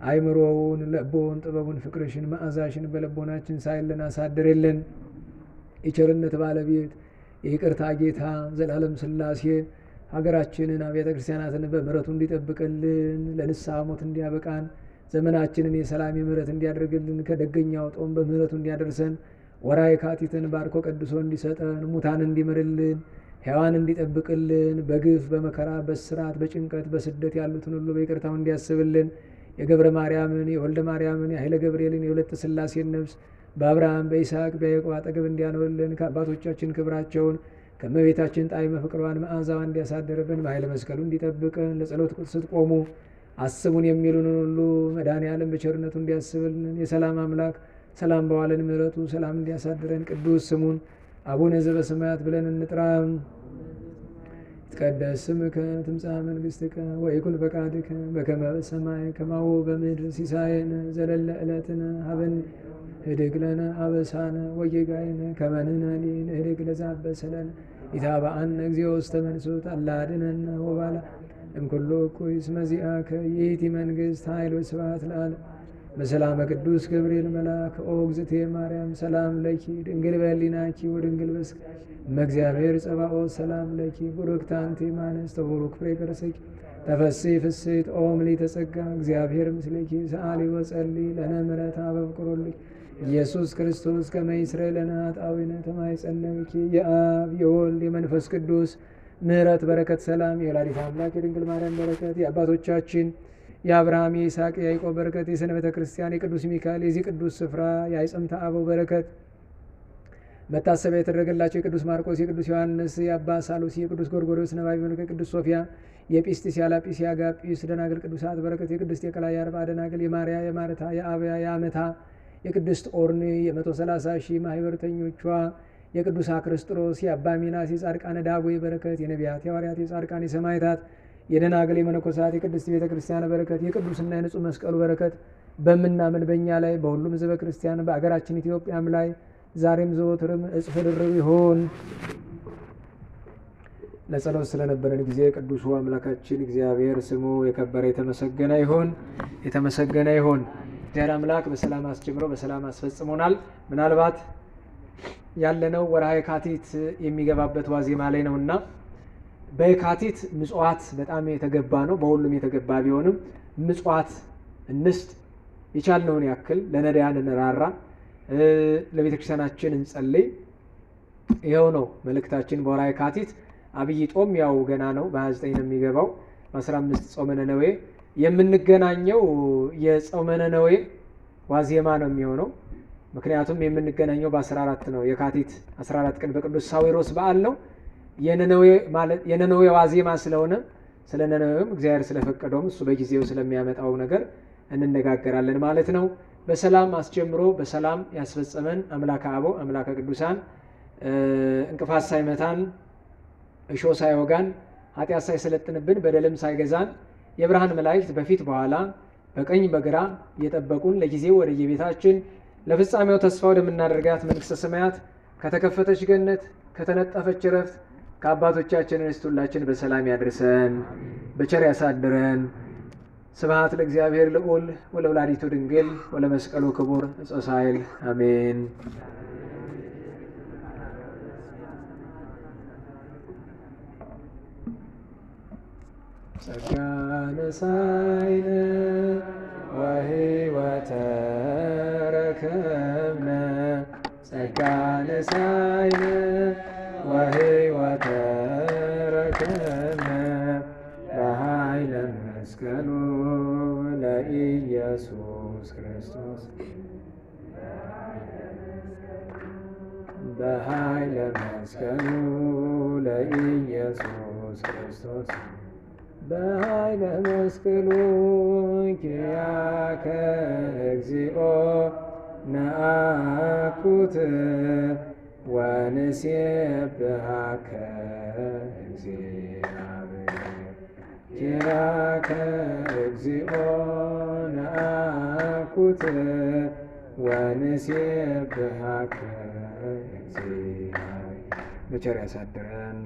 አይምሮውን ለቦውን ጥበቡን ፍቅርሽን መዓዛሽን በልቦናችን ሳይልን አሳድርልን። የቸርነት ባለቤት የይቅርታ ጌታ ዘላለም ሥላሴ ሀገራችንን አብያተ ክርስቲያናትን በምሕረቱ እንዲጠብቅልን ለንስሐ ሞት እንዲያበቃን ዘመናችንን የሰላም የምሕረት እንዲያደርግልን ከደገኛው ጦም በምሕረቱ እንዲያደርሰን ወርኃ የካቲትን ባርኮ ቀድሶ እንዲሰጠን ሙታን እንዲምርልን ሕያዋን እንዲጠብቅልን በግፍ በመከራ በስራት በጭንቀት በስደት ያሉትን ሁሉ በይቅርታው እንዲያስብልን የገብረ ማርያምን የወልደ ማርያምን የኃይለ ገብርኤልን የሁለተ ሥላሴን ነፍስ በአብርሃም በይስሐቅ በያዕቆብ አጠገብ እንዲያኖርልን ከአባቶቻችን ክብራቸውን ከእመቤታችን ጣዕመ ፍቅሯን መዓዛዋን እንዲያሳድርብን በኃይለ መስቀሉ እንዲጠብቅን ለጸሎት ስትቆሙ አስቡን የሚሉንን ሁሉ መድኃኔዓለም በቸርነቱ እንዲያስብልን የሰላም አምላክ ሰላም በዋለን ምሕረቱ ሰላም እንዲያሳድረን ቅዱስ ስሙን አቡነ ዘበሰማያት ብለን እንጥራ። ይትቀደስ ስምከ ትምጻእ መንግሥትከ ወይኩን ፈቃድከ በከመ በሰማይ ከማሁ በምድር ሲሳየነ ዘለለ ዕለትነ ሀበነ ህድግ ለነ አበሳነ ወጌጋየነ ከመ ንሕነኒ ንህድግ ለዘአበሰ ለነ ኢታብአነ እግዚኦ ውስተ መንሱት አላ አድኅነነ ወባልዕ እምኩሉ እኩይ እስመ ዚአከ ይእቲ መንግሥት ኃይል ወስብሐት ለዓለሙ። በሰላመ ቅዱስ ገብርኤል መልአክ ኦ እግዝእትየ ማርያም ሰላም ለኪ ድንግል በሕሊናኪ ወድንግል በሥጋኪ እመ እግዚአብሔር ጸባኦት ሰላም ለኪ ቡርክት አንቲ እምአንስት ወቡሩክ ፍሬ ከርሥኪ ተፈሥሒ ፍሥሕት ኦ ምልዕተ ጸጋ እግዚአብሔር ምስሌኪ ሰአሊ ወጸልዪ ለነ ምሕረተ በፍቅሮልኪ ኢየሱስ ክርስቶስ ከመ ይስረይ ለነ ኃጣውኢነ ተማኅፀነ ብኪ። የአብ የወልድ የመንፈስ ቅዱስ ምሕረት በረከት ሰላም የወላዲተ አምላክ የድንግል ማርያም በረከት የአባቶቻችን የአብርሃም የይስሐቅ የያዕቆብ በረከት የሰንበተ ክርስቲያን የቅዱስ ሚካኤል የዚህ ቅዱስ ስፍራ የአዕጽምተ አበው በረከት መታሰቢያ የተደረገላቸው የቅዱስ ማርቆስ የቅዱስ ዮሐንስ የአባ ሳሉሲ የቅዱስ ጎርጎርዮስ ነባቢ በረከት የቅዱስ ሶፊያ የጲስጢስ የአላጲስ የአጋጲስ ደናግል ቅዱሳት በረከት የቅድስት የቀላ የአርባ ደናግል የማርያ የማርታ የአብያ የአመታ የቅድስት ኦርኒ የ130 ሺህ ማህበርተኞቿ የቅዱስ አክርስጥሮስ የአባ ሚናስ የጻድቃነ ዳቦ በረከት የነቢያት የሐዋርያት የጻድቃን የሰማዕታት የደናግል የመነኮሳት የቅድስት ቤተ ክርስቲያን በረከት የቅዱስና የንጹሕ መስቀሉ በረከት በምናምን በእኛ ላይ በሁሉም ሕዝበ ክርስቲያን በአገራችን ኢትዮጵያም ላይ ዛሬም ዘወትርም እጥፍ ድርብ ይሁን። ለጸሎት ስለነበረን ጊዜ ቅዱሱ አምላካችን እግዚአብሔር ስሙ የከበረ የተመሰገነ ይሁን። የተመሰገነ ይሁን። እግዚአብሔር አምላክ በሰላም አስጀምሮ በሰላም አስፈጽሞናል። ምናልባት ያለነው ወርሃ የካቲት የሚገባበት ዋዜማ ላይ ነውና በየካቲት ምጽዋት በጣም የተገባ ነው። በሁሉም የተገባ ቢሆንም ምጽዋት እንስጥ፣ የቻልነውን ያክል ለነዳያን እንራራ፣ ለቤተ ክርስቲያናችን እንጸልይ። ይኸው ነው መልእክታችን። በወርሃ የካቲት አብይ ጾም ያው ገና ነው፣ በ29 ነው የሚገባው። በ15 ጾመ ነነዌ የምንገናኘው የጾመ ነነዌ ዋዜማ ነው የሚሆነው። ምክንያቱም የምንገናኘው በ14 ነው፣ የካቲት 14 ቀን በቅዱስ ሳዊሮስ በዓል ነው። የነነዌ ዋዜማ ስለሆነ ስለ ነነዌም እግዚአብሔር ስለፈቀደውም እሱ በጊዜው ስለሚያመጣው ነገር እንነጋገራለን ማለት ነው። በሰላም አስጀምሮ በሰላም ያስፈጸመን አምላከ አበው አምላከ ቅዱሳን እንቅፋት ሳይመታን እሾህ ሳይወጋን ኃጢአት ሳይሰለጥንብን በደልም ሳይገዛን የብርሃን መላእክት በፊት በኋላ በቀኝ በግራ እየጠበቁን ለጊዜው ወደ የቤታችን ለፍጻሜው ተስፋ ወደምናደርጋት መንግሥተ ሰማያት ከተከፈተች ገነት ከተነጠፈች ዕረፍት ከአባቶቻችን ርስት ሁላችን በሰላም ያድርሰን፣ በቸር ያሳድረን። ስብሐት ለእግዚአብሔር ልዑል ወለወላዲቱ ድንግል ወለመስቀሉ ክቡር ዕፀ ሣህል አሜን። ጸጋ ነሣኢነ ወሕይወተ ረከብነ ጸጋ ነሣኢነ ወሕይወተ ረከብነ በኃይለ መስቀሉ ለኢየሱስ ክርስቶስ በኃይለ መስቀሉ ለኢየሱስ ክርስቶስ በኃይለ መስቀሉ ኪያከ እግዚኦ ነአኩት ወንሴብሐከ እግዚአብሔር ኪያከ እግዚኦ ነአኩት ወንሴብሐከ እግዚአብሔር። በቸር ያሳድረን።